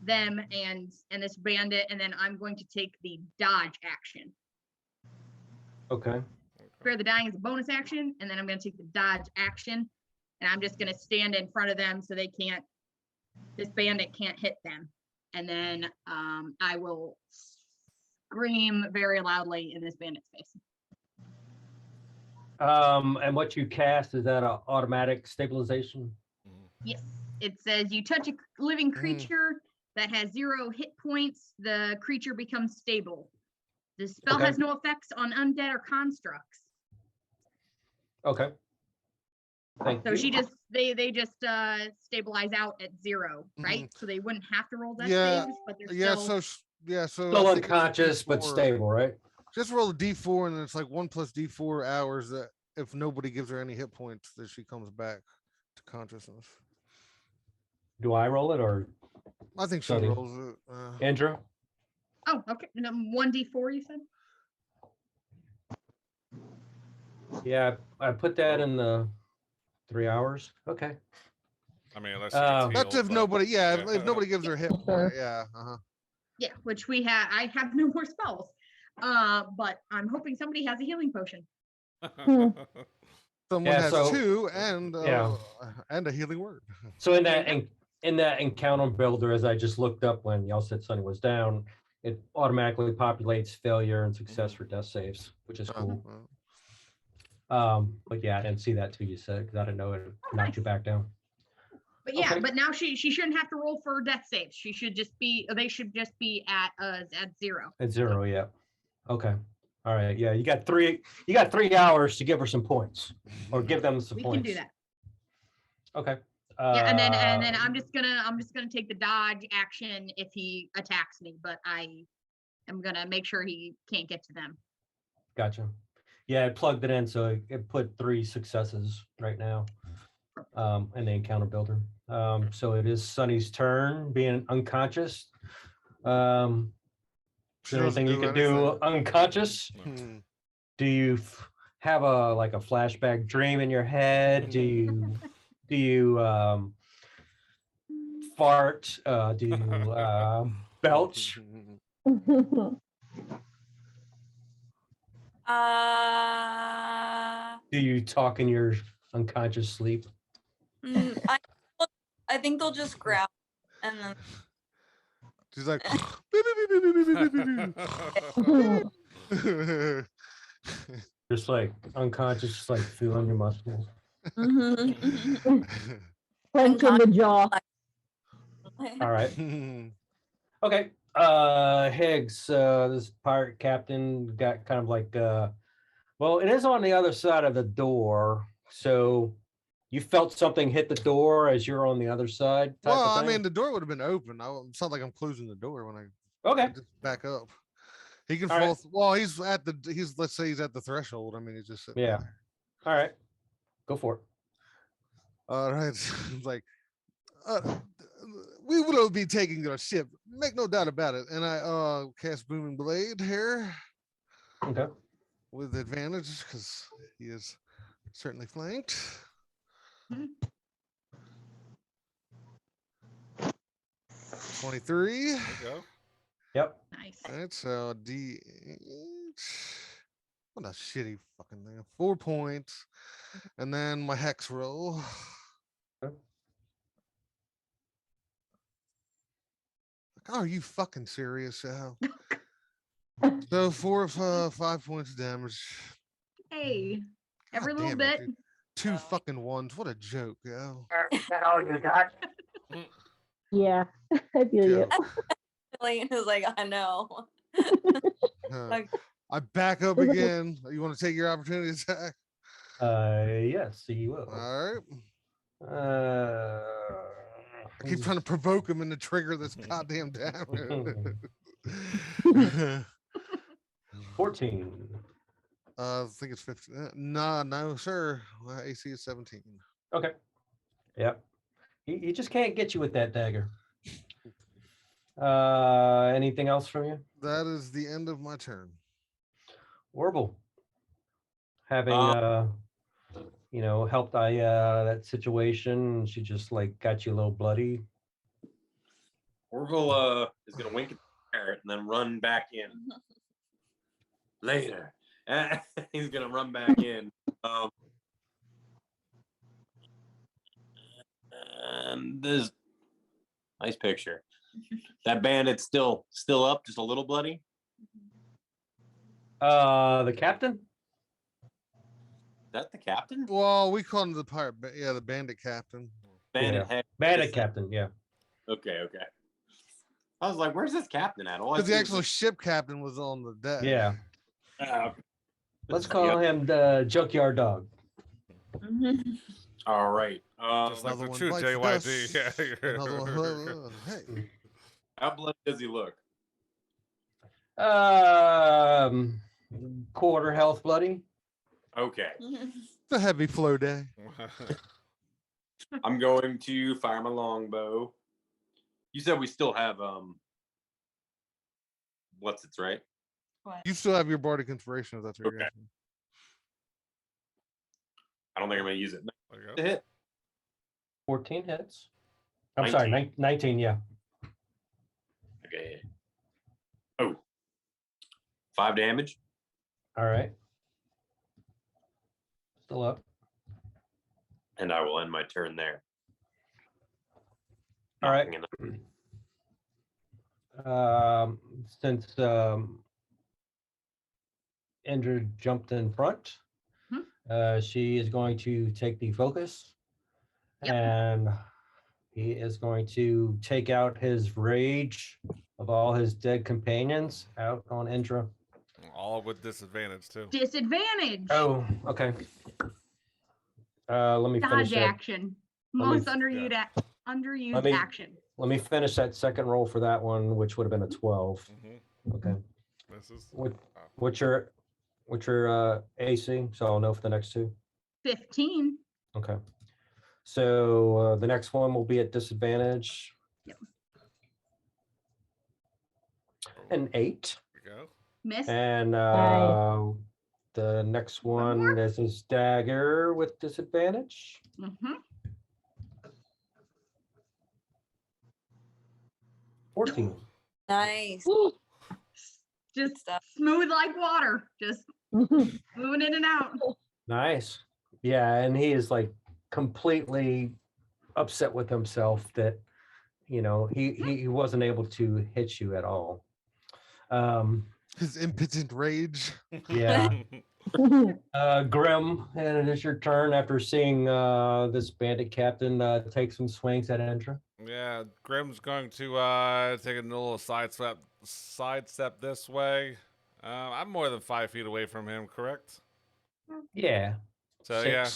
them and this bandit, and then I'm going to take the dodge action. Okay. Spare the Dying is a bonus action, and then I'm going to take the dodge action, and I'm just going to stand in front of them so this bandit can't hit them. And then I will scream very loudly in this bandit's face. And what you cast, is that an automatic stabilization? Yes, it says you touch a living creature that has 0 hit points, the creature becomes stable. The spell Okay. has no effects on undead or constructs. Okay. Thank So you. she just they just stabilize out at 0, right? So they wouldn't have to roll death Yeah, saves, but they're Yeah, still so Still I think it's a unconscious, but D4. stable, right? Just roll a D4 and then it's like 1 plus D4 hours that if nobody gives her any hit points, that she comes back to consciousness. Do I roll it or I think she Sunny? rolls it. Andrew? oh okay. And then 1d4 you said? Yeah, I put that in the 3 hours. Okay. I mean, unless she gets Um, That's healed, if but- nobody, yeah, yeah. if nobody gives her hit point, yeah. Yeah, which we have. I have no more spells. But I'm hoping somebody has a healing potion. Someone Yeah, has so- 2 and Yeah. and a healing word. So in There that you in that encounter builder, as I just looked up when y'all said Sunny was down, it automatically populates failure and success for death saves, which is cool. But yeah, I didn't see that till you said because I didn't know it knocked you back down. But yeah, Okay. but now she shouldn't have to roll for death saves. She should just be. They should just be at 0. At 0, yeah. Okay. All right. Yeah, you got 3 hours to give her some points or give them some We points. can do that. Okay. Yeah, and then Uh, I'm just gonna take the dodge action if he attacks me, but I am gonna make sure he can't get to them. Gotcha. Yeah, I plugged it in, so it put 3 successes right now. In the encounter builder. So it is Sunny's turn, being unconscious. She Is there doesn't anything you can do unconscious? anything. Do you have a like a flashback dream in your head? Do you fart? Do you belch? Do you talk in your unconscious sleep? I think they'll just growl and then She's like, Just like unconscious, just like feeling your muscles. Clench in the jaw. All right. Okay. Higgs, this pirate captain got kind of like well, it is on the other side of the door. So you felt something hit the door as you're on the other side. Type well, of I thing? mean, the door would have been open. It's not like I'm closing the door when I Okay. just back up. He can All fall. right. Well, let's say he's at the threshold. I mean, he's just sitting Yeah. there. All right. Go for it. All right. It's like, we will be taking your ship. Make no doubt about it. And I cast Booming Blade here Okay. with advantage because he is certainly flanked. Mhm. 23. There you go. Yep. Nice. All right, so D8. What a shitty fucking thing. 4 points. And then my hex roll. Okay. Like, are you fucking serious, Al? So 4 of 5 points of damage. Hey, every God little damn it, bit. dude. 2 fucking ones. What a joke, yo. Yeah, I feel you. Elaine is like, I know. Uh, Like, I back up again. You want to take your opportunity attack? Yes, you will. All right. I keep Hmm. trying to provoke him into trigger this goddamn damage. 14. I think it's 15. No, sir. My AC is 17. Okay. Yep. He just can't get you with that dagger. Anything else from you? That is the end of my turn. Orville. Having helped that situation. She just like got you a little bloody. Orville is gonna wink at the parrot and then run back in. Later. He's gonna run back in. And this nice picture. That bandit's still up, just a little bloody. The captain? Is that the captain? Well, we call him the pirate. Yeah, the bandit captain. Bandit Yeah. head. Bandit captain, yeah. Okay. I was like, where's this captain at? All I Because the see is actual this- ship captain was on the deck. Yeah. Ah, okay. Let's This is the call other- him the junkyard dog. All right. Just like Another the one true bites the JYD. dust. Yeah. Another one. Hey. how bloody does he look? Quarter health bloody. Okay. It's a heavy flow day. I'm going to fire my longbow. You said we still have what's its right? You still have your bardic inspiration if that's what you're Okay. asking. I don't think I'm gonna use it. There you go. To hit. 14 hits. I'm sorry, 19, yeah. Okay. Oh. 5 damage. All right. Still up. And I will end my turn there. All right. Knocking it- Since Indra jumped in front, she is going to take the focus, Yep. and he is going to take out his rage of all his dead companions out on Indra. All with disadvantage too. Disadvantage. Oh, okay. Let me finish Dodge that. action. Let me- Most underused underused Let me- action. Let me finish that second roll for that one, which would have been a 12. Okay. This is What's your AC? So I'll know for the next two. 15. Okay. So the next one will be at disadvantage. Yep. An 8. There you go. Miss. And the next one is a dagger with disadvantage. Mm-hmm. 14. Nice. Just Stuff. smooth like water. Just moving in and out. Nice. Yeah, and he is like completely upset with himself that he wasn't able to hit you at all. His impotent rage. Yeah. Grim, and it is your turn after seeing this bandit captain take some swings at Indra. Yeah, Grim's going to take a little sidestep this way. I'm more than 5 feet away from him, correct? Yeah. So 6. yeah,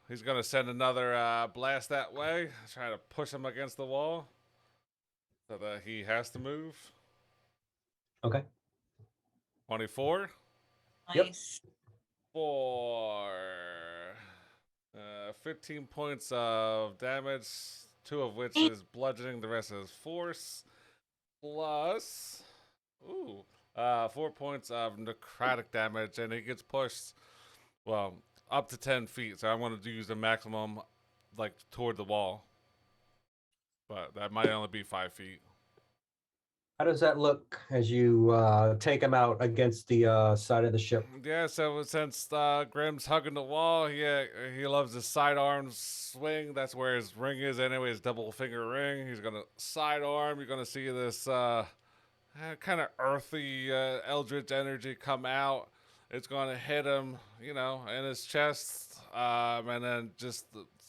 he's gonna send another blast that way, try to push him against the wall, so that he has to move. Okay. 24 Yep. Nice. for 15 points of damage, 2 of which is bludgeoning, the rest is force, plus 4 points of necrotic damage, and he gets pushed, well, up to 10 feet. So I'm going to use the maximum, like, toward the wall, but that might only be 5 feet. How does that look as you take him out against the side of the ship? Yeah, so since Grim's hugging the wall, he loves his sidearm swing. That's where his ring is anyway, his double finger ring. He's going to sidearm. You're going to see this kind of earthy eldritch energy come out. It's going to hit him, in his chest. And then just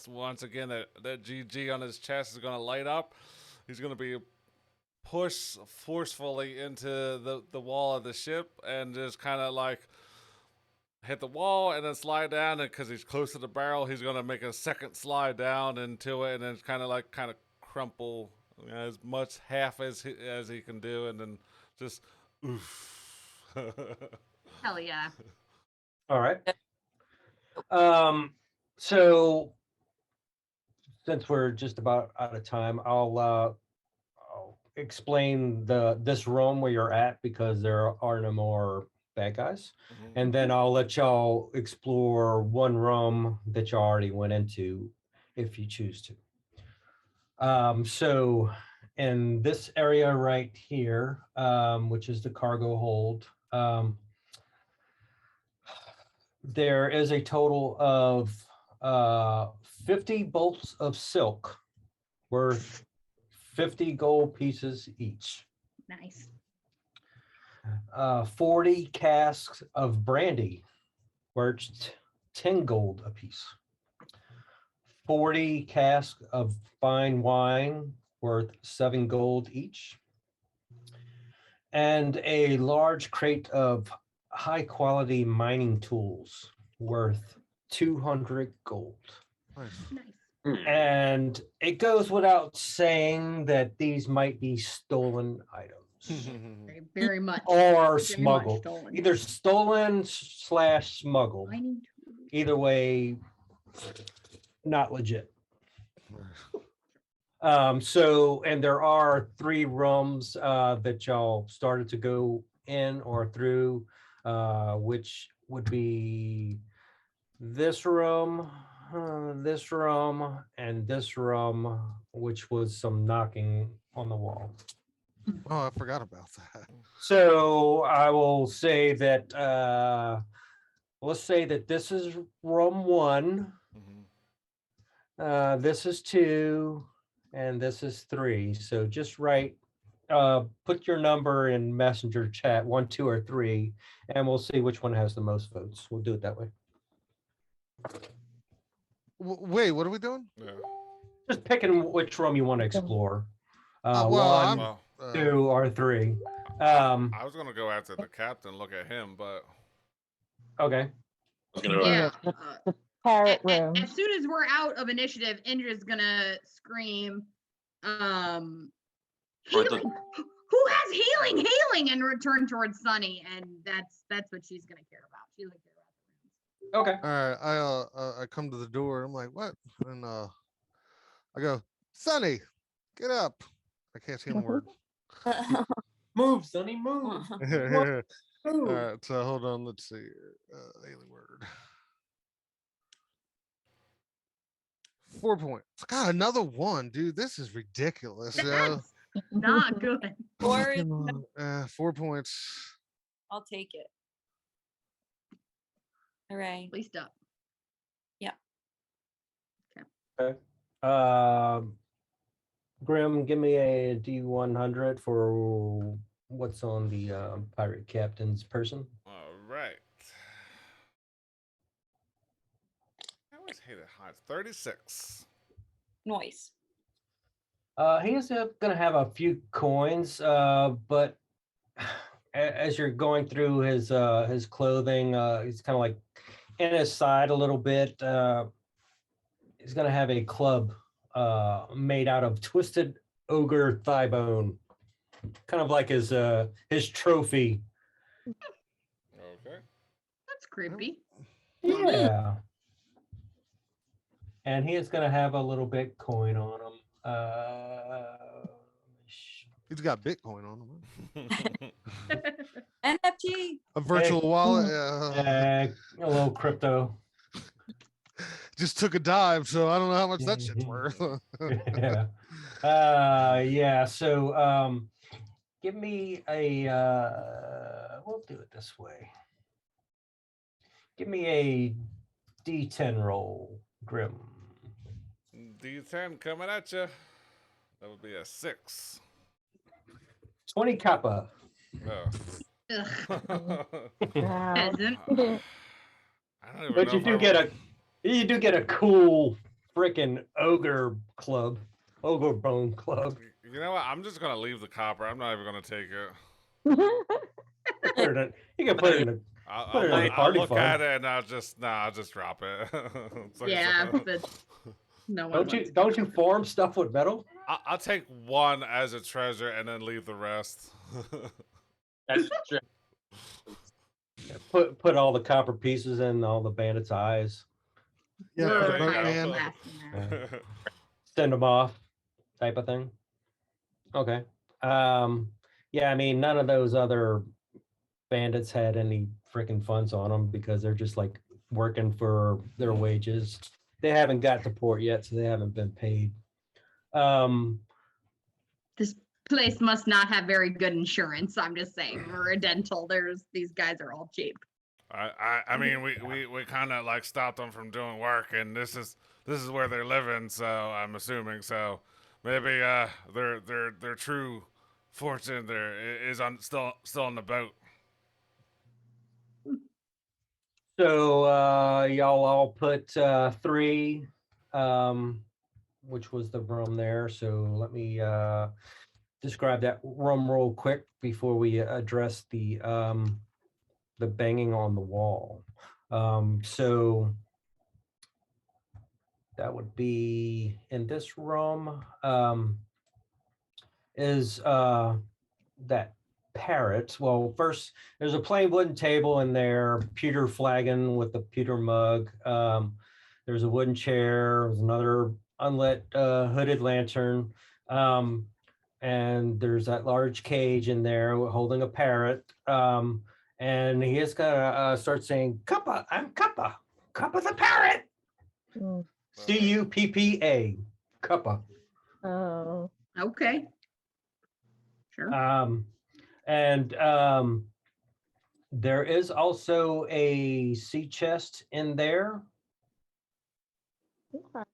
once again, that GG on his chest is going to light up. He's going to be pushed forcefully into the wall of the ship and just kind of like hit the wall and then slide down. And because he's close to the barrel, he's going to make a second slide down into it and then kind of crumple as much half as he can do, and then just oof. Hell yeah. All right. So since we're just about out of time, I'll explain this room where you're at because there are no more bad guys, and then I'll let y'all explore one room that you already went into if you choose to. So in this area right here, which is the cargo hold, there is a total of 50 bolts of silk worth 50 gold pieces each. Nice. 40 casks of brandy worth 10 gold apiece. 40 casks of fine wine worth 7 gold each. And a large crate of high quality mining tools worth 200 gold. Nice. Nice. And it goes without saying that these might be stolen items Very, very much. or very much smuggled. stolen. Either stolen slash smuggled. Mining Either way, not legit. So, and there are 3 rooms that y'all started to go in or through, which would be this room, and this room, which was some knocking on the wall. Oh, I forgot about that. So I will say that, let's say that this is room 1, Mhm. this is 2, and this is 3. So just write, put your number in messenger chat, 1, 2, or 3, and we'll see which one has the most votes. We'll do it that way. Wait, what are we doing? Yeah. Just picking which room you want to explore. Well, 1, Well, 2, or 3. I was gonna go after the captain, look at him, but Okay. I was gonna Yeah. The parrot a- room. as soon as we're out of initiative, Indra's gonna scream, Or healing. the- Who has healing? Healing, and return towards Sunny, and that's what she's gonna care about. She doesn't care about the rooms. Okay. All right, I come to the door. I'm like, what? And I go, Sonny, get up. I can't see a word. Move, Sonny, move. All Move. right, so hold on. Let's see. Daily word. 4 points. God, another 1, dude. This is ridiculous. That's not good. Or 4 points. I'll take it. Hooray. At least up. Grim, give me a D100 for what's on the pirate captain's person. all right. I always hated heights. 36. Noise. He is going to have a few coins, but as you're going through his clothing, he's kind of like in his side a little bit. He's going to have a club made out of twisted ogre thigh bone, kind of like his trophy. Okay. That's creepy. Yeah. And he is going to have a little Bitcoin on him. He's got Bitcoin on him. NFT. A virtual wallet. A little crypto. Just took a dive, so I don't know how much that shit's Mhm. worth. Yeah. Yeah. So give me a we'll do it this way. Give me a D10 roll, Grim. D10 coming at you. That would be a 6. 20 kappa. Oh. Ugh, Wow. peasant. I don't even But know you if do get a cool freaking ogre club, ogre bone club. You know what? I'm just gonna leave the copper. I'm not even gonna take it. You can put it in a Put it in a I'll party look fund. at it and I'll just drop it. It's like- Yeah, but no one. Don't you form stuff with metal? I'll take 1 as a treasure and then leave the rest. That's true. Put all the copper pieces in all the bandits' eyes. Yeah, There the you boatman. go. Send them off, type of thing. Okay. Yeah, I mean, none of those other bandits had any freaking funds on them because they're just like working for their wages. They haven't got to port yet, so they haven't been paid. This place must not have very good insurance. I'm just saying, for a dental, these guys are all cheap. I mean, we kind of like stopped them from doing work, and this is where they're living. So I'm assuming so. Maybe their true fortune is on still on the boat. So y'all all put 3, which was the room there. So let me describe that room real quick before we address the banging on the wall. So that would be in this room, is that parrot. Well, first there's a plain wooden table in there, pewter flagon with the pewter mug. There's a wooden chair, there's another unlit hooded lantern. And there's that large cage in there holding a parrot. And he is gonna start saying, Cuppa, I'm Cuppa, Cuppa the parrot. Mm. Cuppa, Cuppa. Oh. Okay. Sure. And there is also a sea chest in there. Okay.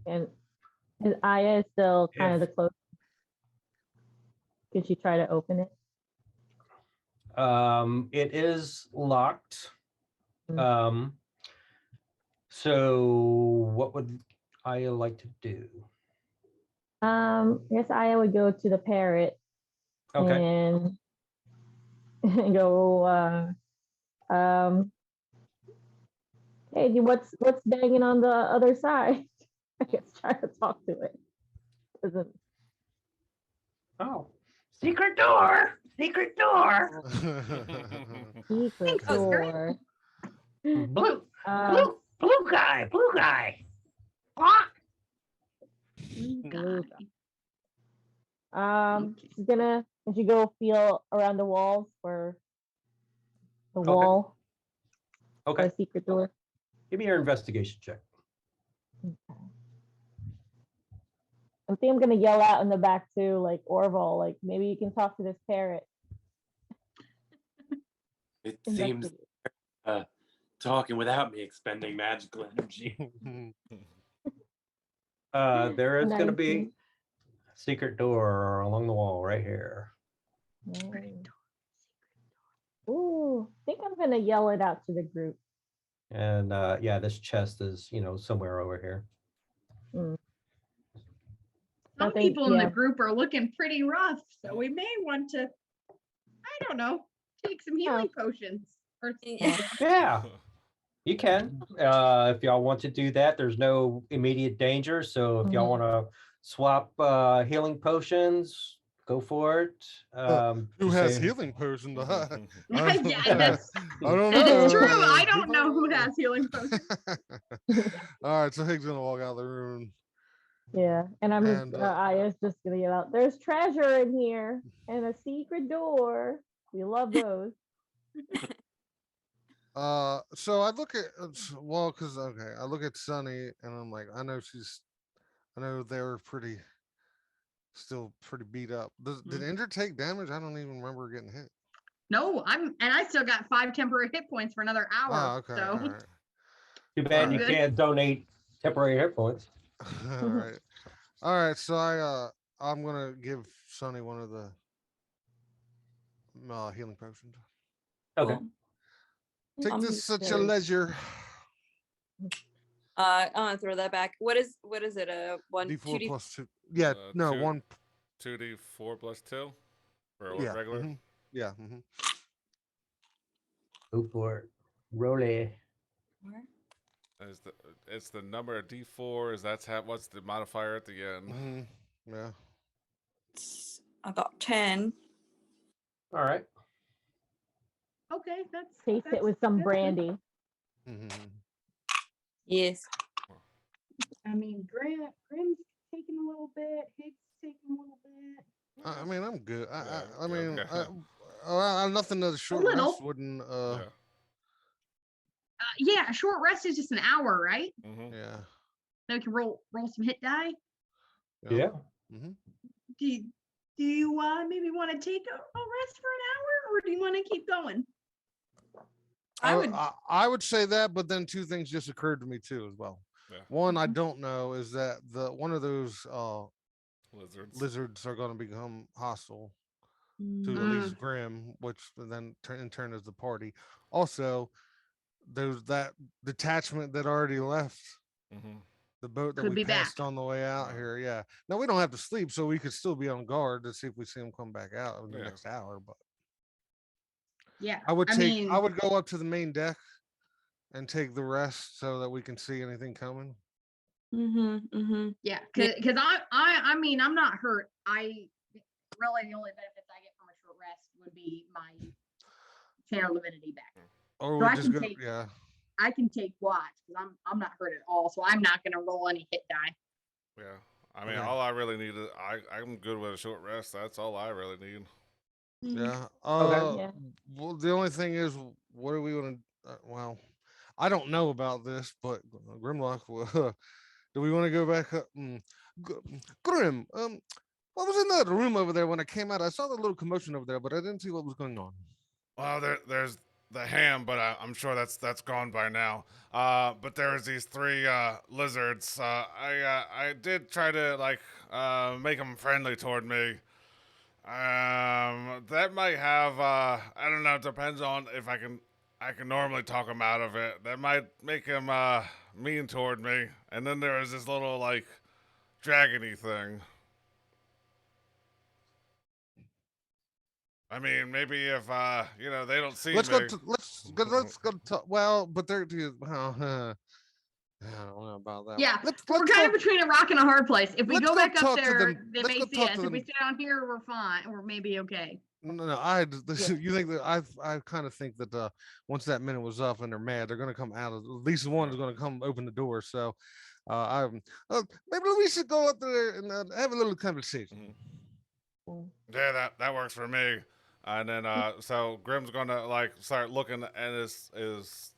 And his Aya is still kind of the close. Could you try to open it? It is locked. Mm. So what would I like to do? I guess Aya would go to the parrot Okay. and go, hey, what's banging on the other side? I guess try to talk to it. Doesn't. Oh, secret door, secret door. Secret Thanks, Oscar. door. Blue, Uh, blue guy, blue guy. Ah! Blue she's gonna, if you go feel around the walls for the Okay. wall for Okay, a secret door. give me your investigation check. I think I'm gonna yell out in the back too, like Orval, like maybe you can talk to this parrot. It seems Investigate. talking without me expending magical energy. There is going to be 19. a secret door along the wall right here. Mm. Ooh, I think I'm gonna yell it out to the group. And yeah, this chest is, somewhere over here. I Some think, people in the yeah. group are looking pretty rough, so we may want to, I don't know, take some healing potions. Or Yeah, you can. If y'all want to do that, there's no immediate danger. So if y'all Mhm. want to swap healing potions, go for it. Who just has say- healing potion? Yeah, that's- I don't that know. is true. I don't know who has healing potions. All right, so Higgs gonna walk out of the room. Yeah, and I'm just, And, Aya's just gonna yell out, there's treasure in here and a secret door. We love those. So I look at well, cause okay, I look at Sunny and I'm like, I know they were still pretty beat up. Did Ender take damage? I don't even remember getting hit. No, I still got 5 temporary hit points for another hour. Oh, okay. So All right. Too bad you Good. can't donate temporary hit points. All right. All right. So I'm gonna give Sunny one of the healing potions. Okay. Take I'm this such a good. leisure. I'm gonna throw that back. What is it? A one D4 2D? plus 2. Yeah, no, two- 1. 2d4 plus 2 for Yeah. regular. mhm, Yeah. mhm. Go for it. Roll it. It's the number of d4. What's the modifier at the end? Mhm, Yeah. I got 10. All right. okay, that's Taste it with some that's good. brandy. mhm. Yes. I mean, Grim's taking a little bit, Higgs taking a little bit. I mean, I'm good. Yeah, I mean, okay. nothing that a short little. rest wouldn't. Yeah. Yeah, a short rest is just an hour, right? Mhm. Yeah. So we can roll some hit die. Yeah. mhm. Do you maybe want to take a rest for an hour, or do you want to keep going? I would say that, but then two things just occurred to me too as well. Yeah. One I don't know is that one of those Lizards. are going to become hostile to at Mm. least Grim, which then in turn is the party. Also, there's that detachment that already left Mhm. the boat that Could we be passed back. on the way out here. Yeah. Now we don't have to sleep, so we could still be on guard to see if we see them come back out in the Yeah. next hour. But Yeah, I would mean, go up to the main deck and take the rest so that we can see anything coming. Yeah, Yeah. because I mean I'm not hurt. I really the only benefits I get from a short rest would be my channel divinity back. Or So we I just can go, take- yeah. I can take watch because I'm not hurt at all, so I'm not gonna roll any hit die. Yeah. I mean, Okay. all I really need is I'm good with a short rest. That's all I really need. Yeah. Yeah. Well, the only thing is, what do we want to? Well, I don't know about this, but Grimlock, do we want to go back up? Grim, what was in that room over there when I came out? I saw the little commotion over there, but I didn't see what was going on. Well, there's the ham, but I'm sure that's gone by now. But there's these three lizards. I did try to like make them friendly toward me. That might have I don't know. It depends on if I can normally talk him out of it. That might make him mean toward me. And then there is this little like dragony thing. I mean, maybe if they don't see Let's me. let's go talk. Well, but they're well, I don't know about that. Yeah, let's we're kind of go- between a rock and a hard place. If we let's go go back up talk to there, them. they Let's may go see talk us. to If we them. stay down here, we're fine. We're maybe okay. No, you think that I kind of think that once that minute was up and they're mad, they're gonna come out of at least one is gonna come open the door. So maybe we should go up there and have a little conversation. Yeah, that works for me. And then so Grim's gonna like start looking at his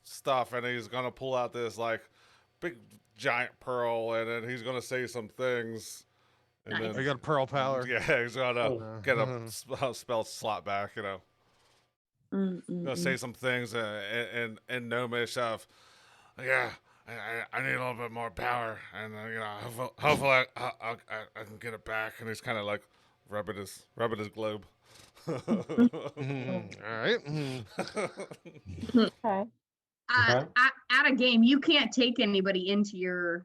stuff, and he's gonna pull out this like big giant pearl, and then he's gonna say some things. And Nice. I got a pearl power. yeah, he's gonna Oh. get a spell slot back. Gonna say some things in Gnomish of, yeah, I need a little bit more power, and hopefully I can get it back. And he's kind of like rubbing his globe. All right. Okay. Okay. At a game, you can't take anybody into your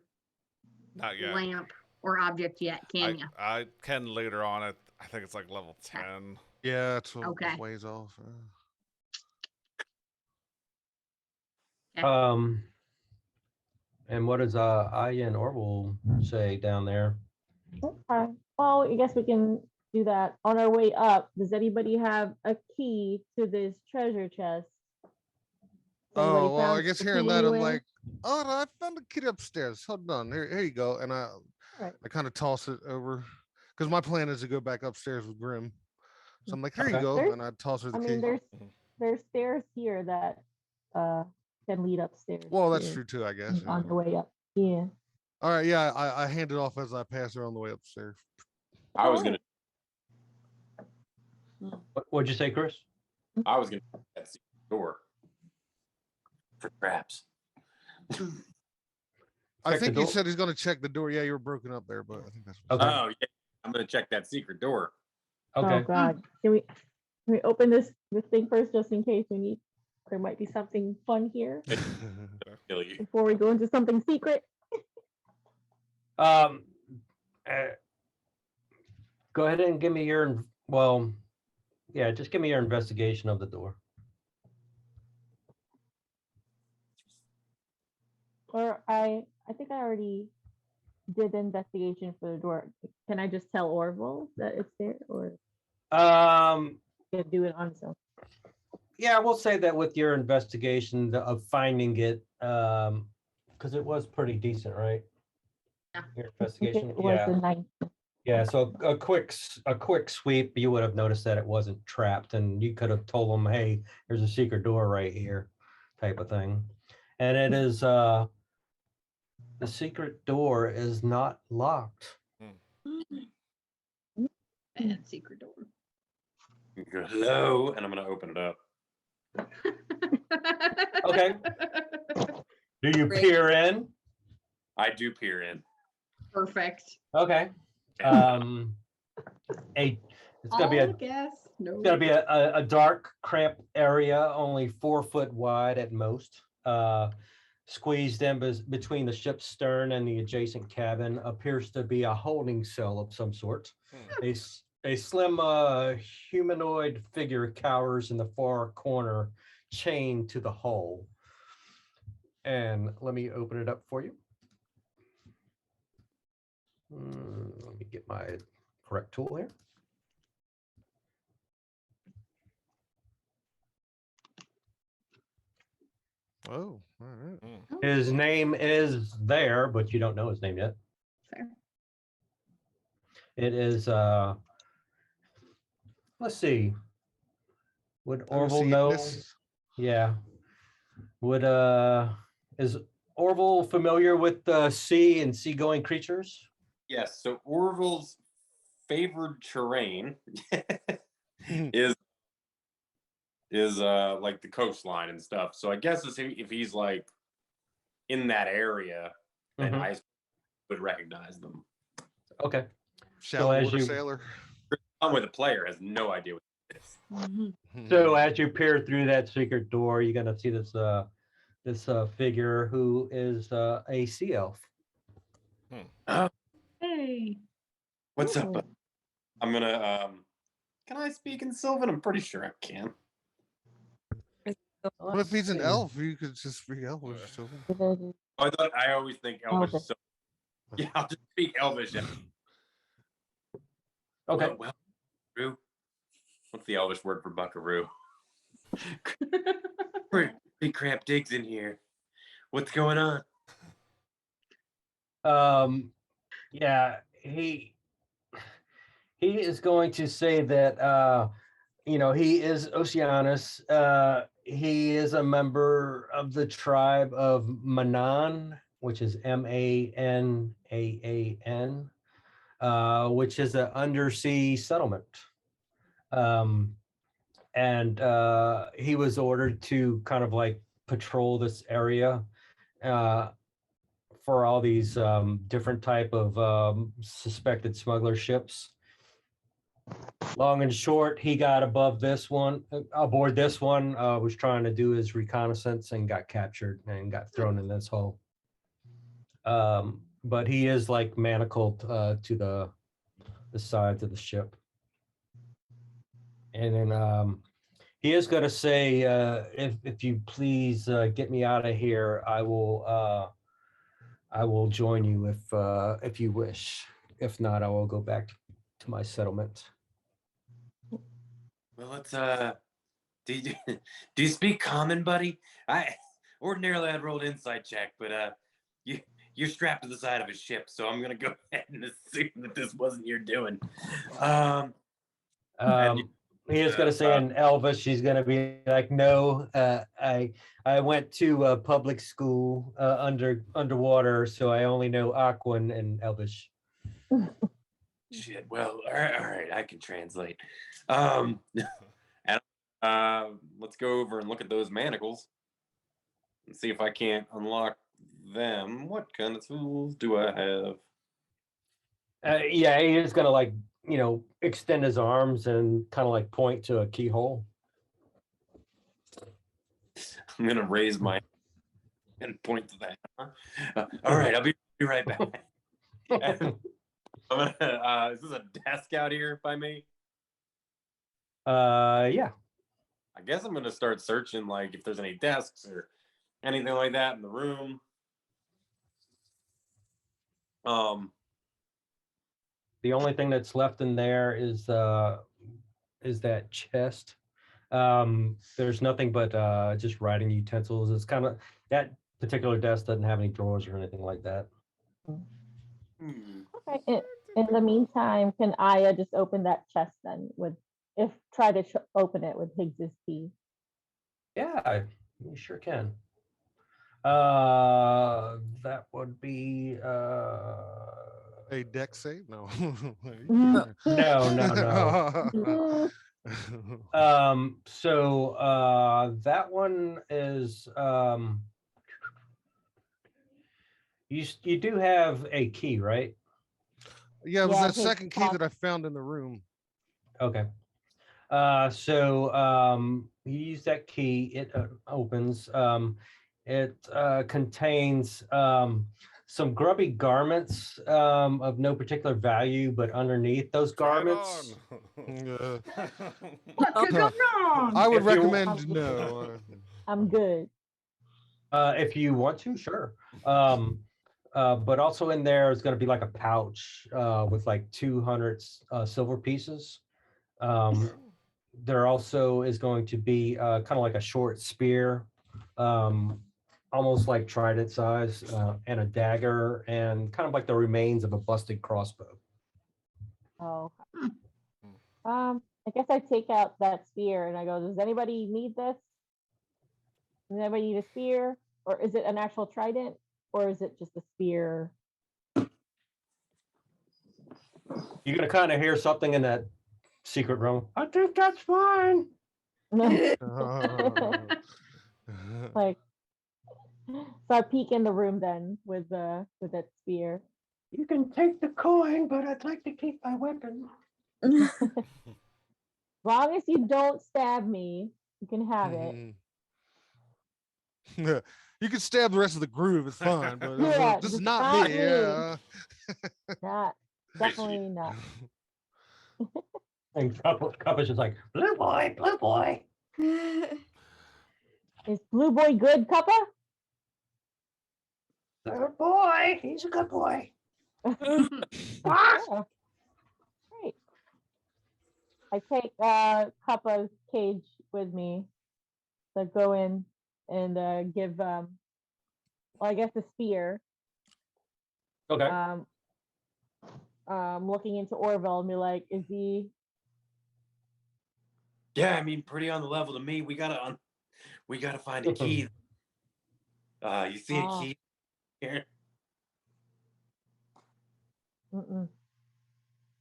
Not yet. lamp or object yet, can you? I can later on. I think it's like level 10. Yeah, it's a Okay. ways off. And what does Aya and Orville say down there? Okay. Well, I guess we can do that on our way up. Does anybody have a key to this treasure chest? Anybody Oh well, I found guess the hearing key that, I'm anywhere? like, oh, I found a kid upstairs. Hold on, here you go. And I Right. kind of toss it over because my plan is to go back upstairs with Grim. So I'm like, here you Okay. go, There's- and I toss her the I key. mean, there's stairs here that can lead upstairs. Well, that's here true too, I guess. On yeah. the way up. Yeah. All right, yeah, I hand it off as I pass her on the way upstairs. I was gonna What'd you say, Chris? that secret door for traps. I Check the think you door? said he's going to check the door. Yeah, you were broken up there, but I think that's what Okay. Oh yeah, I'm gonna check that secret door. Oh Okay. God. Can we open this thing first just in case there might be something fun here Kill you. before we go into something secret? Uh, go ahead and give me just give me your investigation of the door. Or I think I already did the investigation for the door. Can I just tell Orville that it's there, or can do it on its own? Yeah, we'll say that with your investigation of finding it, because it was pretty decent, right? Yeah. Your I think investigation, it was yeah. the ninth. Yeah, so a quick sweep, you would have noticed that it wasn't trapped, and you could have told them, hey, there's a secret door right here, type of thing. And it is the secret door is not locked. And secret door. Hello, and I'm gonna open it up. Okay. Do you Great. peer in? I do peer in. Perfect. Okay. It's gonna be All a gas. No. It's gonna be a dark, cramped area, only 4 foot wide at most. Squeezed in between the ship's stern and the adjacent cabin appears to be a holding cell of some sort. A slim humanoid figure cowers in the far corner, chained to the hull. And let me open it up for you. Let me get my correct tool here. Oh, all right. His name is there, but you don't know his name yet. Fair. It is, let's see. Would Orville know? Oceanus. Yeah. Would, is Orville familiar with sea and seagoing creatures? Yes. So Orville's favored terrain is like the coastline and stuff. So I guess if he's like in that area, then Mhm. I would recognize them. Okay. Shallow as water you- sailor. Someone with a player has no idea what it is. So as you peer through that secret door, you're gonna see this figure who is a sea elf. Hey. What's up? Ooh. bud? I'm gonna can I speak in Sylvan? I'm pretty sure I can. What if he's an see. elf? You could just speak Elvish. So. I always think Elvish. Okay. Is so yeah, I'll just speak Elvish. Okay. Well, Buckaroo. What's the Elvish word for Buckaroo? Big crap digs in here. What's going on? Yeah, he is going to say that he is Oceanus. He is a member of the tribe of Manan, which is Manaan, which is an undersea settlement. And he was ordered to kind of like patrol this area for all these different type of suspected smuggler ships. Long and short, he got aboard this one, was trying to do his reconnaissance and got captured and got thrown in this hole. But he is like manacled to the sides of the ship. And then he is going to say, if you please get me out of here, I will join you if you wish. If not, I will go back to my settlement. Well, let's do you speak common, buddy? Ordinarily I'd roll an insight check, but you're strapped to the side of a ship, so I'm gonna go ahead and assume that this wasn't your doing. He is going to say in Elvish, he's going to be like, no, I went to public school underwater, so I only know Aquan and Elvish. Shit. Well, all right, I can translate. And let's go over and look at those manacles and see if I can't unlock them. What kind of tools do I have? Yeah, he is going to like, extend his arms and kind of like point to a keyhole. I'm gonna raise my and point to that. All right, I'll be right back. I'm gonna, is this a desk out here by me? Yeah. I guess I'm gonna start searching, like if there's any desks or anything like that in the room. The only thing that's left in there is that chest. There's nothing but just writing utensils. It's kind of that particular desk doesn't have any drawers or anything like that. Okay. In the meantime, can Aya just open that chest then try to open it with Higgs's key? Yeah, you sure can. That would be A deck save? No. no. So that one is you do have a key, right? Yeah, it was Yeah, that his second key pack- that I found in the room. Okay. So you use that key, it opens. It contains some grubby garments of no particular value, but underneath those garments, Yeah. What could go wrong? I would If you- recommend no. I'm good. If you want to, sure. But also in there is going to be like a pouch with like 200 silver pieces. There also is going to be kind of like a short spear, almost like trident size, and a dagger, and kind of like the remains of a busted crossbow. Oh. I guess I take out that spear and I go, does anybody need this? Does anybody need a spear? Or is it an actual trident? Or is it just a spear? You're going to kind of hear something in that secret room. I think that's fine. Like, so I peek in the room then with that spear. You can take the coin, but I'd like to keep my weapon. As long as you don't stab me, you can have it. You can stab the rest of the groove, it's fine, but Yeah, this is just not not me. me. Yeah. Not, definitely not. And Cup is just like, blue boy, blue boy. Is Blue Boy good, Cuppa? Good boy. He's a good boy. Yeah. Great. I take Cuppa's cage with me. So go in and give well, I guess a spear. Okay. Looking into Orville and be like, is he Yeah, I mean, pretty on the level to me. We gotta find a key. You see a key here? Mm-mm.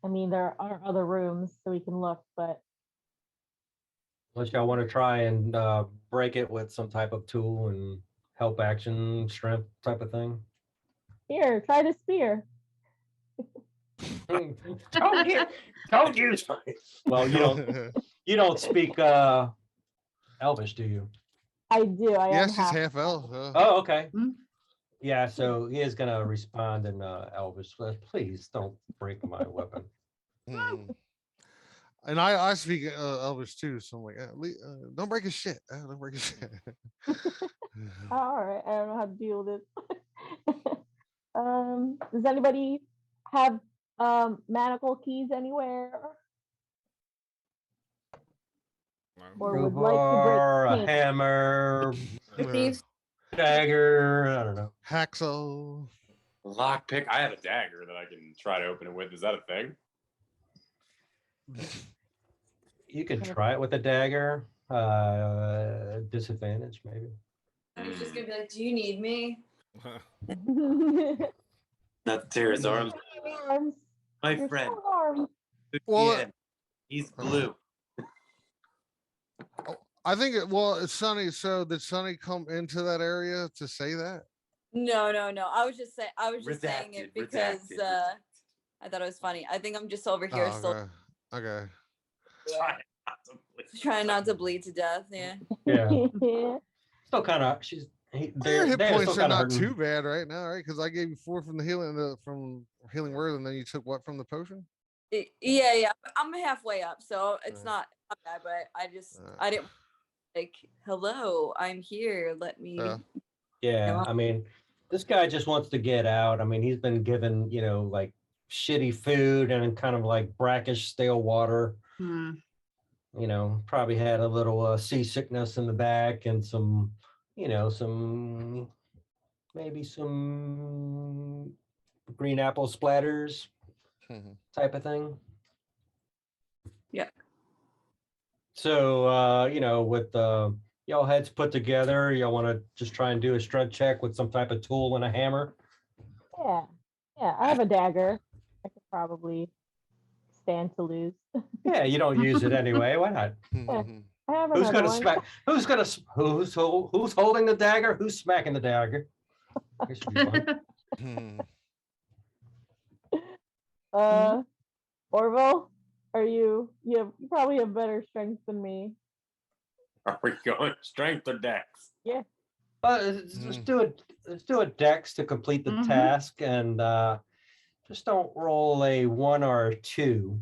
I mean, there are other rooms so we can look, but Unless y'all want to try and break it with some type of tool and help action, strength type of thing. here, try the spear. Don't use. Well, you don't speak Elvish, do you? I do. I Yeah, am she's half. half elf. Oh, okay. Yeah, so he is gonna respond in Elvish. Please don't break my weapon. And I speak Elvish too, so I'm like, don't break his shit. Don't break his shit. All right, I don't know how to deal with it. Does anybody have manacle keys anywhere? Or would like Crowbar, to a break hammer, Thieves. dagger. I don't know. Hacksaw. Lockpick. I have a dagger that I can try to open it with. Is that a thing? You could try it with a dagger. Disadvantage, maybe. I was just gonna be like, do you need me? Not to tear his arms. arms? My Your friend. strong arms. Well, Yeah, he's blue. I think it's Sonny. So did Sonny come into that area to say that? No. I was just saying saying it Redacted, because redacted. I thought it was funny. I think I'm just over here Oh, still okay. trying not to bleed to death. Yeah. Yeah. Yeah. Still kind of. Your They're hit still points are kind of not hurting. too bad right now, right? Because I gave you 4 from the healing word, and then you took what from the potion? Yeah. I'm halfway up, so it's not bad. But I didn't like. Hello, I'm here. Let me. Yeah, I mean, this guy just wants to get out. I mean, he's been given, like shitty food and kind of like brackish, stale water. Probably had a little seasickness in the back and some, maybe some green apple splatters type of thing. Yeah. So, with y'all heads put together, y'all want to just try and do a strength check with some type of tool and a hammer? Yeah. I have a dagger. I could probably stand to lose. Yeah, you don't use it anyway. Why not? I have Who's another gonna one. smack? Who's holding the dagger? Who's smacking the dagger? This should be fun. Orville, you probably have better strength than me. Are we going strength or dex? Yeah. Let's do a dex to complete the task, and just don't roll a 1 or a 2.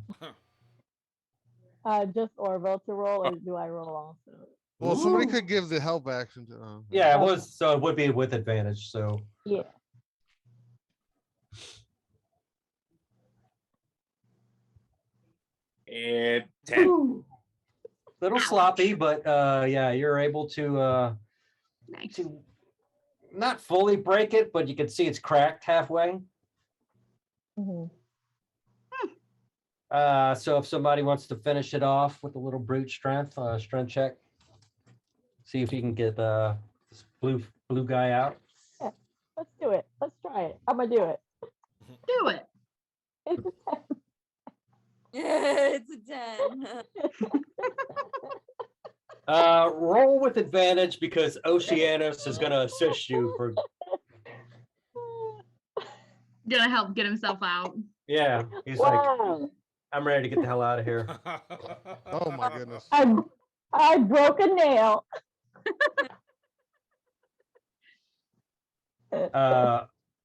Just Orville to roll, or do I roll also? Well, somebody Ooh. could give the help action to. Yeah, it Okay. was, so it would be with advantage, so. Yeah. And 10. Ooh. Little Ouch. sloppy, but yeah, you're able Nice. to not fully break it, but you can see it's cracked halfway. Mhm. So if somebody wants to finish it off with a little brute strength, strength check. See if you can get this blue guy out. Let's do it. Let's try it. I'm gonna do it. Do it. It's a 10. It's a 10. Roll with advantage because Oceanus is going to assist you for. Gonna help get himself out. Yeah, he's like, Wow. I'm ready to get the hell out of here. Oh my goodness. I broke a nail.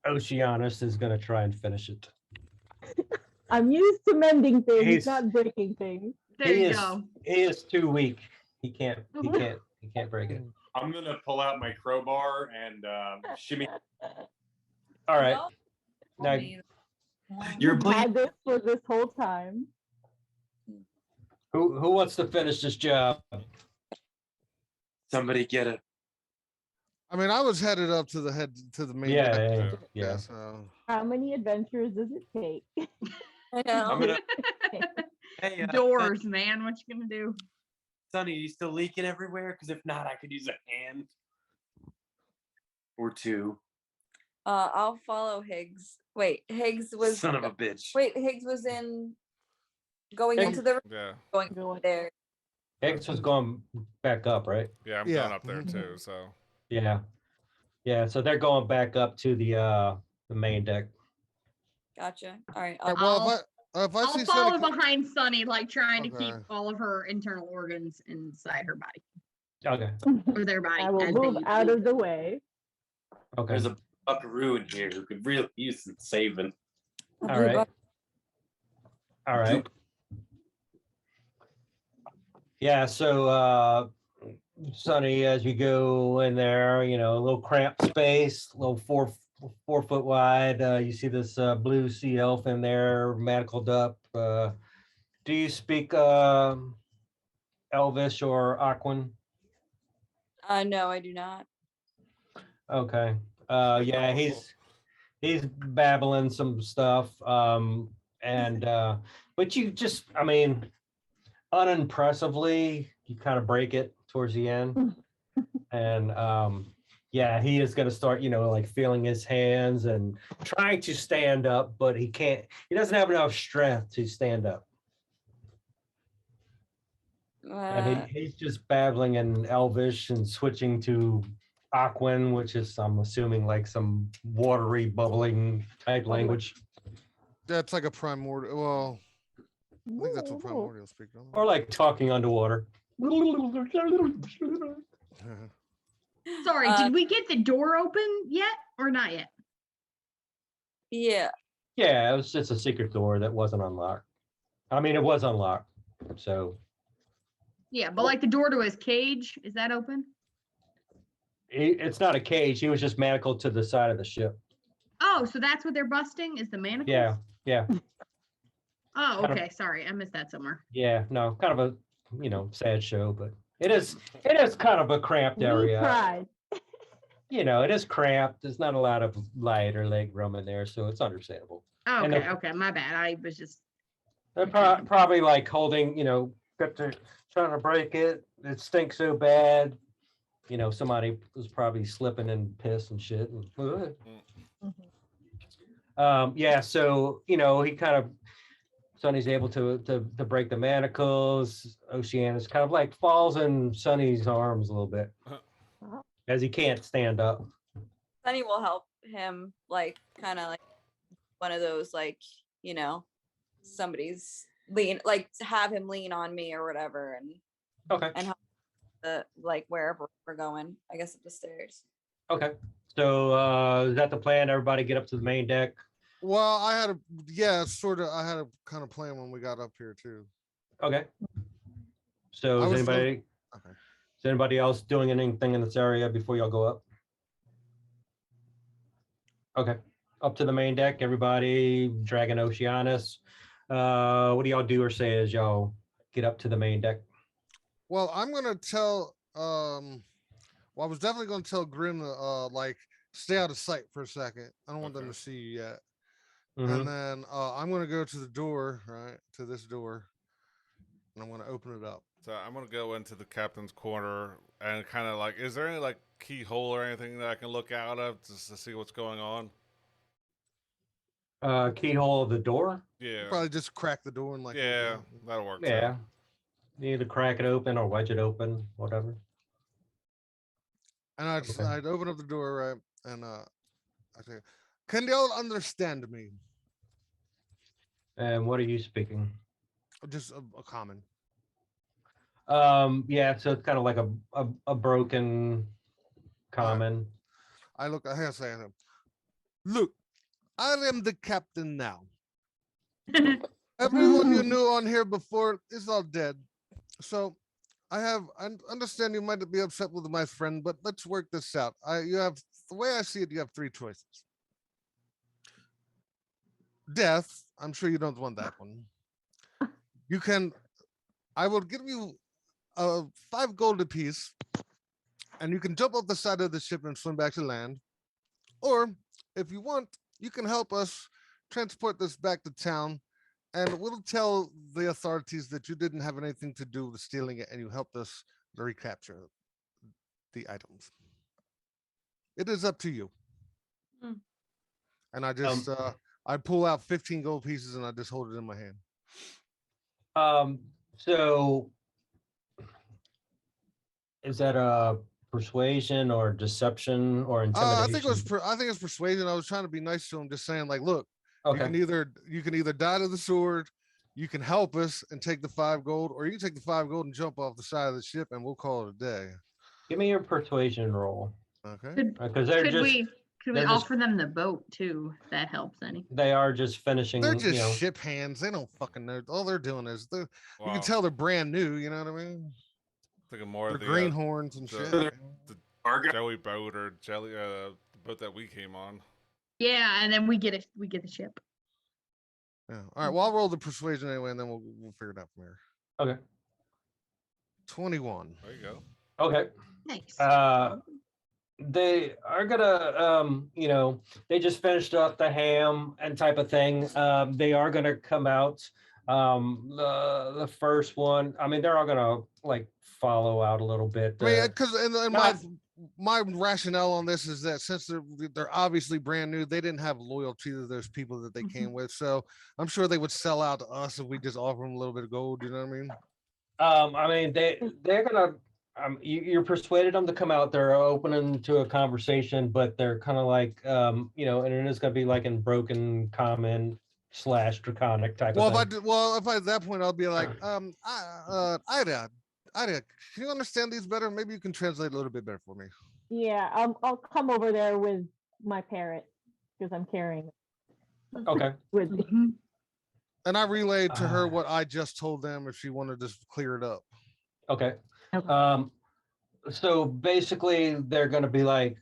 Oceanus is going to try and finish it. I'm used to mending things, He's- not breaking things. There he you is, go. He is too weak. He can't break it. I'm gonna pull out my crowbar and shimmy. All right. No. Now, You're I've bleeding. had this for this whole time. who wants to finish this job? Somebody get it. I mean, I was headed up to the main. Yeah, deck, yeah, Yeah. yeah. So How many adventures does it take? I know. I'm gonna. Hey, Doors, man. What you gonna do? Sonny, you still leaking everywhere? Because if not, I could use a hand or two. I'll follow Higgs. Wait, Higgs was. Son of a bitch. Wait, Higgs was in. Going Higgs- into the Yeah, going Going- there. Higgs was going back up, right? yeah, I'm Yeah. going up there too. So Yeah. Yeah, so they're going back up to the main deck. Gotcha. All right. well, if I I'll see follow Sonny, behind Sunny, like trying to keep Okay. all of her internal organs inside her body Okay. or their body. I will as they move use out it. of the way. Okay. There's a buckaroo in here who could really use some saving. All right. All right. Yeah, so Sonny, as you go in there, you know, a little cramped space, a little 4 foot wide. You see this blue sea elf in there, manacled up. Do you speak Elvish or Aquan? No, I do not. Okay. Yeah, he's babbling some stuff. And but you just, I mean, unimpressively, you kind of break it towards the end. And yeah, he is gonna start, you know, like feeling his hands and trying to stand up, but he doesn't have enough strength to stand up. And he's just babbling in Elvish and switching to Aquan, which is, I'm assuming, like some watery, bubbling type language, that's like a primordial. Well, I think that's what primordial speak. don't they? or like talking underwater. Sorry, did we get the door open yet or not yet? Yeah. Yeah, it was just a secret door that wasn't unlocked. I mean, it was unlocked, so Yeah, but like the door to his cage, is that open? it's not a cage. He was just manacled to the side of the ship. Oh, so that's what they're busting is the manacles? Yeah, yeah, Oh, kind of- okay. Sorry, I missed that somewhere. yeah. No, kind of a, you know, sad show, but it is kind of a cramped We area. tried. You know, it is cramped. There's not a lot of light or leg room in there, so it's understandable. Oh, And okay, the- okay. My bad. I was just They're probably like holding, you know, trying to break it. It stinks so bad. You know, somebody was probably slipping in piss and shit. And, yeah, so you know, he kind of Sonny's able to break the manacles. Oceanus kind of like falls in Sonny's arms a little bit as he can't stand up. Sunny will help him, like, kind of like one of those, like, you know, somebody's like have him lean on me or whatever, and Okay. help like wherever we're going. I guess up the stairs. Okay. So is that the plan? Everybody get up to the main deck. Well, I had a kind of plan when we got up here too. Okay. So I is was still- anybody? Okay. Is anybody else doing anything in this area before y'all go up? Okay, up to the main deck, everybody, Dragon Oceanus. What do y'all do or say as y'all get up to the main deck? Well, I'm gonna tell. Well, I was definitely gonna tell Grim to like stay out of sight for a second. I don't want them Okay. to see you yet. Mhm. And then I'm gonna go to the door, right to this door, and I'm gonna open it up. So I'm gonna go into the captain's corner and kind of like, is there any like keyhole or anything that I can look out of just to see what's going on? Keyhole of the door? Yeah. Probably just crack the door and like. open Yeah, it. that'll work. Yeah. You either crack it open or wedge it open, whatever. And Okay. I'd open up the door, right, and I say, "Can y'all understand me?" And what are you speaking? Just a common. Yeah, so it's kind of like a broken common. I look. I say, "Look, I am the captain now. Everyone you knew on here before is all dead. So I understand you might be upset with my friend, but let's work this out. You have the way I see it, you have three choices. Death, I'm sure you don't want that one. You can I will give you 5 gold apiece, and you can jump off the side of the ship and swim back to land. Or if you want, you can help us transport this back to town, and we'll tell the authorities that you didn't have anything to do with stealing it and you helped us recapture the items. It is up to you. Hmm. And I just I pull out 15 gold pieces and I just hold it in my hand. So is that a persuasion or deception or I intimidation? think it was I think it's persuasion. I was trying to be nice to him, just saying like, look, you Okay. can either die to the sword, you can help us and take the 5 gold, or you can take the 5 gold and jump off the side of the ship and we'll call it a day. Give me your persuasion roll. Okay. Could, Because they're could just we could we they're just- offer them the boat too? If that helps any. they are just finishing, They're just you know. ship hands. They don't fucking know. All they're doing is you Wow. can tell they're brand new, you know what I mean? Thinking more They're of the greenhorns and the- shit. Joey boat or jelly the boat that we came on. Yeah, and then we get it. We get the ship. Yeah. All right. Well, I'll roll the persuasion anyway, and then we'll figure it out from here. Okay. 21. There you go. Okay. Nice. They are gonna you know, they just finished up the ham and type of thing. They are gonna come out. The first one, I mean, they're all gonna like follow out a little bit. I mean, because and not- my rationale on this is that since they're obviously brand new, they didn't have loyalty to those people that they came with. So I'm sure they would sell out to us if we just offer them a little bit of gold. You know what I mean? they're gonna you're persuaded them to come out. They're open to a conversation, but they're kind of like you know, and it is gonna be like in broken common / draconic type Well, of thing. if I at that point I'll be like, Ida, can you understand these better? Maybe you can translate a little bit better for me. Yeah, I'll come over there with my parrot because I'm carrying it Okay. with me. Mhm. And I relayed to her Ah. what I just told them if she wanted to just clear it up. Okay. Okay. So basically they're gonna be like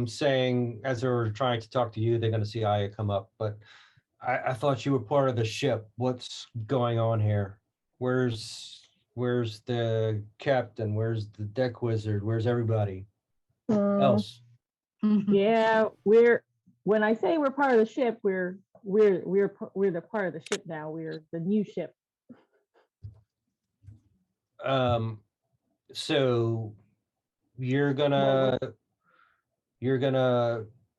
saying, as they're trying to talk to you, they're gonna see Aya come up, but I thought you were part of the ship. What's going on here? Where's the captain? Where's the deck wizard? Where's everybody else? Yeah, when I say we're part of the ship, we're the part of the ship now. We're the new ship. So you're gonna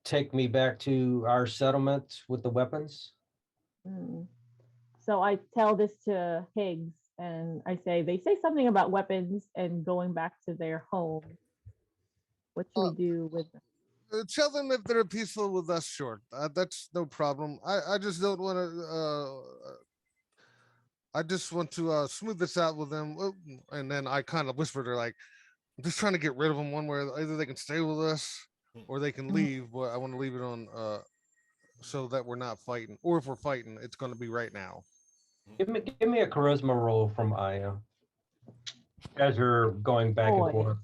take me back to our settlement with the weapons? Mm. So I tell this to Higgs and I say they say something about weapons and going back to their home. What should we do with them? Tell them if they're peaceful with us, sure. That's no problem. I just don't want to. I just want to smooth this out with them. And then I kind of whispered her like, I'm just trying to get rid of them one way. Either they can stay with us or they can leave. But I want to leave it on so that we're not fighting. Or if we're fighting, it's going to be right now. Give me a charisma roll from Aya. As you're going back and Boy. forth.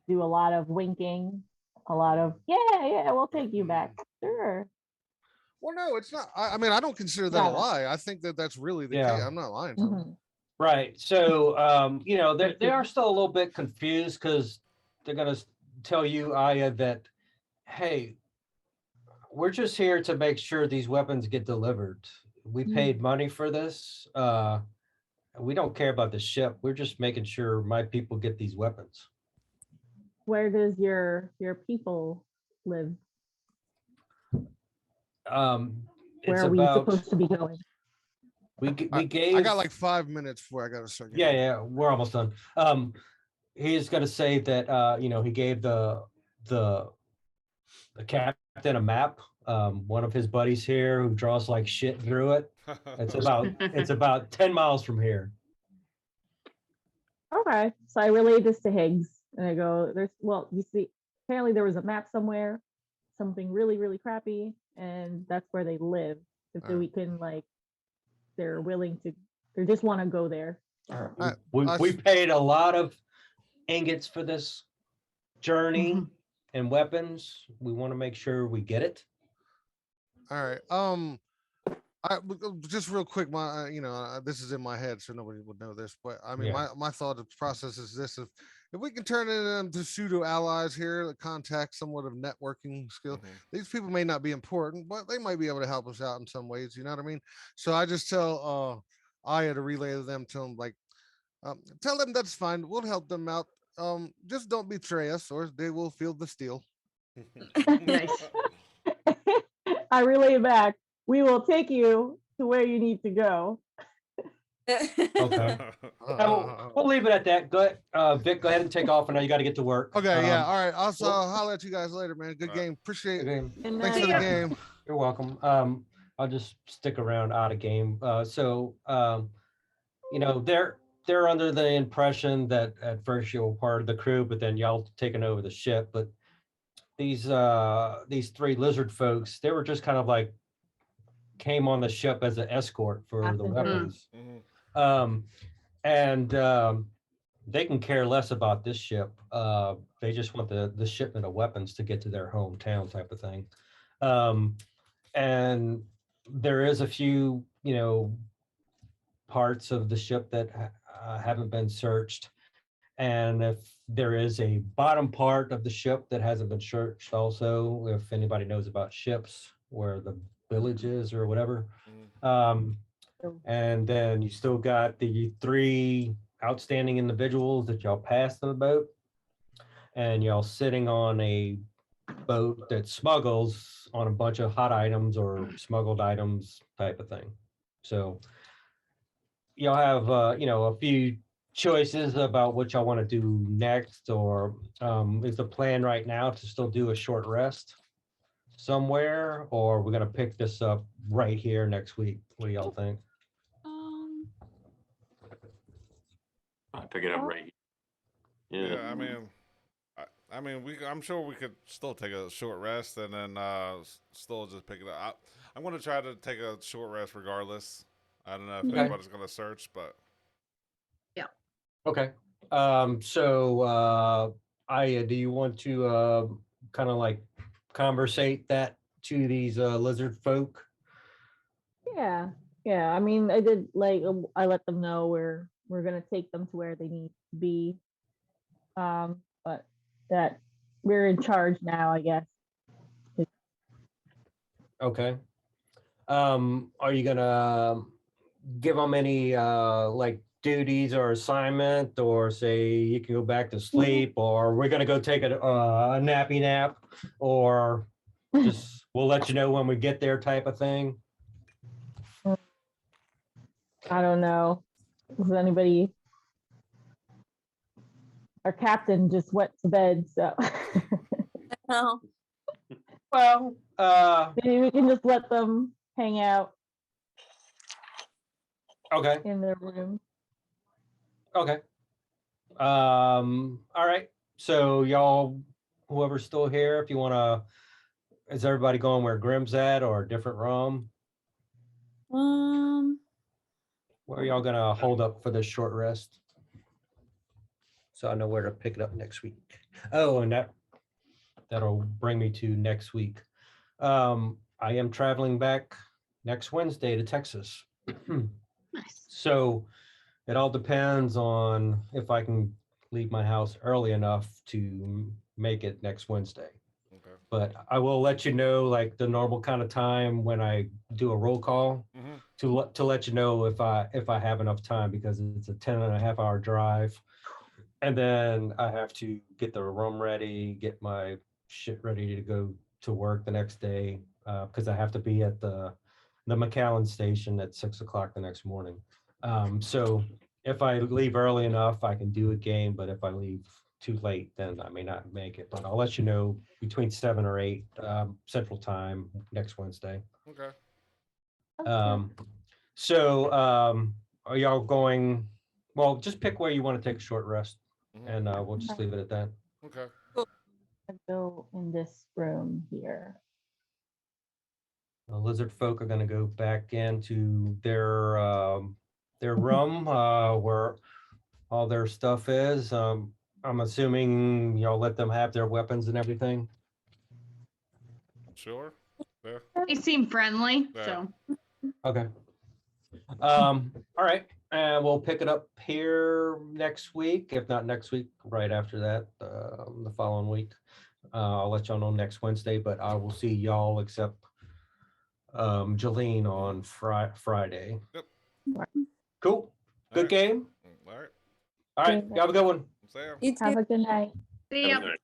Do a lot of winking, a lot of, yeah, we'll take you back. Sure. Well, no, it's not. I mean, I don't consider that a Yeah. lie. I think that that's really the Yeah. case. I'm not lying to them. Mhm. Right. So, they are still a little bit confused because they're going to tell you, Aya, that, hey, we're just here to make sure these weapons get delivered. We paid money for this. We don't care about the ship. We're just making sure my people get these weapons. Where does your people live? Where It's are we about, supposed to be going? we I gave. got like 5 minutes before I got to start. Yeah, getting- yeah, we're almost done. He's gonna say that he gave the captain a map. One of his buddies here who draws like shit drew it. It's about 10 miles from here. Okay, so I relayed this to Higgs, and I go, you see, apparently there was a map somewhere, something really, really crappy, and that's where they live. If we can, like, they're willing to, they just want to go there. We paid a lot of ingots for this journey and weapons. We want to make sure we get it. All right. Just real quick, this is in my head, so nobody would know this, but I mean, Yeah. my thought process is this: if we can turn it into pseudo allies here that contact somewhat of networking skill, these people may not be important, but they might be able to help us out in some ways. You know what I mean? So I just tell Aya to relay them to them, like, tell them that's fine. We'll help them out. Just don't betray us, or they will feel the steel. Nice. I relay back. We will take you to where you need to go. Okay. We'll leave it at that. Go ahead, Vic, go ahead and take off. I know you got to get to work. Okay, yeah. All right. I'll well- holler at you guys later, man. Good game. Appreciate it. Okay. Thanks for the game. You're welcome. I'll just stick around out of game. They're under the impression that at first you were part of the crew, but then y'all taking over the ship. But these three lizard folks, they were just kind of like came on the ship as an escort for the Passenger. weapons. They can care less about this ship. They just want the shipment of weapons to get to their hometown type of thing. And there is a few, parts of the ship that haven't been searched. And if there is a bottom part of the ship that hasn't been searched also, if anybody knows about ships, where the village is or whatever. And then you still got the three outstanding individuals that y'all passed on the boat. And y'all sitting on a boat that smuggles on a bunch of hot items or smuggled items type of thing. So y'all have, a few choices about what y'all want to do next, or is the plan right now to still do a short rest somewhere, or we're going to pick this up right here next week? What do y'all think? I pick it up right here. Yeah, I mean, I'm sure we could still take a short rest and then still just pick it up. I'm going to try to take a short rest regardless. I don't know if Okay. anybody's going to search, but Okay. So Aya, do you want to kind of like conversate that to these lizard folk? Yeah. I mean, I did I let them know we're gonna take them to where they need to be. But that we're in charge now, I guess. Okay. Are you gonna give them any duties or assignment, or say you can go back to sleep, or we're gonna go take a nappy nap, or just we'll let you know when we get there type of thing? I don't know. Does anybody? Our captain just went to bed, so No. Well, maybe we can just let them hang out okay. in their room. Okay. All right. So y'all, whoever's still here, if you want to, is everybody going where Grim's at, or a different room? Where are y'all gonna hold up for this short rest? so I know where to pick it up next week. Oh, and that'll bring me to next week. I am traveling back next Wednesday to Texas. Nice. So it all depends on if I can leave my house early enough to make it next Wednesday. Okay. But I will let you know like the normal kind of time when I do a roll call Mhm. to let you know if I have enough time, because it's a 10.5 hour drive. And then I have to get the room ready, get my shit ready to go to work the next day, because I have to be at the McAllen station at 6 o'clock the next morning. So if I leave early enough, I can do a game, but if I leave too late, then I may not make it. But I'll let you know between 7 or 8 Central Time next Wednesday. Okay. So are y'all going? Well, just pick where you want to take a short rest, and we'll just leave it at that. Okay. I go in this room here. The lizard folk are going to go back into their room where all their stuff is. I'm assuming y'all let them have their weapons and everything. Sure. Yeah. They seem friendly, Yeah. so Okay. All right. And we'll pick it up here next week. If not next week, right after that, the following week. I'll let y'all know next Wednesday, but I will see y'all except Jolene on Friday. Yep. Cool. Good Alright. game. All right. All right. Y'all have a good one. Sam. You too. Have a good night. see ya. Have a good night.